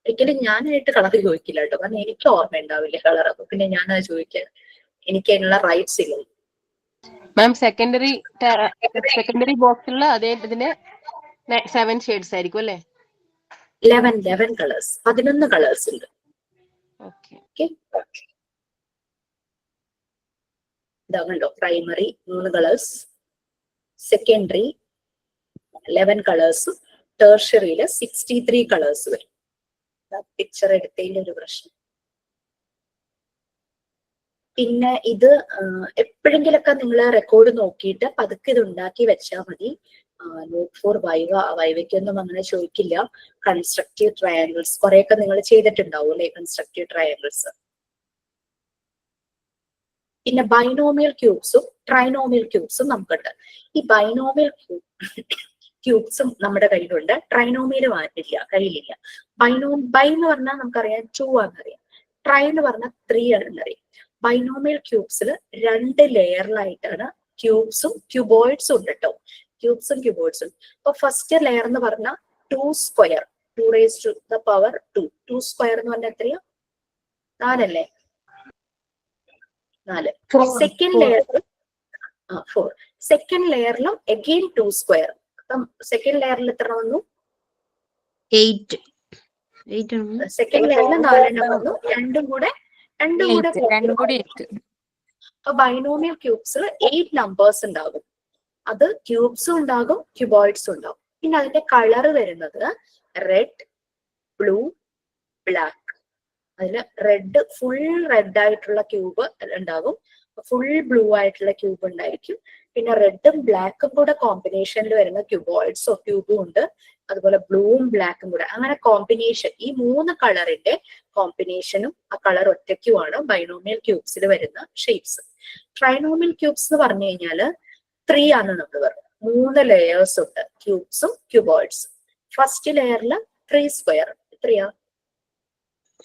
S3: ഒരിക്കലും ഞാനായിട്ട് കളർ ചോദിക്കില്ല കേട്ടോ, കാരണം എനിക്ക് ഓർമ്മ ഉണ്ടാവില്ല കളർ. അപ്പൊ പിന്നെ ഞാനത് ചോദിക്കാൻ എനിക്ക് അതിനുള്ള റൈറ്റ്സ് ഇല്ല.
S7: മാം സെക്കൻഡറി ബോക്സിലുള്ള അതേ ഇതിന് 7 ഷെയ്ഡ്സ് ആയിരിക്കും അല്ലേ?
S3: 11 കളേഴ്സ്, 11 കളേഴ്സ് ഉണ്ട്.
S7: ഓക്കെ.
S3: ഇതാണല്ലോ പ്രൈമറി 3 കളേഴ്സ്, സെക്കൻഡറി 11 കളേഴ്സും, ടേർഷറിയില് 63 കളേഴ്സ് വരും. പിക്ചർ എടുത്തതിന്റെ ഒരു പ്രശ്നം. പിന്നെ ഇത് എപ്പോഴെങ്കിലൊക്കെ നിങ്ങൾ റെക്കോർഡ് നോക്കിയിട്ട് പതുക്കെ ഇത് ഉണ്ടാക്കി വെച്ചാൽ മതി. നോട്ട് ഫോർ വൈവയ്ക്കൊന്നും അങ്ങനെ ചോദിക്കില്ല. കൺസ്ട്രക്റ്റീവ് ട്രയാങ്കിൾസ് കുറെയൊക്കെ നിങ്ങൾ ചെയ്തിട്ടുണ്ടാവും അല്ലെ? Constructive triangles. പിന്നെ ബൈനോമിയൽ ക്യൂബ്സും ട്രൈനോമിയൽ ക്യൂബ്സും നമുക്കുണ്ട്. ഈ ബൈനോമിയൽ ക്യൂബ്സും നമ്മുടെ കയ്യിലുണ്ട്, ട്രൈനോമിയൽ കയ്യിലില്ല. ബൈ എന്ന് പറഞ്ഞാൽ നമുക്കറിയാം 2 ആണെന്നറിയാം, ട്രൈ എന്ന് പറഞ്ഞാൽ 3 ആണെന്നറിയാം. ബൈനോമിയൽ ക്യൂബ്സിൽ 2 ലെയറിലായിട്ടാണ് ക്യൂബ്സും ക്യൂബോയിഡ്സും ഉണ്ട് കേട്ടോ. ക്യൂബ്സും ക്യൂബോയിഡ്സും. അപ്പൊ ഫസ്റ്റ് ലെയർ എന്ന് പറഞ്ഞാൽ 2 സ്ക്വയർ, 2⁻². 2 സ്ക്വയർ എന്ന് പറഞ്ഞാൽ എത്രയാ? 4 അല്ലേ? 4. Second layer 4. സെക്കൻഡ് ലെയറിലും അഗെയിൻ 2 സ്ക്വയർ. അപ്പം സെക്കൻഡ് ലെയറിൽ എത്ര വന്നു?
S2: 8.
S3: സെക്കൻഡ് ലെയറിൽ 4 എണ്ണം വന്നു. രണ്ടും കൂടെ 8. അപ്പൊ ബൈനോമിയൽ ക്യൂബ്സിൽ 8 നമ്പേഴ്സ് ഉണ്ടാകും. അത് ക്യൂബ്സും ഉണ്ടാകും, ക്യൂബോയിഡ്സും ഉണ്ടാകും. പിന്നെ അതിന്റെ കളർ വരുന്നത് റെഡ്, ബ്ലൂ, ബ്ലാക്ക്. അതില് റെഡ്, ഫുൾ റെഡ് ആയിട്ടുള്ള ക്യൂബ് ഉണ്ടാകും, ഫുൾ ബ്ലൂ ആയിട്ടുള്ള ക്യൂബ് ഉണ്ടായിരിക്കും. പിന്നെ റെഡും ബ്ലാക്കും കൂടെ കോമ്പിനേഷനിൽ വരുന്ന ക്യൂബോയിഡ്സോ ക്യൂബും ഉണ്ട്. അതുപോലെ ബ്ലൂവും ബ്ലാക്കും കൂടെ, അങ്ങനെ കോമ്പിനേഷൻ, ഈ 3 കളറിന്റെ കോമ്പിനേഷനും ആ കളർ ഒറ്റയ്ക്കുമാണ് ബൈനോമിയൽ ക്യൂബ്സിൽ വരുന്ന ഷേപ്സ്. ട്രൈനോമിയൽ ക്യൂബ്സ് എന്ന് പറഞ്ഞു കഴിഞ്ഞാല് 3 ആണ് നമ്മൾ പറഞ്ഞത്. 3 ലെയേഴ്സ് ഉണ്ട്, ക്യൂബ്സും ക്യൂബോയിഡ്സും. ഫസ്റ്റ് ലെയറിൽ 3 സ്ക്വയർ, എത്രയാ?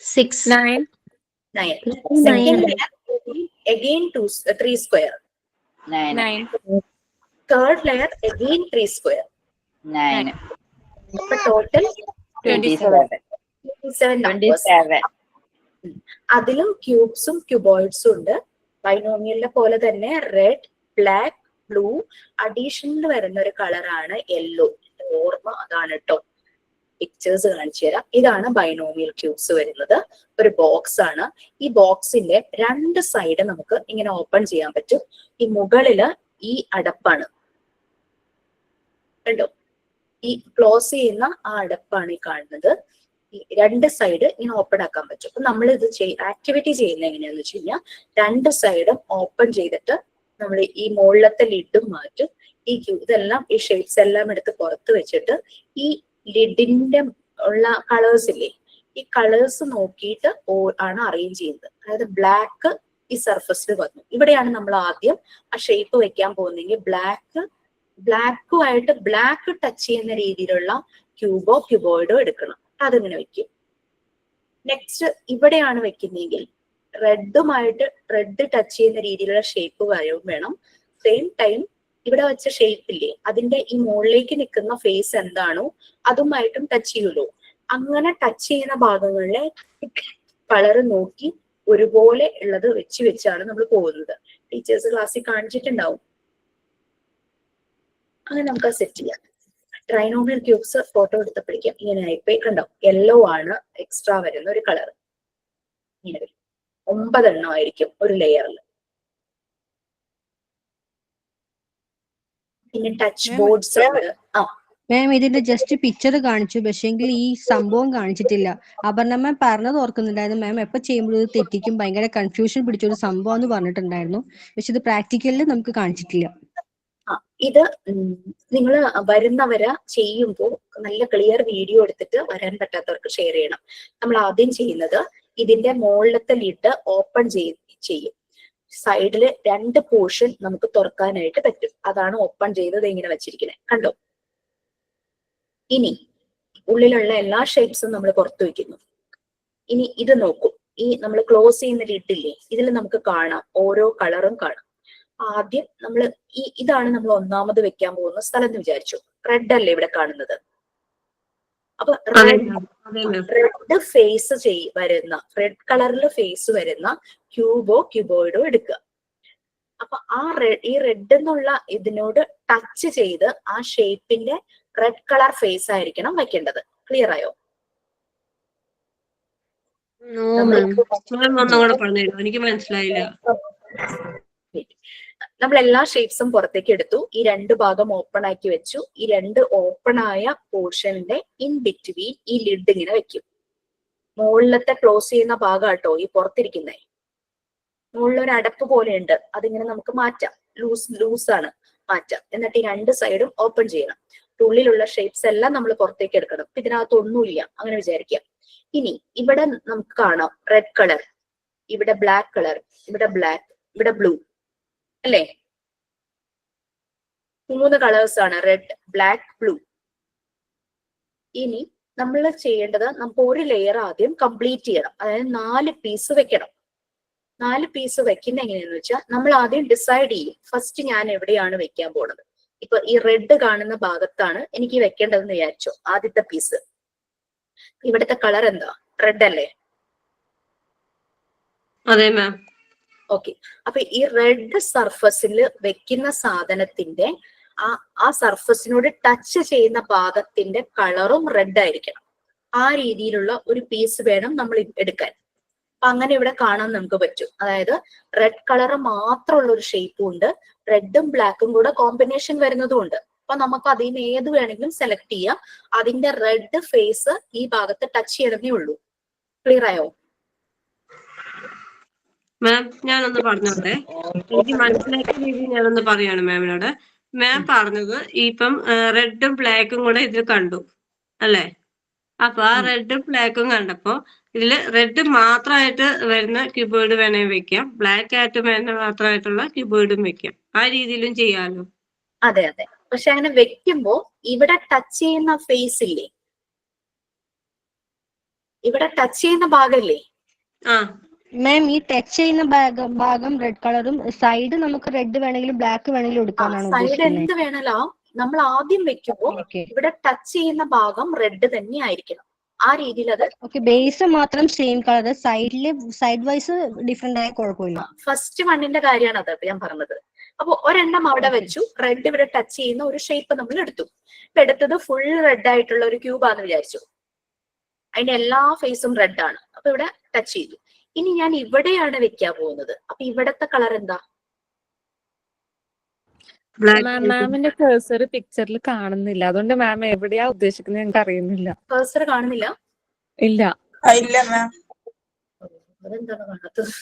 S2: 6.
S3: 9. Second layer again 3 square.
S1: 9.
S3: Third layer again 3 square.
S1: 9.
S3: അപ്പൊ ടോട്ടൽ 27. അതിലും ക്യൂബ്സും ക്യൂബോയിഡ്സും ഉണ്ട്. ബൈനോമിയലിനെ പോലെ തന്നെ റെഡ്, ബ്ലാക്ക്, ബ്ലൂ, അഡീഷണൽ വരുന്ന ഒരു കളറാണ് യെല്ലോ. ഓർമ്മ അതാണ് കേട്ടോ. പിക്ചേഴ്സ് കാണിച്ചു തരാം. ഇതാണ് ബൈനോമിയൽ ക്യൂബ്സ് വരുന്നത്. ഒരു ബോക്സ് ആണ്. ഈ ബോക്സിന്റെ 2 സൈഡ് നമുക്ക് ഇങ്ങനെ ഓപ്പൺ ചെയ്യാൻ പറ്റും. ഈ മുകളില് ഈ അടപ്പാണ് കണ്ടോ, ഈ ക്ലോസ് ചെയ്യുന്ന ആ അടപ്പാണ് ഈ കാണുന്നത്. ഈ 2 സൈഡ് ഇങ്ങനെ ഓപ്പൺ ആക്കാൻ പറ്റും. അപ്പൊ നമ്മൾ ഇത് ആക്ടിവിറ്റി ചെയ്യുന്നത് എങ്ങനെയാന്ന് വെച്ച് കഴിഞ്ഞാൽ 2 സൈഡും ഓപ്പൺ ചെയ്തിട്ട് നമ്മൾ ഈ മുകളിലത്തെ ലിഡും മാറ്റും. ഈ ഇതെല്ലാം ഈ ഷെയ്ഡ്സ് എല്ലാം എടുത്ത് പുറത്ത് വെച്ചിട്ട് ഈ ലിഡിന്റെ ഉള്ള കളേഴ്സ് ഇല്ലേ, ഈ കളേഴ്സ് നോക്കിയിട്ട് ആണ് അറേഞ്ച് ചെയ്യുന്നത്. അതായത് ബ്ലാക്ക് ഈ സർഫസിൽ വന്നു, ഇവിടെയാണ് നമ്മൾ ആദ്യം ആ ഷേപ്പ് വെക്കാൻ പോകുന്നെങ്കിൽ ബ്ലാക്കുമായിട്ട് ബ്ലാക്ക് ടച്ച് ചെയ്യുന്ന രീതിയിലുള്ള ക്യൂബോ ക്യൂബോയിഡോ എടുക്കണം. അതിങ്ങനെ വെക്കും. നെക്സ്റ്റ് ഇവിടെയാണ് വെക്കുന്നെങ്കിൽ റെഡ് ടച്ച് ചെയ്യുന്ന രീതിയിലുള്ള ഷേപ്പ് വേണം. സെയിം ടൈം ഇവിടെ വെച്ച ഷേപ്പ് ഇല്ലേ, അതിന്റെ ഈ മുകളിലേക്ക് നിൽക്കുന്ന ഫേസ് എന്താണോ അതുമായിട്ടും ടച്ച് ചെയ്യുമല്ലോ. അങ്ങനെ ടച്ച് ചെയ്യുന്ന ഭാഗങ്ങളിലെ കളർ നോക്കി ഒരുപോലെ ഉള്ളത് വെച്ചാണ് നമ്മൾ പോകുന്നത്. ടീച്ചേഴ്സ് ക്ലാസ്സിൽ കാണിച്ചിട്ടുണ്ടാവും. അങ്ങനെ നമുക്ക് സെറ്റ് ചെയ്യാം. ട്രൈനോമിയൽ ക്യൂബ്സ് ഫോട്ടോ എടുത്തപ്പോഴേക്കും ഇങ്ങനെ ആയിപ്പോയി. കണ്ടോ, യെല്ലോ ആണ് എക്സ്ട്രാ വരുന്ന ഒരു കളർ. ഇങ്ങനെ വരും. 9 എണ്ണം ആയിരിക്കും ഒരു ലെയറിൽ. പിന്നെ ടച്ച് ബോർഡ്സ് ഉണ്ട്.
S8: മാം ഇതിന്റെ ജസ്റ്റ് പിക്ചർ കാണിച്ചു, പക്ഷെങ്കിൽ ഈ സംഭവം കാണിച്ചിട്ടില്ല. അപർണ മാം പറഞ്ഞത് ഓർക്കുന്നുണ്ടായിരുന്നു. മാം എപ്പോ ചെയ്യുമ്പോഴും ഇത് തെറ്റിക്കും, ഭയങ്കര കൺഫ്യൂഷൻ പിടിച്ചൊരു സംഭവം എന്ന് പറഞ്ഞിട്ടുണ്ടായിരുന്നു. പക്ഷെ ഇത് പ്രാക്ടിക്കലിൽ നമുക്ക് കാണിച്ചിട്ടില്ല.
S3: ഇത് നിങ്ങൾ വരുന്നവരെ ചെയ്യുമ്പോൾ നല്ല ക്ലിയർ വീഡിയോ എടുത്തിട്ട് വരാൻ പറ്റാത്തവർക്ക് ഷെയർ ചെയ്യണം. നമ്മൾ ആദ്യം ചെയ്യുന്നത് ഇതിന്റെ മുകളിലത്തെ ലിഡ് ഓപ്പൺ ചെയ്യും. സൈഡില് 2 പോർഷൻ നമുക്ക് തുറക്കാനായിട്ട് പറ്റും. അതാണ് ഓപ്പൺ ചെയ്തത് ഇങ്ങനെ വെച്ചിരിക്കുന്നത്. കണ്ടോ? ഇനി ഉള്ളിലുള്ള എല്ലാ ഷേപ്സും നമ്മൾ പുറത്തു വെക്കുന്നു. ഇനി ഇത് നോക്കൂ. ഈ നമ്മൾ ക്ലോസ് ചെയ്യുന്ന ലിഡില്ലേ, ഇതിൽ നമുക്ക് കാണാം ഓരോ കളറും കാണാം. ആദ്യം നമ്മൾ ഇതാണ് നമ്മൾ ഒന്നാമത് വെക്കാൻ പോകുന്ന സ്ഥലം എന്ന് വിചാരിച്ചു. റെഡ് അല്ലേ ഇവിടെ കാണുന്നത്? അപ്പൊ റെഡ് ഫേസ് വരുന്ന, റെഡ് കളറിൽ ഫേസ് വരുന്ന ക്യൂബോയിഡോ എടുക്കുക. അപ്പൊ ഈ റെഡ് എന്നുള്ള ഇതിനോട് ടച്ച് ചെയ്ത് ആ ഷേപ്പിന്റെ റെഡ് കളർ ഫേസ് ആയിരിക്കണം വെക്കേണ്ടത്. ക്ലിയർ ആയോ?
S6: എനിക്ക് മനസ്സിലായില്ല.
S3: നമ്മൾ എല്ലാ ഷേപ്സും പുറത്തേക്ക് എടുത്തു. ഈ 2 ഭാഗം ഓപ്പൺ ആക്കി വെച്ചു. ഈ 2 ഓപ്പൺ ആയ പോർഷന്റെ ഇൻ ബിറ്റ്വീൻ ഈ ലിഡ് ഇങ്ങനെ വെക്കും. മുകളിലത്തെ ക്ലോസ് ചെയ്യുന്ന ഭാഗം കേട്ടോ ഈ പുറത്തിരിക്കുന്നേ. മുകളിലൊരു അടപ്പ് പോലെ ഉണ്ട്, അതിങ്ങനെ നമുക്ക് മാറ്റാം. ലൂസാണ്, മാറ്റാം. എന്നിട്ട് ഈ 2 സൈഡും ഓപ്പൺ ചെയ്യണം. ഉള്ളിലുള്ള ഷേപ്സ് എല്ലാം നമ്മൾ പുറത്തേക്ക് എടുക്കണം. ഇതിനകത്ത് ഒന്നുമില്ല അങ്ങനെ വിചാരിക്കാം. ഇനി ഇവിടെ നമുക്ക് കാണാം റെഡ് കളർ, ഇവിടെ ബ്ലാക്ക് കളർ, ഇവിടെ ബ്ലാക്ക്, ഇവിടെ ബ്ലൂ അല്ലേ? 3 കളേഴ്സ് ആണ്, റെഡ്, ബ്ലാക്ക്, ബ്ലൂ. ഇനി നമ്മൾ ചെയ്യേണ്ടത് നമുക്ക് ഒരു ലെയർ ആദ്യം കംപ്ലീറ്റ് ചെയ്യണം. അതായത് 4 പീസ് വെക്കണം. 4 പീസ് വെക്കുന്ന എങ്ങനെയാന്ന് വെച്ചാൽ നമ്മൾ ആദ്യം ഡിസൈഡ് ചെയ്യും ഫസ്റ്റ് ഞാൻ എവിടെയാണ് വെക്കാൻ പോണത്. ഇപ്പൊ ഈ റെഡ് കാണുന്ന ഭാഗത്താണ് എനിക്ക് വെക്കേണ്ടതെന്ന് വിചാരിച്ചോ. ആദ്യത്തെ പീസ് ഇവിടുത്തെ കളർ എന്താ? റെഡ് അല്ലേ?
S6: അതെ മാം.
S3: ഓക്കെ. അപ്പൊ ഈ റെഡ് സർഫസിൽ വെക്കുന്ന സാധനത്തിന്റെ ആ സർഫസിനോട് ടച്ച് ചെയ്യുന്ന ഭാഗത്തിന്റെ കളറും റെഡ് ആയിരിക്കണം. ആ രീതിയിലുള്ള ഒരു പീസ് വേണം നമ്മൾ എടുക്കാൻ. അപ്പൊ അങ്ങനെ ഇവിടെ കാണാൻ നമുക്ക് പറ്റും. അതായത് റെഡ് കളർ മാത്രമുള്ള ഒരു ഷേപ്പും ഉണ്ട്, റെഡും ബ്ലാക്കും കൂടെ കോമ്പിനേഷൻ വരുന്നതും ഉണ്ട്. അപ്പൊ നമുക്ക് അതിന് ഏത് വേണമെങ്കിലും സെലക്ട് ചെയ്യാം. അതിന്റെ റെഡ് ഫേസ് ഈ ഭാഗത്ത് ടച്ച് ചെയ്യണമെന്നേ ഉള്ളൂ. ക്ലിയർ ആയോ?
S6: മാം ഞാനൊന്ന് പറഞ്ഞോട്ടെ, എനിക്ക് മനസ്സിലാക്കിയ രീതിയിൽ ഞാനൊന്ന് പറയാണ് മാമിനോട്. മാം പറഞ്ഞത് ഇപ്പം റെഡും ബ്ലാക്കും കൂടെ ഇതിൽ കണ്ടു അല്ലെ? അപ്പൊ ആ റെഡും ബ്ലാക്കും കണ്ടപ്പോ ഇതില് റെഡ് മാത്രമായിട്ട് വരുന്ന ക്യൂബോയിഡ് വേണമെങ്കിൽ വെക്കാം, ബ്ലാക്ക് ആയിട്ട് വരുന്ന മാത്രമായിട്ടുള്ള ക്യൂബോയിഡും വെക്കാം. ആ രീതിയിലും ചെയ്യാമല്ലോ.
S3: അതെ അതെ. പക്ഷെ അങ്ങനെ വെക്കുമ്പോ ഇവിടെ ടച്ച് ചെയ്യുന്ന ഫേസ് ഇല്ലേ, ഇവിടെ ടച്ച് ചെയ്യുന്ന ഭാഗമില്ലേ?
S8: മാം ഈ ടച്ച് ചെയ്യുന്ന ഭാഗം റെഡ് കളറും സൈഡ് നമുക്ക് റെഡ് വേണമെങ്കിലും ബ്ലാക്ക് വേണമെങ്കിലും എടുക്കാനാണ്
S3: സൈഡ് എന്ത് വേണല്ലോ നമ്മൾ ആദ്യം വെക്കുമ്പോ ഇവിടെ ടച്ച് ചെയ്യുന്ന ഭാഗം റെഡ് തന്നെ ആയിരിക്കണം. ആ രീതിയിൽ അത്
S8: ബേസ് മാത്രം same colour, side vice different ആയ കുഴപ്പമില്ല.
S3: ഫസ്റ്റ് വണ്ണിന്റെ കാര്യമാണ് അത് ഞാൻ പറഞ്ഞത്. അപ്പൊ ഒരെണ്ണം അവിടെ വെച്ചു, റെഡ് ഇവിടെ ടച്ച് ചെയ്യുന്ന ഒരു ഷേപ്പ് നമ്മൾ എടുത്തു. ഇപ്പൊ എടുത്തത് ഫുൾ റെഡ് ആയിട്ടുള്ള ഒരു ക്യൂബാന്ന് വിചാരിച്ചു. അതിന്റെ എല്ലാ ഫേസും റെഡ് ആണ്. അപ്പൊ ഇവിടെ ടച്ച് ചെയ്തു. ഇനി ഞാൻ ഇവിടെയാണ് വെക്കാൻ പോകുന്നത്. അപ്പൊ ഇവിടത്തെ കളർ എന്താ?
S9: മാമിന്റെ കഴ്സർ പിക്ചറിൽ കാണുന്നില്ല, അതുകൊണ്ട് മാം എവിടെയാ ഉദ്ദേശിക്കുന്നത് ഞങ്ങൾക്ക് അറിയുന്നില്ല.
S3: കഴ്സർ കാണുന്നില്ല?
S9: ഇല്ല
S1: ഇല്ല മാം.
S3: അതെന്താണ് കാണാത്തത്?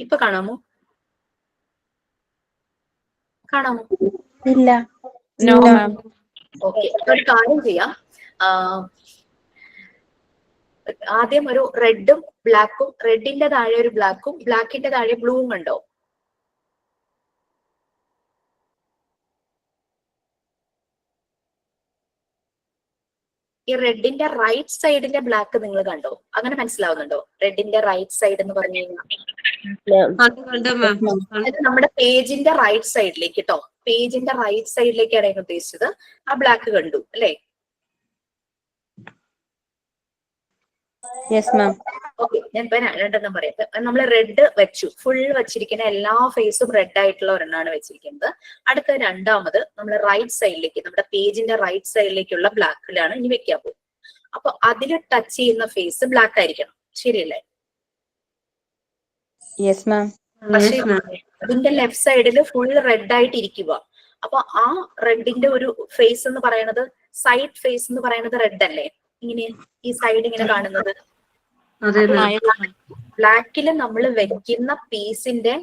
S3: ഇപ്പൊ കാണാമോ? കാണാമോ?
S5: ഇല്ല.
S9: No ma'am.
S3: ഓക്കെ, ഒരു കാര്യം ചെയ്യാം. ആദ്യം ഒരു റെഡും ബ്ലാക്കും, റെഡിന്റെ താഴെ ഒരു ബ്ലാക്കും, ബ്ലാക്കിന്റെ താഴെ ബ്ലൂവും കണ്ടോ? ഈ റെഡിന്റെ റൈറ്റ് സൈഡിന്റെ ബ്ലാക്ക് നിങ്ങൾ കണ്ടോ? അങ്ങനെ മനസ്സിലാവുന്നുണ്ടോ? റെഡിന്റെ റൈറ്റ് സൈഡ് എന്ന് പറഞ്ഞു കഴിഞ്ഞാൽ നമ്മുടെ പേജിന്റെ റൈറ്റ് സൈഡിലേക്ക് കേട്ടോ. പേജിന്റെ റൈറ്റ് സൈഡിലേക്കാണ് ഞാൻ ഉദ്ദേശിച്ചത്. ആ ബ്ലാക്ക് കണ്ടു അല്ലേ?
S7: Yes ma'am.
S3: ഓക്കെ, ഞാൻ ഇപ്പൊ രണ്ടെണ്ണം പറയാം. നമ്മൾ റെഡ് വെച്ചു, ഫുൾ വെച്ചിരിക്കുന്ന എല്ലാ ഫേസും റെഡ് ആയിട്ടുള്ള ഒരെണ്ണമാണ് വെച്ചിരിക്കുന്നത്. അടുത്ത രണ്ടാമത് നമ്മൾ റൈറ്റ് സൈഡിലേക്ക്, നമ്മുടെ പേജിന്റെ റൈറ്റ് സൈഡിലേക്കുള്ള ബ്ലാക്കിലാണ് ഇനി വെക്കാൻ പോകും. അപ്പൊ അതിൽ ടച്ച് ചെയ്യുന്ന ഫേസ് ബ്ലാക്ക് ആയിരിക്കണം, ശരിയല്ലേ?
S7: Yes ma'am.
S3: പക്ഷെ അതിന്റെ ലെഫ്റ്റ് സൈഡിൽ ഫുൾ റെഡ് ആയിട്ട് ഇരിക്കുക. അപ്പൊ ആ റെഡിന്റെ ഒരു ഫേസ് എന്ന് പറയുന്നത്, സൈഡ് ഫേസ് എന്ന് പറയുന്നത് റെഡ് അല്ലേ? ഇങ്ങനെ ഈ സൈഡ് ഇങ്ങനെ കാണുന്നത്. ബ്ലാക്കില് നമ്മൾ വെക്കുന്ന പീസിന്റെ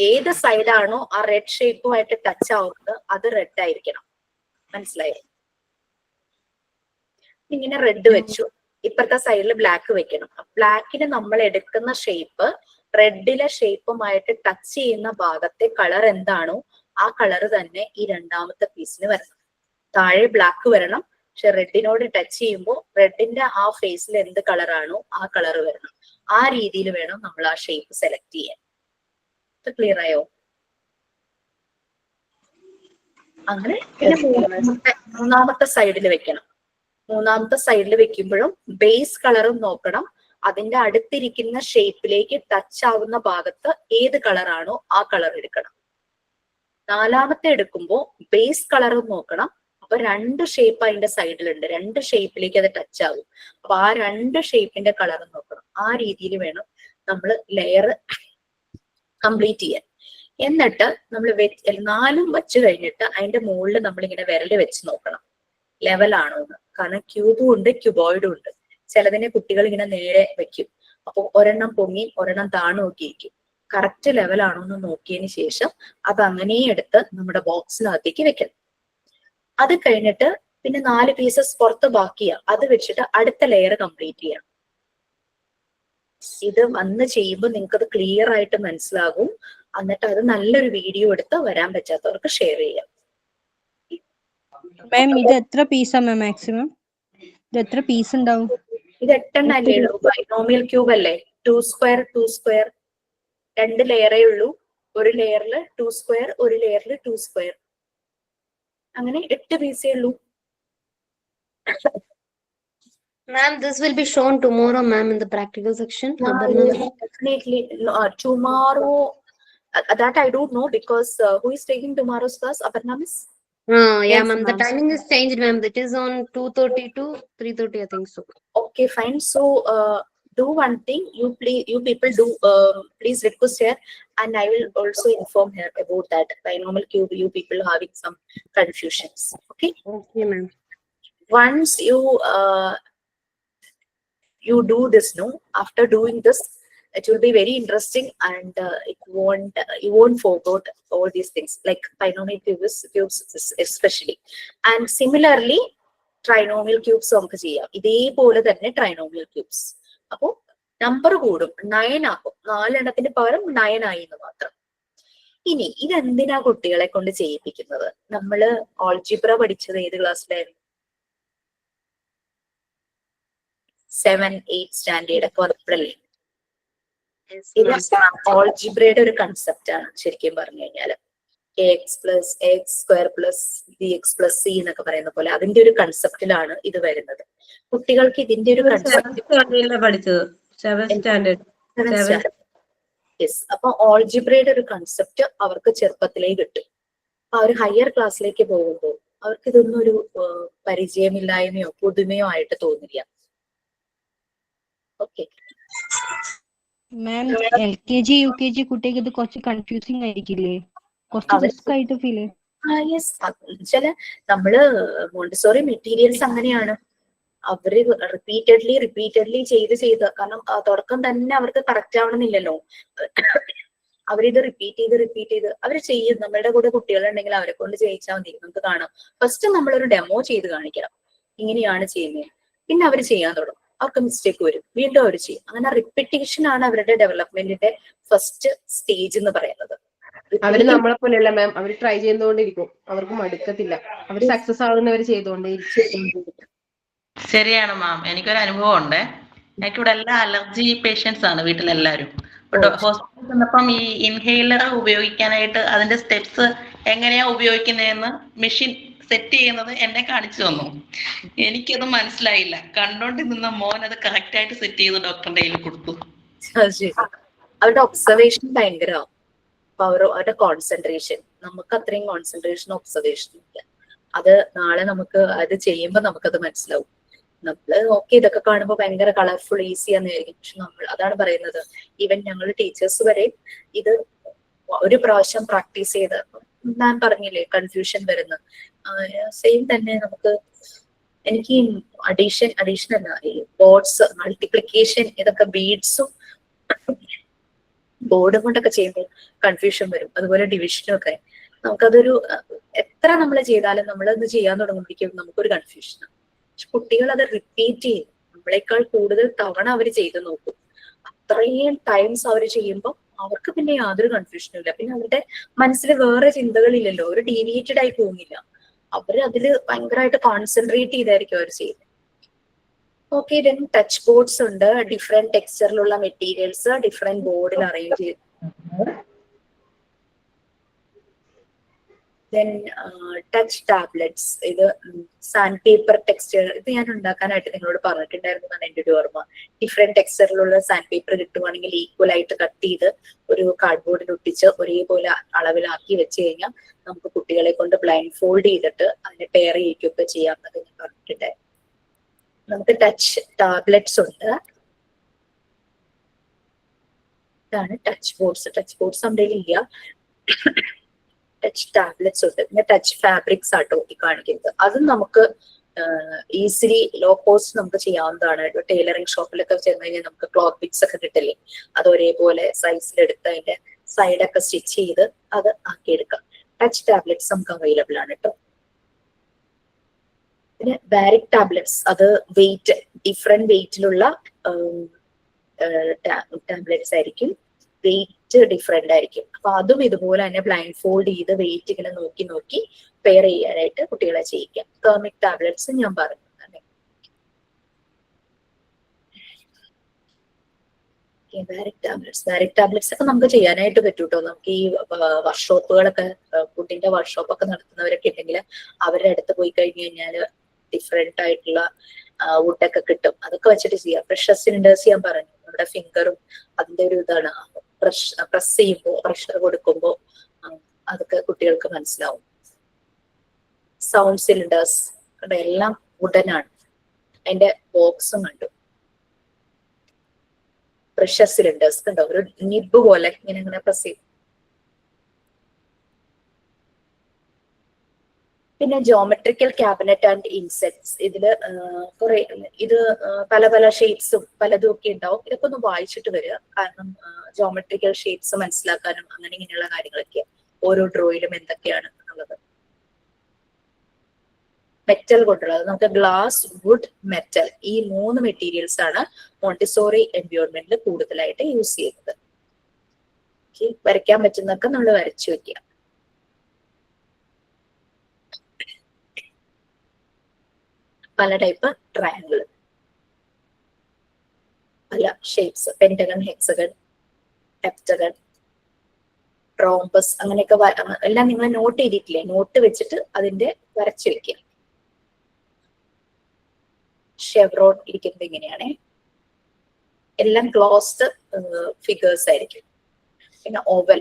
S3: ഏത് സൈഡാണോ ആ റെഡ് ഷേപ്പുമായിട്ട് ടച്ച് ആവുന്നത് അത് റെഡ് ആയിരിക്കണം. മനസ്സിലായോ? ഇങ്ങനെ റെഡ് വെച്ചു, ഇപ്പുറത്തെ സൈഡിൽ ബ്ലാക്ക് വെക്കണം. ബ്ലാക്കിന് നമ്മൾ എടുക്കുന്ന ഷേപ്പ് റെഡിലെ ഷേപ്പുമായിട്ട് ടച്ച് ചെയ്യുന്ന ഭാഗത്തെ കളർ എന്താണോ ആ കളർ തന്നെ ഈ രണ്ടാമത്തെ പീസിന് വരണം. താഴെ ബ്ലാക്ക് വരണം, പക്ഷെ റെഡിനോട് ടച്ച് ചെയ്യുമ്പോൾ റെഡിന്റെ ആ ഫേസിൽ എന്ത് കളറാണോ ആ കളർ വരണം. ആ രീതിയിൽ വേണം നമ്മൾ ആ ഷേപ്പ് സെലക്ട് ചെയ്യാൻ. ക്ലിയർ ആയോ? അങ്ങനെ മൂന്നാമത്തെ സൈഡിൽ വെക്കണം. മൂന്നാമത്തെ സൈഡിൽ വെക്കുമ്പോഴും ബേസ് കളറും നോക്കണം, അതിന്റെ അടുത്തിരിക്കുന്ന ഷേപ്പിലേക്ക് ടച്ച് ആവുന്ന ഭാഗത്ത് ഏത് കളറാണോ ആ കളർ എടുക്കണം. നാലാമത്തെ എടുക്കുമ്പോൾ ബേസ് കളറും നോക്കണം, അപ്പൊ രണ്ട് ഷേപ്പ് അതിന്റെ സൈഡിലുണ്ട്, രണ്ട് ഷേപ്പിലേക്ക് അത് ടച്ച് ആകും. അപ്പൊ ആ രണ്ട് ഷേപ്പിന്റെ കളറും നോക്കണം. ആ രീതിയിൽ വേണം നമ്മൾ ലെയർ കംപ്ലീറ്റ് ചെയ്യാൻ. എന്നിട്ട് നമ്മൾ നാലും വെച്ച് കഴിഞ്ഞിട്ട് അതിന്റെ മുകളിൽ നമ്മൾ ഇങ്ങനെ വിരല് വെച്ച് നോക്കണം ലെവലാണോ എന്ന്. കാരണം ക്യൂബും ഉണ്ട് ക്യൂബോയിഡും ഉണ്ട്. ചിലതിനെ കുട്ടികൾ ഇങ്ങനെ നേരെ വെക്കും, അപ്പൊ ഒരെണ്ണം പൊങ്ങി ഒരെണ്ണം താണു നോക്കിയിരിക്കും. കറക്റ്റ് ലെവലാണോ എന്ന് നോക്കിയതിന് ശേഷം അത് അങ്ങനെ എടുത്ത് നമ്മുടെ ബോക്സിനകത്തേക്ക് വെക്കണം. അത് കഴിഞ്ഞിട്ട് പിന്നെ 4 പീസസ് പുറത്ത് ബാക്കിയാ, അത് വെച്ചിട്ട് അടുത്ത ലെയർ കംപ്ലീറ്റ് ചെയ്യണം. ഇത് വന്ന് ചെയ്യുമ്പോൾ നിങ്ങൾക്ക് അത് ക്ലിയർ ആയിട്ട് മനസ്സിലാകും. എന്നിട്ട് അത് നല്ലൊരു വീഡിയോ എടുത്ത് വരാൻ പറ്റാത്തവർക്ക് ഷെയർ ചെയ്യാം.
S8: മാം ഇത് എത്ര പീസാ മാം മാക്സിമം? ഇത് എത്ര പീസ് ഉണ്ടാവും?
S3: ഇത് 8 അല്ലേ ഉള്ളൂ. ബൈനോമിയൽ ക്യൂബ് അല്ലേ? 2 സ്ക്വയർ 2 സ്ക്വയർ 2 ലെയറേ ഉള്ളൂ. ഒരു ലെയറിൽ 2 സ്ക്വയർ, ഒരു ലെയറിൽ 2 സ്ക്വയർ, അങ്ങനെ 8 പീസേ ഉള്ളൂ.
S2: Ma'am, this will be shown tomorrow, ma'am, in the practical section.
S3: Definitely tomorrow. That I don't know because who is taking tomorrow's class? Aparna miss?
S2: Yeah,
S7: Yes,
S2: ma'am. The
S7: ma'am.
S2: timing is changed, ma'am. That is on 2:30 to 3:30, I think so.
S3: Okay, fine. So do one thing. You people do please request her, and I will also inform her about that binomial cube. You people having some confusions. Okay.
S2: Okay, ma'am.
S3: Once you do this, no, after doing this, it will be very interesting, and you won't forget all these things like binomial cubes especially, and similarly trinomial cubes നമുക്ക് ചെയ്യാം. ഇതേപോലെ തന്നെ trinomial cubes. അപ്പോ number കൂടും, 9 ആക്കും. 4 എണ്ണത്തിന് പകരം 9 ആയി എന്ന് മാത്രം. ഇനി ഇതെന്തിനാ കുട്ടികളെ കൊണ്ട് ചെയ്യിപ്പിക്കുന്നത്? നമ്മള് ഓൾജിബ്ര പഠിച്ചത് ഏത് ക്ലാസ്സിലായിരുന്നു? 7, 8 സ്റ്റാൻഡേർഡ് ഒക്കെ വന്നപ്പോഴല്ലേ? ഇത് ഓൾജിബ്രയുടെ ഒരു കൺസെപ്റ്റ് ആണ് ശരിക്കും പറഞ്ഞു കഴിഞ്ഞാല്. X plus X square plus B X plus C എന്നൊക്കെ പറയുന്ന പോലെ അതിന്റെ ഒരു കൺസെപ്റ്റിലാണ് ഇത് വരുന്നത്. കുട്ടികൾക്ക് ഇതിന്റെ ഒരു യെസ്, അപ്പൊ ഓൾജിബ്രയുടെ ഒരു കൺസെപ്റ്റ് അവർക്ക് ചെറുപ്പത്തിലേ കിട്ടും. ആ ഒരു ഹയർ ക്ലാസ്സിലേക്ക് പോകുമ്പോൾ അവർക്ക് ഇതൊന്നും ഒരു പരിചയമില്ലായ്മയോ പുതുമയോ ആയിട്ട് തോന്നില്ല. ഓക്കെ
S8: മാം, LKG UKG കുട്ടികൾക്ക് ഇത് കുറച്ച് കൺഫ്യൂസിങ് ആയിരിക്കില്ലേ? കുറച്ച് റിസ്ക് ആയിട്ട് ഫീൽ ചെയ്യും.
S3: യെസ്, ചില നമ്മള് മോണ്ടിസോറി മെറ്റീരിയൽസ് അങ്ങനെയാണ്. അവര് റിപ്പീറ്റഡ്ലി ചെയ്ത് കാരണം തുടക്കം തന്നെ അവർക്ക് കറക്റ്റ് ആവണമെന്നില്ലല്ലോ. അവരിത് റിപ്പീറ്റ് ചെയ്ത് അവര് ചെയ്യും. നമ്മളുടെ കൂടെ കുട്ടികളുണ്ടെങ്കിൽ അവരെ കൊണ്ട് ചെയ്യിച്ചാൽ മതി. നമുക്ക് കാണാം. ഫസ്റ്റ് നമ്മളൊരു ഡെമോ ചെയ്ത് കാണിക്കണം, ഇങ്ങനെയാണ് ചെയ്യുന്നത്. പിന്നെ അവർ ചെയ്യാൻ തുടങ്ങും. അവർക്ക് മിസ്റ്റേക്ക് വരും, വീണ്ടും അവർ ചെയ്യും. അങ്ങനെ റിപ്പീറ്റേഷൻ ആണ് അവരുടെ ഡെവലപ്മെന്റിന്റെ ഫസ്റ്റ് സ്റ്റേജ് എന്ന് പറയുന്നത്.
S7: അവര് നമ്മളെ പോലെയല്ല മാം, അവര് ട്രൈ ചെയ്തുകൊണ്ടിരിക്കും, അവർക്ക് മടുക്കത്തില്ല. അവർ സക്സസ് ആവുന്നവർ ചെയ്തുകൊണ്ടേയിരിക്കും.
S1: ശരിയാണ് മാം, എനിക്കൊരു അനുഭവം ഉണ്ട്. എനിക്കിവിടെ എല്ലാ അലർജി പേഷ്യൻസ് ആണ് വീട്ടിലെല്ലാവരും. ഹോസ്പിറ്റലിൽ ചെന്നപ്പം ഈ ഇൻഹെയിലർ ഉപയോഗിക്കാനായിട്ട് അതിന്റെ സ്റ്റെപ്സ് എങ്ങനെയാ ഉപയോഗിക്കുന്നതെന്ന് മെഷീൻ സെറ്റ് ചെയ്യുന്നത് എന്നെ കാണിച്ചു തന്നു. എനിക്കത് മനസ്സിലായില്ല. കണ്ടോണ്ട് നിന്ന മോൻ അത് കറക്റ്റ് ആയിട്ട് സെറ്റ് ചെയ്ത് ഡോക്ടറിന്റെ കയ്യിൽ കൊടുത്തു.
S3: അത് ശരി. അവരുടെ ഒബ്സർവേഷൻ ഭയങ്കര പവർ, അവരുടെ കോൺസെൻട്രേഷൻ. നമുക്ക് അത്രയും കോൺസെൻട്രേഷൻ ഒബ്സർവേഷൻ ഇല്ല. അത് നാളെ നമുക്ക് അത് ചെയ്യുമ്പോൾ നമുക്കത് മനസ്സിലാവും. നമ്മള് ഓക്കെ ഇതൊക്കെ കാണുമ്പോൾ ഭയങ്കര കളർഫുൾ ഈസി ആണെന്നായിരിക്കും, പക്ഷെ നമ്മൾ അതാണ് പറയുന്നത്. ഈവൻ ഞങ്ങൾ ടീച്ചേഴ്സ് വരെ ഇത് ഒരു പ്രാവശ്യം പ്രാക്ടീസ് ചെയ്ത്, ഞാൻ പറഞ്ഞില്ലേ കൺഫ്യൂഷൻ വരുന്ന സെയിം തന്നെ നമുക്ക്. എനിക്ക് അഡീഷൻ അല്ല, ഈ ബോർഡ്സ് മൾട്ടിപ്ലിക്കേഷൻ ഇതൊക്കെ ബീഡ്സും ബോർഡും കൊണ്ടൊക്കെ ചെയ്യുമ്പോൾ കൺഫ്യൂഷൻ വരും. അതുപോലെ ഡിവിഷനും ഒക്കെ നമുക്കതൊരു എത്ര നമ്മൾ ചെയ്താലും നമ്മളത് ചെയ്യാൻ തുടങ്ങുമ്പോഴേക്കും നമുക്കൊരു കൺഫ്യൂഷനാണ്. പക്ഷെ കുട്ടികൾ അത് റിപ്പീറ്റ് ചെയ്യും, നമ്മളെക്കാൾ കൂടുതൽ തവണ അവർ ചെയ്ത് നോക്കും. അത്രയും ടൈംസ് അവർ ചെയ്യുമ്പോൾ അവർക്ക് പിന്നെ യാതൊരു കൺഫ്യൂഷനും ഇല്ല. പിന്നെ അവരുടെ മനസ്സിൽ വേറെ ചിന്തകളില്ലല്ലോ, ഒരു ഡീവിയേറ്റഡ് ആയി പോകുന്നില്ല. അവര് അതില് ഭയങ്കരമായിട്ട് കോൺസെൻട്രേറ്റ് ചെയ്തായിരിക്കും അവർ ചെയ്യുന്നത്. ഓക്കെ, ദെൻ ടച്ച് ബോർഡ്സ് ഉണ്ട്, ഡിഫറെന്റ് ടെക്സ്ചറിലുള്ള മെറ്റീരിയൽസ് ഡിഫറെന്റ് ബോർഡിൽ അറേഞ്ച് ചെയ്ത്. ദെൻ ടച്ച് ടാബ്ലറ്റ്സ്, ഇത് സാൻഡ് പേപ്പർ ടെക്സ്ചർ. ഇത് ഞാൻ ഉണ്ടാക്കാനായിട്ട് നിങ്ങളോട് പറഞ്ഞിട്ടുണ്ടായിരുന്നു എന്നാണ് എൻ്റെ ഒരു ഓർമ്മ. ഡിഫറെന്റ് ടെക്സ്ചറിലുള്ള സാൻഡ് പേപ്പർ കിട്ടുവാണെങ്കിൽ ഈക്വൽ ആയിട്ട് കട്ട് ചെയ്ത് ഒരു കാർഡ്ബോർഡിൽ ഒട്ടിച്ച് ഒരേപോലെ അളവിലാക്കി വെച്ച് കഴിഞ്ഞാൽ നമുക്ക് കുട്ടികളെ കൊണ്ട് ബ്ലൈൻഡ് ഫോൾഡ് ചെയ്തിട്ട് അതിനെ പെയർ ചെയ്യിക്കുകയൊക്കെ ചെയ്യാമെന്നൊക്കെ ഞാൻ പറഞ്ഞിട്ടുണ്ടായിരുന്നു. നമുക്ക് ടച്ച് ടാബ്ലറ്റ്സ് ഉണ്ട്. ഇതാണ് ടച്ച് ബോർഡ്സ്. ടച്ച് ബോർഡ്സ് നമ്മുടെ ഇല്ല, ടച്ച് ടാബ്ലറ്റ്സ് ഉണ്ട്. പിന്നെ ടച്ച് ഫാബ്രിക്സ് ആട്ടോ ഈ കാണിക്കുന്നത്. അതും നമുക്ക് ഈസിലി ലോ കോസ്റ്റ് നമുക്ക് ചെയ്യാവുന്നതാണ്. ടൈലറിംഗ് ഷോപ്പിലൊക്കെ ചെന്ന് കഴിഞ്ഞാൽ നമുക്ക് ക്ലോത്ത് പിക്സ് ഒക്കെ കിട്ടില്ലേ, അത് ഒരേപോലെ സൈസിലെടുത്ത് അതിന്റെ സൈഡൊക്കെ സ്റ്റിച്ച് ചെയ്ത് അത് ആക്കിയെടുക്കാം. ടച്ച് ടാബ്ലറ്റ്സ് നമുക്ക് അവൈലബിൾ ആണ് കേട്ടോ. പിന്നെ ബാരിക് ടാബ്ലറ്റ്സ്, അത് വെയിറ്റ് ഡിഫറെന്റ് വെയിറ്റിലുള്ള ടാബ്ലറ്റ്സ് ആയിരിക്കും. വെയിറ്റ് ഡിഫറെന്റ് ആയിരിക്കും. അപ്പൊ അതും ഇതുപോലെ തന്നെ ബ്ലൈൻഡ് ഫോൾഡ് ചെയ്ത് വെയിറ്റ് ഇങ്ങനെ നോക്കി നോക്കി പെയർ ചെയ്യാനായിട്ട് കുട്ടികളെ ചെയ്യിക്കാം. തെർമിക് ടാബ്ലറ്റ്സ് ഞാൻ പറഞ്ഞു തന്നെ. ബാരിക് ടാബ്ലറ്റ്സ് ഒക്കെ നമുക്ക് ചെയ്യാനായിട്ട് പറ്റും കേട്ടോ. നമുക്ക് ഈ വർക്ക്ഷോപ്പുകളൊക്കെ, ഫുഡിന്റെ വർക്ക്ഷോപ്പൊക്കെ നടത്തുന്നവരൊക്കെ ഉണ്ടെങ്കിൽ അവരുടെ അടുത്ത് പോയി കഴിഞ്ഞു കഴിഞ്ഞാൽ ഡിഫറെന്റ് ആയിട്ടുള്ള വുഡൊക്കെ കിട്ടും. അതൊക്കെ വെച്ചിട്ട് ചെയ്യാം. പ്രഷർ സിലിണ്ടേഴ്സ് ഞാൻ പറഞ്ഞു, നമ്മുടെ ഫിംഗറും അതിന്റെ ഒരു ഇതാണ്. പ്രസ് ചെയ്യുമ്പോൾ, പ്രഷർ കൊടുക്കുമ്പോൾ അതൊക്കെ കുട്ടികൾക്ക് മനസ്സിലാവും. സൗണ്ട് സിലിണ്ടേഴ്സ് എല്ലാം വുഡനാണ്. അതിന്റെ ബോക്സും കണ്ടു. പ്രഷർ സിലിണ്ടേഴ്സ് കണ്ടോ, ഒരു നിബ് പോലെ ഇങ്ങനെ പ്രസ് ചെയ്യും. പിന്നെ ജോമെട്രിക്കൽ ക്യാബിനറ്റ് ആൻഡ് ഇൻസെറ്റ്സ്. ഇതില് കുറെ ഇത് പല പല ഷേപ്സും പലതും ഒക്കെ ഉണ്ടാവും. ഇതൊക്കെ ഒന്ന് വായിച്ചിട്ട് വരിക, കാരണം ജോമെട്രിക്കൽ ഷേപ്സ് മനസ്സിലാക്കാനും അങ്ങനെ ഇങ്ങനെയുള്ള കാര്യങ്ങളൊക്കെ ഓരോ ഡ്രോയിലും എന്തൊക്കെയാണ് എന്നുള്ളത്. മെറ്റൽ കൊണ്ടുള്ളത് നമുക്ക് ഗ്ലാസ്, വുഡ്, മെറ്റൽ, ഈ 3 മെറ്റീരിയൽസ് ആണ് മോണ്ടിസോറി എൻവയോൺമെന്റിൽ കൂടുതലായിട്ട് യൂസ് ചെയ്യുന്നത്. വരയ്ക്കാൻ പറ്റുന്നൊക്കെ നമ്മൾ വരച്ചു വെക്കുക. പല ടൈപ്പ് ട്രയാങ്കിൾ, പല shapes, pentagon, hexagon, heptagon, rhombus, അങ്ങനെയൊക്കെ എല്ലാം നിങ്ങൾ നോട്ട് ചെയ്തിട്ടില്ലേ? നോട്ട് വെച്ചിട്ട് അതിന്റെ വരച്ചു വെക്കുക. ഷെവ്രോൺ ഇരിക്കുന്നത് ഇങ്ങനെയാണ്. എല്ലാം ക്ലോസ്ഡ് ഫിഗേഴ്സ് ആയിരിക്കും. പിന്നെ ഓവൽ,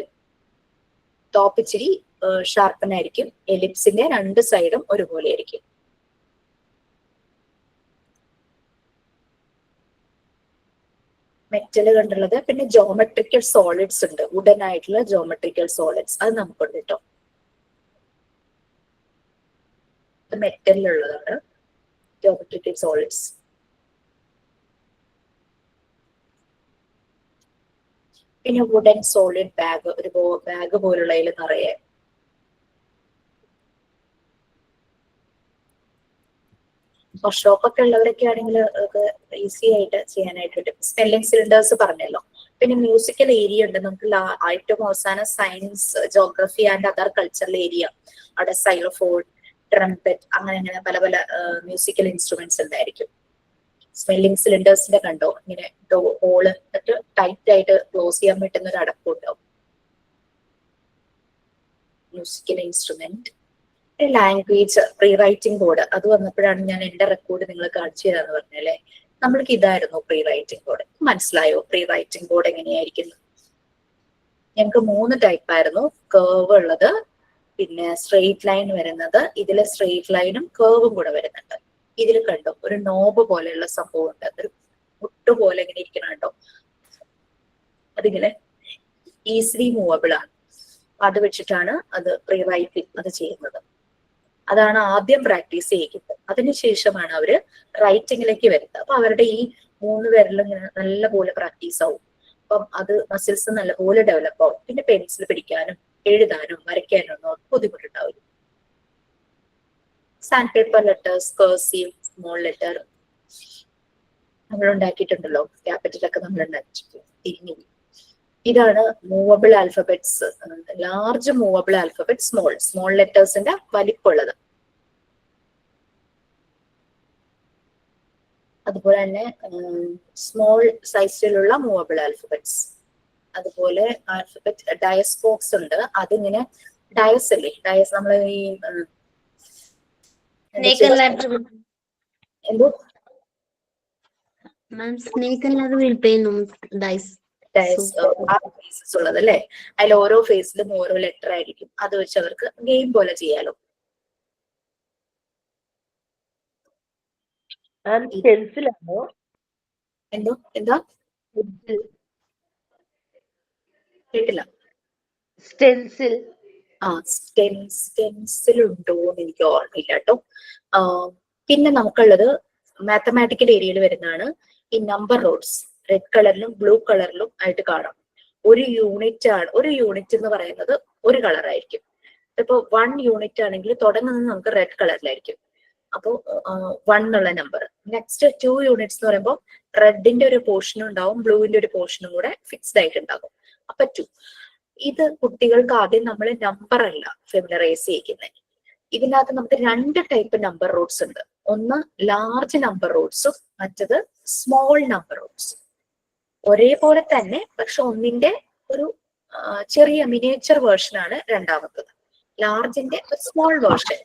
S3: ടോപ്പ് ഇച്ചിരി ഷാർപ്പൻ ആയിരിക്കും. എലിപ്സിന്റെ 2 സൈഡും ഒരുപോലെ ആയിരിക്കും. മെറ്റല് കണ്ടുള്ളത്. പിന്നെ ജോമെട്രിക്കൽ സോളിഡ്സ് ഉണ്ട്, വുഡൻ ആയിട്ടുള്ള ജോമെട്രിക്കൽ സോളിഡ്സ്, അത് നമുക്കുണ്ട് കേട്ടോ. മെറ്റലിലുള്ളതാണ് ജോമെട്രിക്കൽ സോളിഡ്സ്. പിന്നെ വുഡൻ സോളിഡ് ബാഗ്, ഒരു ബാഗ് പോലുള്ളതിൽ നിറയെ. വർക്ക്ഷോപ്പൊക്കെ ഉള്ളവരൊക്കെ ആണെങ്കിൽ ഈസി ആയിട്ട് ചെയ്യാനായിട്ട് പറ്റും. സ്മെല്ലിംഗ് സിലിണ്ടേഴ്സ് പറഞ്ഞല്ലോ. പിന്നെ മ്യൂസിക്കൽ ഏരിയ ഉണ്ട് നമുക്ക്. ഏറ്റവും അവസാനം science, geography and other cultural area, അവിടെ സൈലോഫോൺ, ട്രംപറ്റ്, അങ്ങനെ പല പല മ്യൂസിക്കൽ ഇൻസ്ട്രുമെന്റ്സ് ഉണ്ടായിരിക്കും. സ്മെല്ലിംഗ് സിലിണ്ടേഴ്സിന്റെ കണ്ടോ ഇങ്ങനെ ഹോള് എന്നിട്ട് ടൈറ്റ് ആയിട്ട് ക്ലോസ് ചെയ്യാൻ പറ്റുന്ന ഒരു അടപ്പുണ്ടാവും. Musical instrument. Language pre writing board അത് വന്നപ്പോഴാണ് ഞാൻ എന്റെ റെക്കോർഡ് നിങ്ങൾ കാണിച്ചു തരാന്ന് പറഞ്ഞല്ലേ. നമ്മൾക്ക് ഇതായിരുന്നു പ്രീ റൈറ്റിംഗ് ബോർഡ്. മനസ്സിലായോ പ്രീ റൈറ്റിംഗ് ബോർഡ് എങ്ങനെയായിരിക്കും? ഞങ്ങൾക്ക് 3 ടൈപ്പ് ആയിരുന്നു. കേർവ് ഉള്ളത്, പിന്നെ സ്ട്രെയിറ്റ് ലൈൻ വരുന്നത്, ഇതിലെ സ്ട്രെയിറ്റ് ലൈനും കേർവും കൂടെ വരുന്നുണ്ട്. ഇതിൽ കണ്ടോ ഒരു നോബ് പോലെയുള്ള സംഭവം ഉണ്ട്, ഒരു മുട്ട് പോലെ ഇങ്ങനെ ഇരിക്കണുണ്ടോ? അതിങ്ങനെ ഈസിലി മൂവബിൾ ആണ്. അത് വെച്ചിട്ടാണ് അത് പ്രീ റൈറ്റിംഗ് അത് ചെയ്യുന്നത്. അതാണ് ആദ്യം പ്രാക്ടീസ് ചെയ്യിക്കുന്നത്. അതിനുശേഷമാണ് അവര് റൈറ്റിംഗിലേക്ക് വരുന്നത്. അപ്പൊ അവരുടെ ഈ 3 വിരലും ഇങ്ങനെ നല്ലപോലെ പ്രാക്ടീസ് ആവും. അപ്പം അത് മസിൽസ് നല്ലപോലെ ഡെവലപ്പ് ആവും. പിന്നെ പെൻസിൽ പിടിക്കാനും എഴുതാനും വരയ്ക്കാനും ഒന്നും ബുദ്ധിമുട്ടുണ്ടാവില്ല. Sandpaper letters, cursive, small letter നമ്മൾ ഉണ്ടാക്കിയിട്ടുണ്ടല്ലോ, ക്യാപിറ്റലൊക്കെ നമ്മൾ ഉണ്ടാക്കിയിട്ടുണ്ട്. തിരിഞ്ഞു. ഇതാണ് movable alphabets. Large movable alphabet, small ലെറ്റേഴ്സിന്റെ വലിപ്പമുള്ളത്. അതുപോലെ തന്നെ സ്മോൾ സൈസിലുള്ള മൂവബിൾ ആൽഫബറ്റ്സ്. അതുപോലെ ആൽഫബറ്റ് ഡയസ് ബോക്സ് ഉണ്ട്. അതിങ്ങനെ ഡയസ് അല്ലേ, ഡയസ് നമ്മൾ ഈ എന്തോ
S2: snake and ladder will pay no dice.
S3: Phases ഉള്ളത് അല്ലേ. അതിൽ ഓരോ ഫേസിലും ഓരോ ലെറ്റർ ആയിരിക്കും. അത് വെച്ച് അവർക്ക് ഗെയിം പോലെ ചെയ്യാലോ. എന്തോ എന്താ കേട്ടില്ല.
S4: സ്റ്റെൻസിൽ.
S3: സ്റ്റെൻസിൽ ഉണ്ടോ എന്ന് എനിക്ക് ഓർമ്മയില്ല കേട്ടോ. പിന്നെ നമുക്കുള്ളത് മാത്തമാറ്റിക്കൽ ഏരിയയിൽ വരുന്നതാണ് ഈ നമ്പർ റോഡ്സ്. റെഡ് കളറിലും ബ്ലൂ കളറിലും ആയിട്ട് കാണാം. ഒരു യൂണിറ്റ് എന്ന് പറയുന്നത് ഒരു കളറായിരിക്കും. ഇപ്പൊ 1 യൂണിറ്റ് ആണെങ്കിൽ തുടങ്ങുന്നത് നമുക്ക് റെഡ് കളറിലായിരിക്കും. അപ്പോൾ 1 എന്നുള്ള നമ്പർ. നെക്സ്റ്റ് 2 യൂണിറ്റ്സ് എന്ന് പറയുമ്പോൾ റെഡിന്റെ ഒരു പോർഷനും ഉണ്ടാവും, ബ്ലൂവിന്റെ ഒരു പോർഷനും കൂടെ ഫിക്സ്ഡ് ആയിട്ട് ഉണ്ടാകും. അപ്പൊ 2. ഇത് കുട്ടികൾക്ക് ആദ്യം നമ്മൾ നമ്പർ അല്ല ഫെമിലറൈസ് ചെയ്യിക്കുന്നത്. ഇതിനകത്ത് നമുക്ക് 2 ടൈപ്പ് നമ്പർ റൂട്ട്സ് ഉണ്ട്. ഒന്ന് ലാർജ് നമ്പർ റൂട്ട്സും മറ്റത് സ്മോൾ നമ്പർ റൂട്ട്സ്. ഒരേപോലെ തന്നെ, പക്ഷെ ഒന്നിന്റെ ഒരു ചെറിയ മിനിയേച്ചർ വേർഷൻ ആണ് രണ്ടാമത്തത്. ലാർജിന്റെ ഒരു സ്മോൾ വേർഷൻ.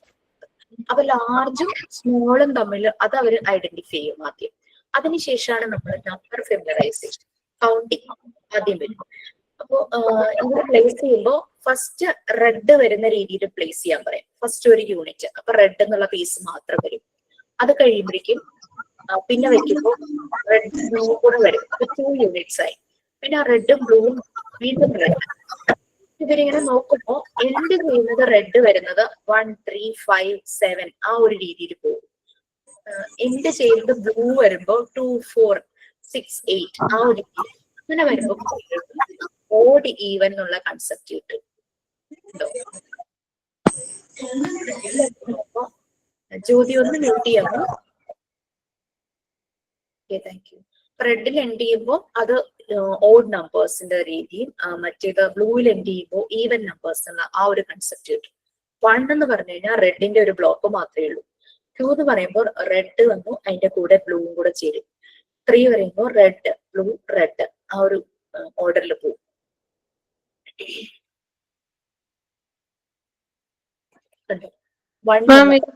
S3: അപ്പൊ ലാർജും സ്മോളും തമ്മിൽ അത് അവർ ഐഡന്റിഫൈ ചെയ്യും ആദ്യം. അതിനുശേഷമാണ് നമ്മൾ നമ്പർ ഫെമിലറൈസേഷൻ, കൗണ്ടിങ് ആദ്യം വരും. അപ്പോ ഇവിടെ പ്ലേസ് ചെയ്യുമ്പോൾ ഫസ്റ്റ് റെഡ് വരുന്ന രീതിയിൽ പ്ലേസ് ചെയ്യാൻ പറയും. ഫസ്റ്റ് ഒരു യൂണിറ്റ്, അപ്പൊ റെഡ് എന്നുള്ള പീസ് മാത്രം വരും. അത് കഴിയുമ്പോഴേക്കും പിന്നെ വെക്കുമ്പോൾ റെഡ് ബ്ലൂ കൂടെ വരും. അപ്പൊ 2 യൂണിറ്റ്സ് ആയി. പിന്നെ റെഡും ബ്ലൂവും വീണ്ടും റെഡ്. ഇവരിങ്ങനെ നോക്കുമ്പോൾ എൻഡ് ചെയ്യുന്നത് റെഡ് വരുന്നത് 1, 3, 5, 7 ആ ഒരു രീതിയിൽ പോകും. എൻഡ് ചെയ്യുന്നത് ബ്ലൂ വരുമ്പോൾ 2, 4, 6, 8 ആ ഒരു രീതി. അങ്ങനെ വരുമ്പോൾ ഓഡ് ഈവൻ എന്നുള്ള കൺസെപ്റ്റ് കിട്ടും. ജ്യോതി ഒന്ന് മ്യൂട്ട് ചെയ്യാമോ? Thank you. റെഡിൽ എൻഡ് ചെയ്യുമ്പോൾ അത് ഓഡ് നമ്പേഴ്സിന്റെ രീതിയും, മറ്റേത് ബ്ലൂവിൽ എൻഡ് ചെയ്യുമ്പോൾ ഈവൻ നമ്പേഴ്സ് എന്ന ആ ഒരു കൺസെപ്റ്റ് കിട്ടും. 1 എന്ന് പറഞ്ഞു കഴിഞ്ഞാൽ റെഡിന്റെ ഒരു ബ്ലോക്ക് മാത്രമേ ഉള്ളൂ. 2 എന്ന് പറയുമ്പോൾ റെഡ് വന്നു, അതിന്റെ കൂടെ ബ്ലൂവും കൂടെ ചേരും. 3 പറയുമ്പോൾ റെഡ് ബ്ലൂ റെഡ് ആ ഒരു ഓർഡറിൽ പോകും.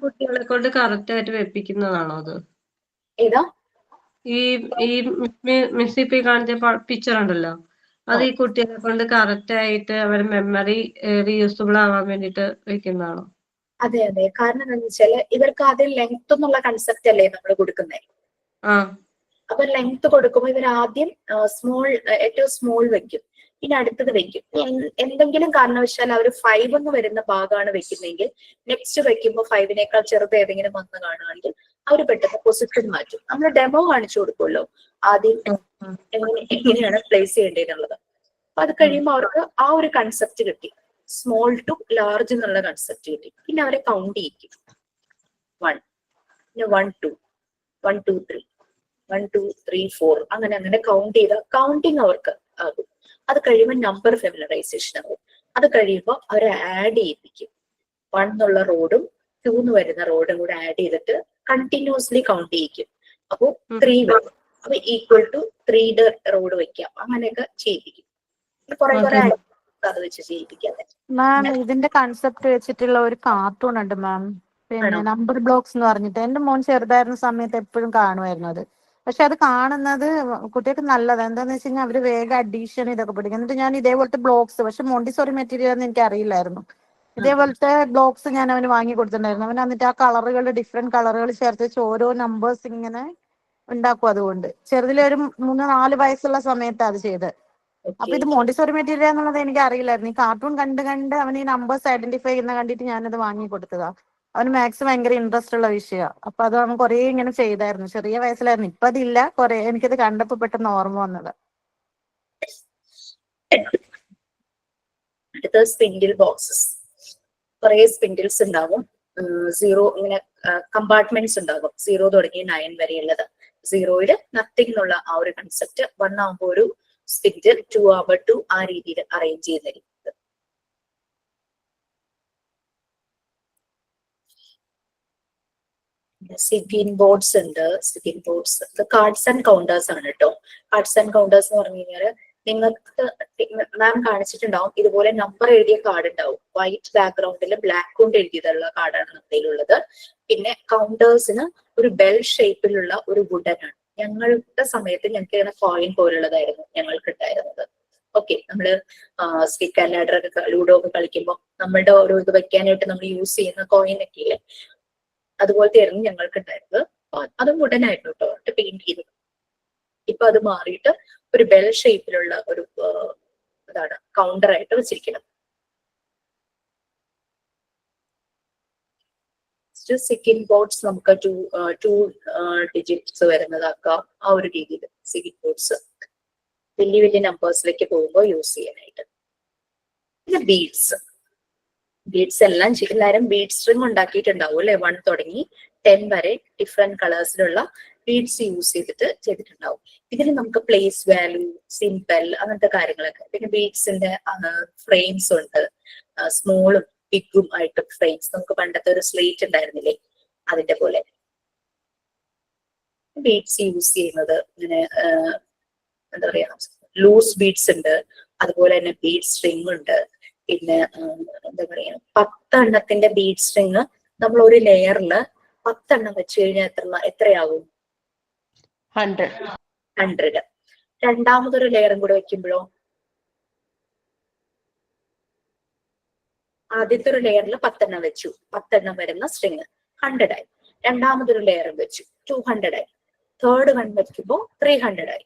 S6: കുട്ടികളെ കൊണ്ട് കറക്റ്റ് ആയിട്ട് വെപ്പിക്കുന്നതാണോ അത്?
S3: ഏതാ
S6: ഈ മിസ് ഇപ്പൊ കാണിച്ച പിക്ചർ ഉണ്ടല്ലോ, അത് ഈ കുട്ടികളെ കൊണ്ട് കറക്റ്റ് ആയിട്ട് അവരുടെ മെമ്മറി റീയൂസബിൾ ആവാൻ വേണ്ടിട്ട് വെക്കുന്നതാണോ?
S3: അതെ അതെ. കാരണം എന്താണെന്ന് വെച്ചാല് ഇവർക്ക് ആദ്യം ലെങ്ത് എന്നുള്ള കൺസെപ്റ്റ് അല്ലേ നമ്മൾ കൊടുക്കുന്നത്. അപ്പൊ ലെങ്ത് കൊടുക്കുമ്പോൾ ഇവർ ആദ്യം ഏറ്റവും സ്മോൾ വെക്കും, പിന്നെ അടുത്തത് വെക്കും. എന്തെങ്കിലും കാരണവശാൽ അവർ 5 എന്ന് വരുന്ന ഭാഗമാണ് വെക്കുന്നതെങ്കിൽ നെക്സ്റ്റ് വെക്കുമ്പോൾ 5നേക്കാൾ ചെറുത് ഏതെങ്കിലും വന്ന് കാണുകയാണെങ്കിൽ അവർ പെട്ടെന്ന് പൊസിഷൻ മാറ്റും. നമ്മൾ ഡെമോ കാണിച്ചു കൊടുക്കുമല്ലോ ആദ്യം എങ്ങനെയാണ് പ്ലേസ് ചെയ്യേണ്ടതെന്നുള്ളത്. അപ്പൊ അത് കഴിയുമ്പോൾ അവർക്ക് ആ ഒരു കൺസെപ്റ്റ് കിട്ടി, സ്മോൾ ടു ലാർജ് എന്നുള്ള കൺസെപ്റ്റ് കിട്ടി. പിന്നെ അവരെ കൗണ്ട് ചെയ്യിക്കും. 1, പിന്നെ 1, 2, 1, 2, 3, 1, 2, 3, 4 അങ്ങനെ കൗണ്ട് ചെയ്ത കൗണ്ടിങ് അവർക്ക് ആകും. അത് കഴിയുമ്പോൾ നമ്പർ ഫെമിലറൈസേഷൻ ആകും. അത് കഴിയുമ്പോൾ അവരെ ആഡ് ചെയ്യിപ്പിക്കും. 1 എന്നുള്ള റോഡും 2 എന്ന് വരുന്ന റോഡും കൂടെ ആഡ് ചെയ്തിട്ട് കണ്ടിന്യൂസ്ലി കൗണ്ട് ചെയ്യിക്കും. അപ്പൊ 3 വരും. അപ്പൊ ഈക്വൽ ടു 3 റോഡ് വെക്കാം. അങ്ങനെയൊക്കെ ചെയ്യിപ്പിക്കും. കുറെ അത് വെച്ച് ചെയ്യിപ്പിക്കാതെ.
S10: മാം ഇതിന്റെ കൺസെപ്റ്റ് വെച്ചിട്ടുള്ള ഒരു കാർട്ടൂൺ ഉണ്ട് മാം. പിന്നെ നമ്പർ ബ്ലോക്സ് എന്ന് പറഞ്ഞിട്ട് എന്റെ മോൻ ചെറുതായിരുന്ന സമയത്ത് എപ്പോഴും കാണുമായിരുന്നു അത്. പക്ഷെ അത് കാണുന്നത് കുട്ടികൾക്ക് നല്ലതാണ്. എന്താന്ന് വെച്ച് കഴിഞ്ഞാൽ അവര് വേഗം അഡീഷൻ ഇതൊക്കെ പഠിക്കും. എന്നിട്ട് ഞാൻ ഇതേപോലത്തെ ബ്ലോക്സ്, പക്ഷെ മോണ്ടിസോറി മെറ്റീരിയൽ എന്ന് എനിക്ക് അറിയില്ലായിരുന്നു. ഇതേപോലത്തെ ബ്ലോക്സ് ഞാൻ അവന് വാങ്ങി കൊടുത്തിട്ടുണ്ടായിരുന്നു. അവൻ എന്നിട്ട് ആ കളറുകൾ ഡിഫറെന്റ് കളറുകൾ ചേർത്ത് വെച്ച് ഓരോ നമ്പേഴ്സ് ഇങ്ങനെ ഉണ്ടാക്കും. അതുകൊണ്ട് ചെറുതിലെ ഒരു 3-4 വയസ്സുള്ള സമയത്താണ് അത് ചെയ്തത്. അപ്പൊ ഇത് മോണ്ടിസോറി മെറ്റീരിയൽ എന്നുള്ളത് എനിക്ക് അറിയില്ലായിരുന്നു. ഈ കാർട്ടൂൺ കണ്ട് അവൻ ഈ നമ്പേഴ്സ് ഐഡന്റിഫൈ ചെയ്യുന്ന കണ്ടിട്ട് ഞാനത് വാങ്ങി കൊടുത്തതാ. അവന് മാത്സ് ഭയങ്കര ഇൻട്രസ്റ്റ് ഉള്ള വിഷയമാണ്. അപ്പൊ അത് അവൻ കുറെ ഇങ്ങനെ ചെയ്തായിരുന്നു. ചെറിയ വയസ്സിലായിരുന്നു. ഇപ്പൊ അതില്ല. കുറെ എനിക്കത് കണ്ടപ്പോ പെട്ടെന്ന് ഓർമ്മ വന്നത്.
S3: അടുത്ത സ്പിൻഡിൽ ബോക്സസ്. കുറെ സ്പിൻഡിൽസ് ഉണ്ടാവും. 0 ഇങ്ങനെ കമ്പാർട്ട്മെന്റ്സ് ഉണ്ടാകും. 0 തുടങ്ങി 9 വരെയുള്ളത്. 0യില് നത്തിങ് എന്നുള്ള ആ ഒരു കൺസെപ്റ്റ്, 1 ആകുമ്പോൾ ഒരു സ്പിൻഡിൽ, 2 ആകുമ്പോൾ 2, ആ രീതിയിൽ അറേഞ്ച് ചെയ്തിരിക്കുന്നത്. സിഗിൻ ബോർഡ്സ് ഉണ്ട്. സിഗിൻ ബോർഡ്സ് കാർഡ്സ് ആൻഡ് കൗണ്ടേഴ്സ് ആണ് കേട്ടോ. കാർഡ്സ് ആൻഡ് കൗണ്ടേഴ്സ് എന്ന് പറഞ്ഞു കഴിഞ്ഞാല് നിങ്ങൾക്ക് മാം കാണിച്ചിട്ടുണ്ടാവും, ഇതുപോലെ നമ്പർ എഴുതിയ കാർഡ് ഉണ്ടാവും. വൈറ്റ് ബാക്ക്ഗ്രൗണ്ടിൽ ബ്ലാക്ക് കൊണ്ട് എഴുതിയതുള്ള കാർഡാണ് നമ്മളിലുള്ളത്. പിന്നെ കൗണ്ടേഴ്സിന് ഒരു ബെൽ ഷേപ്പിലുള്ള ഒരു വുഡൻ ആണ്. ഞങ്ങളുടെ സമയത്ത് ഞങ്ങൾക്ക് ഇങ്ങനെ കോയിൻ പോലുള്ളതായിരുന്നു ഞങ്ങൾക്ക് ഉണ്ടായിരുന്നത്. ഓക്കെ, നമ്മള് സ്റ്റിക്ക് ആൻഡ് ലാഡർ ഒക്കെ ലൂഡോ ഒക്കെ കളിക്കുമ്പോൾ നമ്മളുടെ ഓരോ ഇത് വെക്കാനായിട്ട് നമ്മൾ യൂസ് ചെയ്യുന്ന കോയിൻ ഒക്കെ ഇല്ലേ, അതുപോലത്തെ ആയിരുന്നു ഞങ്ങൾക്ക് ഉണ്ടായിരുന്നത്. അതും വുഡൻ ആയിരുന്നു കേട്ടോ, പെയിന്റ് ചെയ്തത്. ഇപ്പൊ അത് മാറിയിട്ട് ഒരു ബെൽ ഷേപ്പിലുള്ള ഒരു ഇതാണ് കൗണ്ടർ ആയിട്ട് വെച്ചിരിക്കുന്നത്. സിഗിൻ ബോർഡ്സ് നമുക്ക് 2 ഡിജിറ്റ്സ് വരുന്നതാക്കാം. ആ ഒരു രീതിയിൽ സിഗിൻ ബോർഡ്സ് വലിയ വലിയ നമ്പേഴ്സിലേക്ക് പോകുമ്പോൾ യൂസ് ചെയ്യാനായിട്ട്. പിന്നെ ബീഡ്സ് എല്ലാം എല്ലാവരും ബീഡ് സ്ട്രിങ് ഉണ്ടാക്കിയിട്ടുണ്ടാവും അല്ലെ. 1 തുടങ്ങി 10 വരെ ഡിഫറെന്റ് കളേഴ്സിലുള്ള ബീഡ്സ് യൂസ് ചെയ്തിട്ടുണ്ടാവും. ഇതിൽ നമുക്ക് പ്ലേസ് വാല്യൂ, സിമ്പിൾ, അങ്ങനത്തെ കാര്യങ്ങളൊക്കെ. പിന്നെ ബീഡ്സിന്റെ ഫ്രെയിംസ് ഉണ്ട്, സ്മോളും ബിഗും ആയിട്ട് ഫ്രെയിംസ്. നമുക്ക് പണ്ടത്തെ ഒരു സ്ലേറ്റ് ഉണ്ടായിരുന്നില്ലേ, അതിന്റെ പോലെ ബീഡ്സ് യൂസ് ചെയ്യുന്നത്. ഇങ്ങനെ എന്താ പറയാ, ലൂസ് ബീഡ്സ് ഉണ്ട്, അതുപോലെ തന്നെ ബീഡ് സ്ട്രിങ് ഉണ്ട്. പിന്നെ എന്താ പറയാ, 10 എണ്ണത്തിന്റെ ബീഡ് സ്ട്രിങ് നമ്മൾ ഒരു ലെയറില് 10 എണ്ണം വെച്ച് കഴിഞ്ഞാൽ എത്രയാവും? 100. രണ്ടാമതൊരു ലെയറും കൂടെ വെക്കുമ്പോഴോ, ആദ്യത്തെ ഒരു ലെയറിൽ 10 എണ്ണം വെച്ചു, 10 എണ്ണം വരുന്ന സ്ട്രിങ് 100 ആയി. രണ്ടാമതൊരു ലെയറും വെച്ചു, 200 ആയി. തേർഡ് വൺ വെക്കുമ്പോൾ 300 ആയി.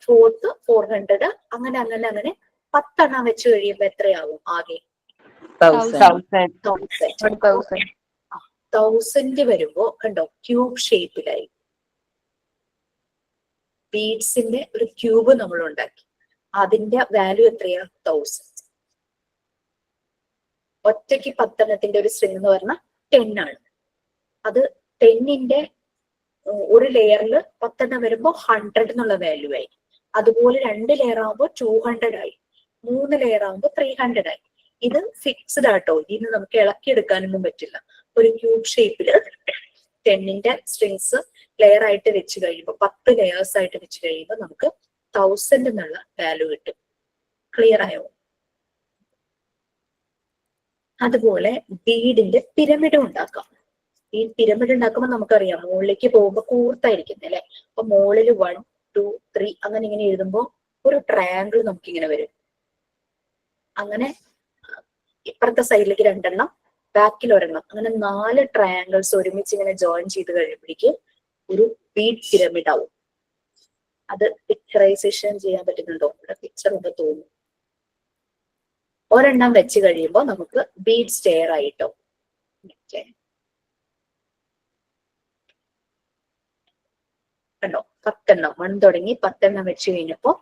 S3: ഫോർത്ത് 400. അങ്ങനെ 10 എണ്ണം വെച്ച് കഴിയുമ്പോ എത്രയാവും ആകെ? 1000 വരുമ്പോ കണ്ടോ, ക്യൂബ് ഷേപ്പിലായി. ബീഡ്സിന്റെ ഒരു ക്യൂബ് നമ്മൾ ഉണ്ടാക്കി. അതിന്റെ വാല്യൂ എത്രയാ? 1000. ഒറ്റയ്ക്ക് 10 എണ്ണത്തിന്റെ ഒരു സ്ട്രിങ് എന്ന് പറഞ്ഞാൽ 10 ആണ്. അത് 10ന്റെ ഒരു ലെയറിൽ 10 എണ്ണം വരുമ്പോ 100 എന്നുള്ള വാല്യൂ ആയി. അതുപോലെ 2 ലെയർ ആകുമ്പോൾ 200 ആയി. 3 ലെയർ ആകുമ്പോൾ 300 ആയി. ഇത് ഫിക്സ്ഡ് ആട്ടോ, ഇതിന് നമുക്ക് ഇളക്കിയെടുക്കാനൊന്നും പറ്റില്ല. ഒരു ക്യൂബ് ഷേപ്പില് 10ന്റെ സ്ട്രിങ്സ് ലെയർ ആയിട്ട് വെച്ച് കഴിയുമ്പോൾ, 10 ലെയേഴ്സ് ആയിട്ട് വെച്ച് കഴിയുമ്പോൾ നമുക്ക് 1000 എന്നുള്ള വാല്യൂ കിട്ടും. ക്ലിയർ ആയോ? അതുപോലെ ബീഡിന്റെ പിരമിഡ് ഉണ്ടാക്കാം. ഈ പിരമിഡ് ഉണ്ടാക്കുമ്പോൾ നമുക്കറിയാം, മുകളിലേക്ക് പോകുമ്പോൾ കൂർത്തായിരിക്കുന്നത് അല്ലെ. അപ്പൊ മുകളിൽ 1, 2, 3 അങ്ങനെ ഇങ്ങനെ എഴുതുമ്പോൾ ഒരു ട്രയാങ്കിൾ നമുക്ക് ഇങ്ങനെ വരും. അങ്ങനെ ഇപ്പുറത്തെ സൈഡിലേക്ക് 2 എണ്ണം, ബാക്കിൽ 1 എണ്ണം, അങ്ങനെ 4 ട്രയാങ്കിൾസ് ഒരുമിച്ച് ഇങ്ങനെ ജോയിൻ ചെയ്ത് കഴിയുമ്പോഴേക്ക് ഒരു ബീഡ് പിരമിഡ് ആവും. അത് പിക്ചറൈസേഷൻ ചെയ്യാൻ പറ്റുന്നുണ്ടോ? ഇവിടെ പിക്ചർ ഉണ്ട് തോന്നുന്നു. ഒരെണ്ണം വെച്ച് കഴിയുമ്പോൾ നമുക്ക് ബീഡ് സ്റ്റെയർ ആയിട്ടോ. കണ്ടോ, 10 എണ്ണം, 1 തുടങ്ങി 10 എണ്ണം വെച്ച് കഴിഞ്ഞപ്പോ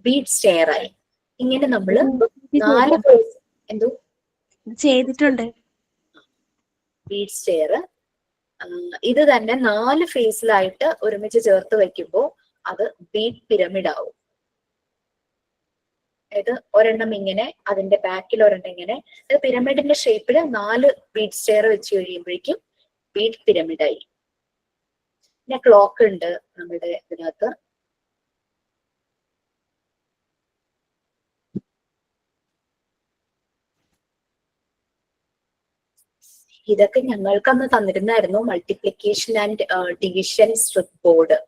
S3: ബീഡ് സ്റ്റെയർ ആയി. ഇങ്ങനെ നമ്മള് 4 ഫേസ് എന്തോ
S5: ചെയ്തിട്ടുണ്ട്.
S3: ബീഡ് സ്റ്റെയർ ഇത് തന്നെ 4 ഫേസിലായിട്ട് ഒരുമിച്ച് ചേർത്ത് വെക്കുമ്പോൾ അത് ബീഡ് പിരമിഡ് ആവും. അതായത് ഒരെണ്ണം ഇങ്ങനെ, അതിന്റെ ബാക്കിൽ ഒരെണ്ണം ഇങ്ങനെ, അത് പിരമിഡിന്റെ ഷേപ്പിൽ 4 ബീഡ് സ്റ്റെയർ വെച്ച് കഴിയുമ്പോഴേക്കും ബീഡ് പിരമിഡ് ആയി. പിന്നെ ക്ലോക്ക് ഉണ്ട് നമ്മുടെ ഇതിനകത്ത്. ഇതൊക്കെ ഞങ്ങൾക്ക് അന്ന് തന്നിരുന്നായിരുന്നു multiplication and division strip board.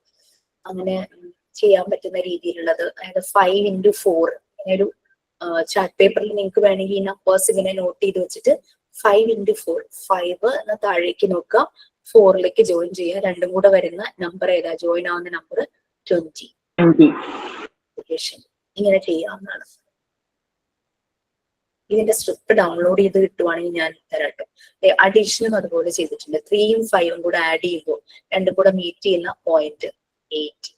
S3: അങ്ങനെ ചെയ്യാൻ പറ്റുന്ന രീതിയിലുള്ളത്. അതായത് 5x4 ഇങ്ങനെ ഒരു ചാർട്ട് പേപ്പറിൽ നിങ്ങൾക്ക് വേണമെങ്കിൽ ഈ നമ്പേഴ്സ് ഇങ്ങനെ നോട്ട് ചെയ്ത് വെച്ചിട്ട് 5x4 5 എന്ന താഴേക്ക് നോക്കുക, 4ലേക്ക് ജോയിൻ ചെയ്യുക. രണ്ടും കൂടെ വരുന്ന നമ്പർ ഏതാ, ജോയിൻ ആവുന്ന നമ്പർ 20. ഇങ്ങനെ ചെയ്യാവുന്നതാണ്. ഇതിന്റെ സ്ട്രിപ്പ് ഡൗൺലോഡ് ചെയ്ത് കിട്ടുവാണെങ്കിൽ ഞാൻ തരാട്ടോ. അഡീഷനും അതുപോലെ ചെയ്തിട്ടുണ്ട്. 3ഉം 5ഉം കൂടെ ആഡ് ചെയ്യുമ്പോൾ രണ്ടും കൂടെ മീറ്റ് ചെയ്യുന്ന പോയിന്റ് 8.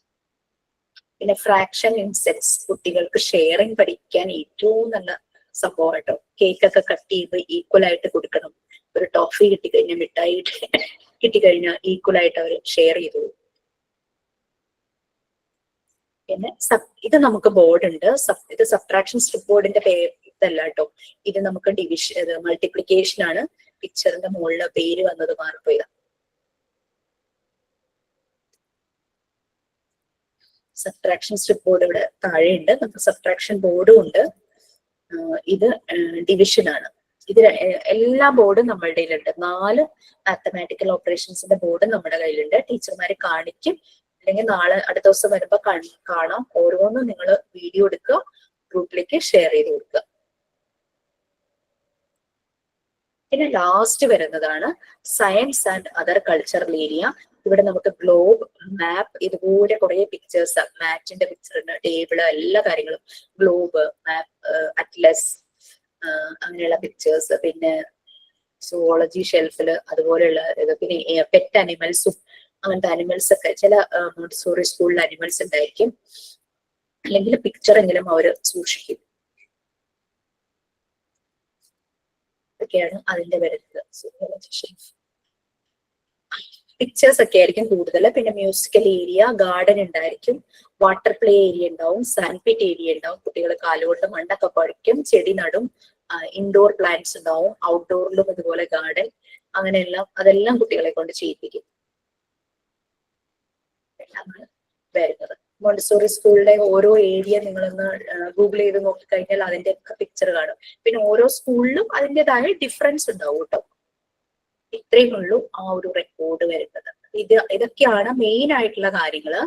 S3: പിന്നെ ഫ്രാക്ഷൻ ഇൻ സെറ്റ്സ് കുട്ടികൾക്ക് ഷെയറിങ് പഠിക്കാൻ ഏറ്റവും നല്ല സംഭവം കേട്ടോ. കേക്കൊക്കെ കട്ട് ചെയ്ത് ഈക്വൽ ആയിട്ട് കൊടുക്കണം. ഒരു ടോഫി കിട്ടിക്കഴിഞ്ഞാൽ, മിഠായി കിട്ടിക്കഴിഞ്ഞാൽ ഈക്വൽ ആയിട്ട് അവർ ഷെയർ ചെയ്തു. പിന്നെ ഇത് നമുക്ക് ബോർഡ് ഉണ്ട്. ഇത് സബ്ട്രാക്ഷൻ സ്ട്രിപ്പ് ബോർഡിന്റെ ഇതല്ല കേട്ടോ. ഇത് നമുക്ക് ഡിവിഷൻ മൾട്ടിപ്ലിക്കേഷൻ ആണ്. പിക്ചറിന്റെ മുകളിലെ പേര് വന്നത് മാറിപ്പോയതാ. സബ്ട്രാക്ഷൻ സ്ട്രിപ്പ് ബോർഡ് ഇവിടെ താഴെയുണ്ട്. നമുക്ക് സബ്ട്രാക്ഷൻ ബോർഡും ഉണ്ട്. ഇത് ഡിവിഷൻ ആണ്. ഇത് എല്ലാ ബോർഡും നമ്മളുടെ കയ്യിലുണ്ട്. 4 മാത്തമാറ്റിക്കൽ ഓപ്പറേഷൻസിന്റെ ബോർഡ് നമ്മുടെ കയ്യിലുണ്ട്. ടീച്ചർമാരെ കാണിക്കും, അല്ലെങ്കിൽ നാളെ അടുത്ത ദിവസം വരുമ്പോ കാണാം. ഓരോന്നും നിങ്ങൾ വീഡിയോ എടുക്കുക, ഗ്രൂപ്പിലേക്ക് ഷെയർ ചെയ്ത് കൊടുക്കുക. പിന്നെ ലാസ്റ്റ് വരുന്നതാണ് science and other cultural area. ഇവിടെ നമുക്ക് ഗ്ലോബ്, മാപ്പ്, ഇതുപോലെ കുറെ പിക്ചേഴ്സ്, മാറ്റിന്റെ പിക്ചർ ഉണ്ട്, ടേബിള്, എല്ലാ കാര്യങ്ങളും, ഗ്ലോബ്, മാപ്പ്, അറ്റ്ലസ്, അങ്ങനെയുള്ള പിക്ചേഴ്സ്. പിന്നെ സുവോളജി ഷെൽഫില് അതുപോലെയുള്ള ഇത്. പിന്നെ പെറ്റ് അനിമൽസും അങ്ങനത്തെ അനിമൽസ് ഒക്കെ ചില മോണ്ടിസോറി സ്കൂളിൽ അനിമൽസ് ഉണ്ടായിരിക്കും, അല്ലെങ്കിൽ പിക്ചർ എങ്കിലും അവർ സൂക്ഷിക്കും. ഇതൊക്കെയാണ് അതിന്റെ വരുന്നത്. പിക്ചേഴ്സ് ഒക്കെ ആയിരിക്കും കൂടുതൽ. പിന്നെ മ്യൂസിക്കൽ ഏരിയ, ഗാർഡൻ ഉണ്ടായിരിക്കും, വാട്ടർ പ്ലേ ഏരിയ ഉണ്ടാവും, സാൻഡ് പിറ്റ് ഏരിയ ഉണ്ടാവും. കുട്ടികൾ കാലുകൊണ്ട് മണ്ണൊക്കെ പറിക്കും, ചെടി നടും, ഇൻഡോർ പ്ലാന്റ്സ് ഉണ്ടാവും, ഔട്ട്ഡോറിലും ഇതുപോലെ ഗാർഡൻ, അങ്ങനെയെല്ലാം അതെല്ലാം കുട്ടികളെ കൊണ്ട് ചെയ്യിപ്പിക്കും. വരുന്നത് മോണ്ടിസോറി സ്കൂളിലെ ഓരോ ഏരിയ നിങ്ങളൊന്ന് ഗൂഗിൾ ചെയ്ത് നോക്കിക്കഴിഞ്ഞാൽ അതിന്റെ പിക്ചർ കാണും. പിന്നെ ഓരോ സ്കൂളിലും അതിൻ്റെതായ ഡിഫറൻസ് ഉണ്ടാവും കേട്ടോ. ഇത്രയും ഉള്ളൂ ആ ഒരു റെക്കോർഡ് വരുന്നത്. ഇതൊക്കെയാണ് മെയിൻ ആയിട്ടുള്ള കാര്യങ്ങള്.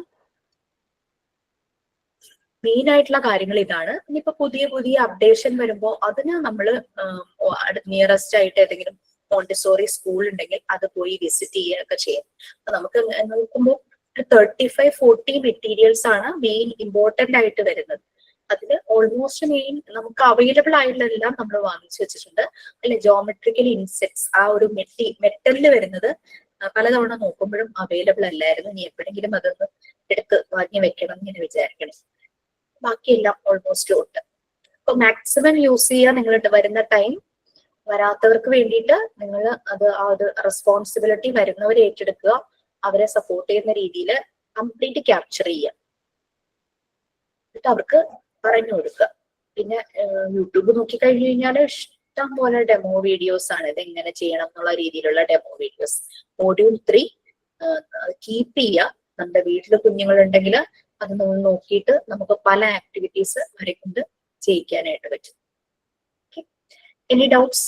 S3: മെയിൻ ആയിട്ടുള്ള കാര്യങ്ങൾ ഇതാണ്. ഇനിയിപ്പോ പുതിയ പുതിയ അപ്ഡേഷൻ വരുമ്പോ അതിന് നമ്മള് നിയറസ്റ്റ് ആയിട്ട് ഏതെങ്കിലും മോണ്ടിസോറി സ്കൂൾ ഉണ്ടെങ്കിൽ അത് പോയി വിസിറ്റ് ചെയ്യുകയൊക്കെ ചെയ്യാം. അപ്പൊ നമുക്ക് നോക്കുമ്പോൾ 35-40 മെറ്റീരിയൽസ് ആണ് മെയിൻ ഇമ്പോർട്ടന്റ് ആയിട്ട് വരുന്നത്. അതിൽ ഓൾമോസ്റ്റ് മെയിൻ നമുക്ക് അവൈലബിൾ ആയിട്ടുള്ളതെല്ലാം നമ്മൾ വാങ്ങിച്ചു വെച്ചിട്ടുണ്ട്. അല്ലെ ജോമെട്രിക്കൽ ഇൻസെറ്റ്സ്, ആ ഒരു മെറ്റലില് വരുന്നത് പലതവണ നോക്കുമ്പോഴും അവൈലബിൾ അല്ലായിരുന്നു. ഇനി എപ്പോഴെങ്കിലും അതൊന്ന് എടുത്ത് വാങ്ങി വെക്കണം എന്ന് വിചാരിക്കണം. ബാക്കിയെല്ലാം ഓൾമോസ്റ്റ് ഉണ്ട്. അപ്പൊ മാക്സിമം യൂസ് ചെയ്യുക നിങ്ങളുടെ വരുന്ന ടൈം. വരാത്തവർക്ക് വേണ്ടിയിട്ട് നിങ്ങൾ ആ ഒരു റെസ്പോൺസിബിലിറ്റി വരുന്നവരെ ഏറ്റെടുക്കുക, അവരെ സപ്പോർട്ട് ചെയ്യുന്ന രീതിയിൽ കംപ്ലീറ്റ് ക്യാപ്ചർ ചെയ്യുക, എന്നിട്ട് അവർക്ക് പറഞ്ഞു കൊടുക്കുക. പിന്നെ യൂട്യൂബ് നോക്കി കഴിഞ്ഞു കഴിഞ്ഞാൽ ഇഷ്ടം പോലെ ഡെമോ വീഡിയോസ് ആണ്. ഇത് എങ്ങനെ ചെയ്യണം എന്നുള്ള രീതിയിലുള്ള ഡെമോ വീഡിയോസ്. മോഡ്യൂൾ 3 കീപ്പ് ചെയ്യുക. നമ്മുടെ വീട്ടിൽ കുഞ്ഞുങ്ങളുണ്ടെങ്കിൽ അത് നമ്മൾ നോക്കിയിട്ട് നമുക്ക് പല ആക്ടിവിറ്റീസ് അവരെ കൊണ്ട് ചെയ്യിക്കാനായിട്ട് പറ്റും. Any doubts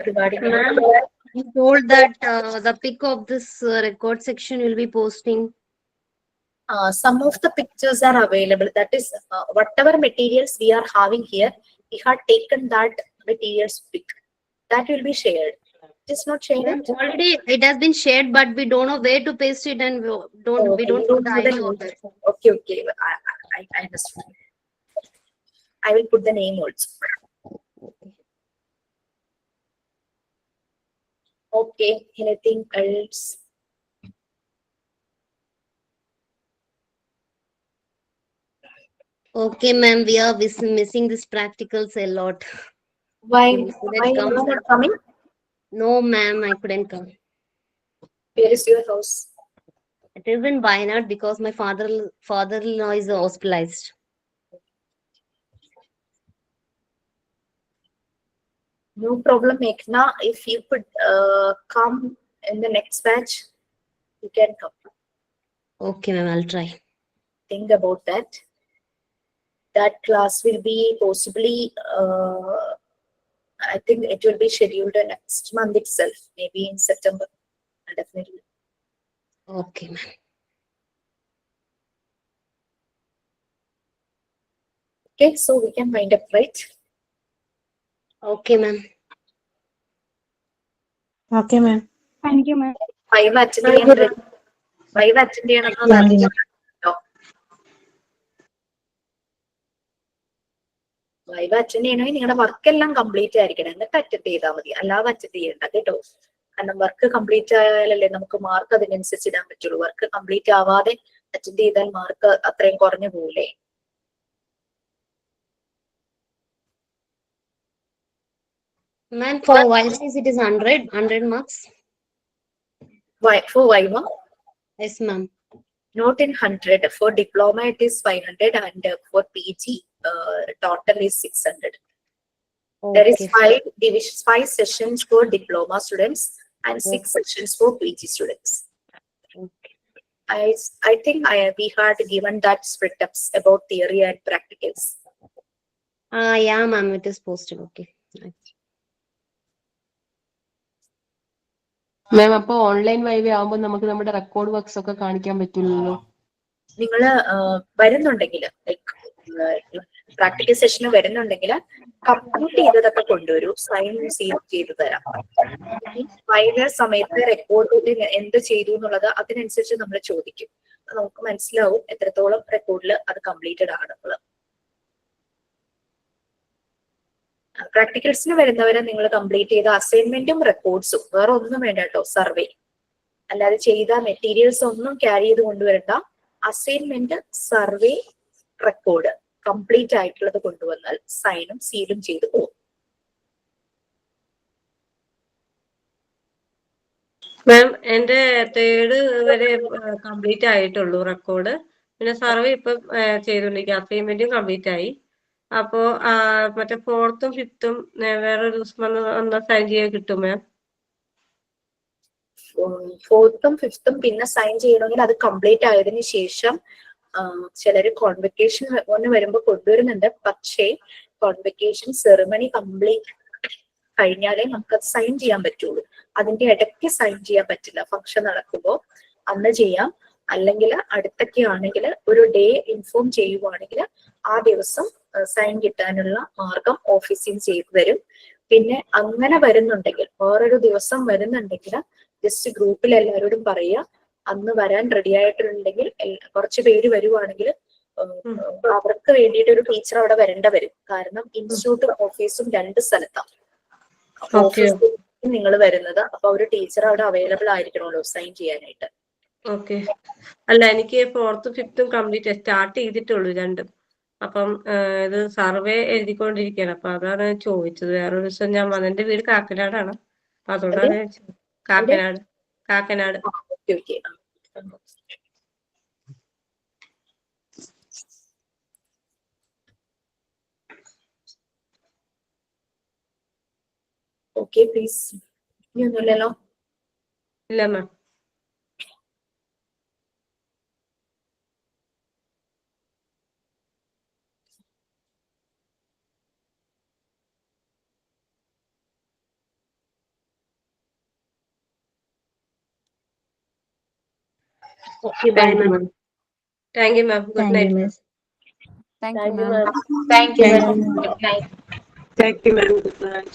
S3: regarding?
S2: You told that the pic of this record section will be posting.
S3: Some of the pictures are available. That is, whatever materials we are having here, we have taken that materials pic. That will be shared. It is not shared.
S2: Already it has been shared, but we don't know where to paste it, and we don't know the ID of it.
S3: Okay. I understand. I will put the name also. Okay. Anything else?
S2: Okay, ma'am, we are missing these practicals a lot.
S3: Why
S2: You
S3: you are not coming?
S2: No, ma'am, I couldn't come.
S3: Where is your house?
S2: It is in Wayanad because my father-in-law is hospitalized.
S3: No problem, Meghna. If you could come in the next batch, you can come.
S2: Okay, ma'am, I'll try.
S3: Think about that. That class will be possibly I think it will be scheduled next month itself, maybe in September. Definitely.
S2: Okay, ma'am.
S3: Okay, so we can wind up, right?
S2: Okay, ma'am.
S5: Okay ma'am.
S4: Thank you ma'am.
S3: 5 attend ചെയ്യാൻ 5 attend ചെയ്യണമെന്ന് അറിയിച്ചോ. 5 attend ചെയ്യണമെങ്കിൽ നിങ്ങളുടെ work എല്ലാം complete ആയിരിക്കണം, എന്നിട്ട് attend ചെയ്താൽ മതി, അല്ലാതെ അറ്റൻഡ് ചെയ്യണ്ട കേട്ടോ. കാരണം വർക്ക് കംപ്ലീറ്റ് ആയാലല്ലേ നമുക്ക് മാർക്ക് അതിനനുസരിച്ച് ഇടാൻ പറ്റുള്ളൂ. വർക്ക് കംപ്ലീറ്റ് ആവാതെ അറ്റൻഡ് ചെയ്താൽ മാർക്ക് അത്രയും കുറഞ്ഞു പോകില്ലേ.
S2: Ma'am, for YCS it is 100 marks.
S3: For Viva,
S2: Yes, ma'am.
S3: not in 100. For diploma it is 500, and for PG total is 600. There is
S2: Okay.
S3: 5 sessions for diploma students and 6 sessions for PG students.
S2: Okay.
S3: I think we had given that split ups about theory and practicals.
S2: Yeah, ma'am, it is posted. Okay.
S7: മാം അപ്പൊ online viva ആവുമ്പോൾ നമുക്ക് നമ്മുടെ record works ഒക്കെ കാണിക്കാൻ പറ്റില്ലല്ലോ.
S3: നിങ്ങൾ വരുന്നുണ്ടെങ്കിൽ like practical സെഷന് വരുന്നുണ്ടെങ്കിൽ കംപ്ലീറ്റ് ചെയ്തതൊക്കെ കൊണ്ടുവരൂ, സൈൻ സീൽ ചെയ്ത് തരാം. ഫൈനൽ സമയത്ത് റെക്കോർഡിൽ എന്ത് ചെയ്തു എന്നുള്ളത് അതിനനുസരിച്ച് നമ്മൾ ചോദിക്കും. നമുക്ക് മനസ്സിലാവും എത്രത്തോളം റെക്കോർഡിൽ അത് കംപ്ലീറ്റഡ് ആണെന്നുള്ളത്. പ്രാക്ടിക്കൽസിന് വരുന്നവരെ നിങ്ങൾ കംപ്ലീറ്റ് ചെയ്ത അസൈൻമെന്റും റെക്കോർഡ്സും, വേറെ ഒന്നും വേണ്ട കേട്ടോ, സർവേ അല്ലാതെ ചെയ്ത മെറ്റീരിയൽസ് ഒന്നും ക്യാരി ചെയ്ത് കൊണ്ടുവരണ്ട. അസൈൻമെന്റ്, സർവേ, റെക്കോർഡ് കംപ്ലീറ്റ് ആയിട്ടുള്ളത് കൊണ്ടുവന്നാൽ സൈനും സീലും ചെയ്ത് പോകും.
S6: മാം എന്റെ 3rd വരെ കംപ്ലീറ്റ് ആയിട്ടുള്ളൂ റെക്കോർഡ്. പിന്നെ സർവേ ഇപ്പം ചെയ്തോണ്ടിരിക്കുക, അസൈൻമെന്റും കംപ്ലീറ്റ് ആയി. അപ്പോ മറ്റേ 4th ഉം 5th ഉം വേറൊരു ദിവസം വന്ന് സൈൻ ചെയ്യാൻ കിട്ടും മാം?
S3: 4th ഉം 5th ഉം പിന്നെ സൈൻ ചെയ്യണമെങ്കിൽ അത് കംപ്ലീറ്റ് ആയതിനു ശേഷം ചിലര് കോൺവെക്കേഷൻ വരുമ്പോൾ കൊണ്ടുവരുന്നുണ്ട്. പക്ഷേ കോൺവെക്കേഷൻ സെറിമണി കംപ്ലീറ്റ് കഴിഞ്ഞാലേ നമുക്കത് സൈൻ ചെയ്യാൻ പറ്റുള്ളൂ. അതിന്റെ ഇടയ്ക്ക് സൈൻ ചെയ്യാൻ പറ്റില്ല. ഫംഗ്ഷൻ നടക്കുമ്പോൾ അന്ന് ചെയ്യാം, അല്ലെങ്കിൽ അടുത്തൊക്കെ ആണെങ്കിൽ ഒരു ഡേ ഇൻഫോം ചെയ്യുവാണെങ്കിൽ ആ ദിവസം സൈൻ കിട്ടാനുള്ള മാർഗം ഓഫീസിൽ ചെയ്തു തരും. പിന്നെ അങ്ങനെ വരുന്നുണ്ടെങ്കിൽ, വേറൊരു ദിവസം വരുന്നുണ്ടെങ്കിൽ ജസ്റ്റ് ഗ്രൂപ്പിൽ എല്ലാവരോടും പറയുക, അന്ന് വരാൻ റെഡി ആയിട്ടുണ്ടെങ്കിൽ കുറച്ച് പേര് വരുവാണെങ്കിൽ അവർക്ക് വേണ്ടിയിട്ട് ഒരു ടീച്ചർ അവിടെ വരേണ്ട വരും. കാരണം ഇൻസ്റ്റിറ്റ്യൂട്ടും ഓഫീസും 2 സ്ഥലത്താണ്. ഓഫീസിൽ നിങ്ങൾ വരുന്നത്, അപ്പൊ ഒരു ടീച്ചർ അവിടെ അവൈലബിൾ ആയിരിക്കണമല്ലോ സൈൻ ചെയ്യാനായിട്ട്.
S6: ഓക്കെ. അല്ല, എനിക്ക് 4th 5th ഉം കംപ്ലീറ്റ് സ്റ്റാർട്ട് ചെയ്തിട്ടുള്ളൂ രണ്ടും. അപ്പം ഇത് സർവേ എഴുതിക്കൊണ്ടിരിക്കുകയാണ്. അപ്പൊ അതാണ് ചോദിച്ചത്. വേറൊരു ദിവസം ഞാൻ എന്റെ വീട് കാക്കനാടാണ്, അപ്പൊ അതുകൊണ്ടാണ് ചോദിച്ചത്. കാക്കനാട്.
S3: Okay, please. ഇനിയൊന്നുമില്ലല്ലോ?
S6: ഇല്ല ma'am.
S2: Okay, bye, ma'am.
S6: Thank you, ma'am. Good night.
S9: Thank you, ma'am.
S3: Thank you, ma'am. Good night.
S6: Thank you, ma'am. Good night.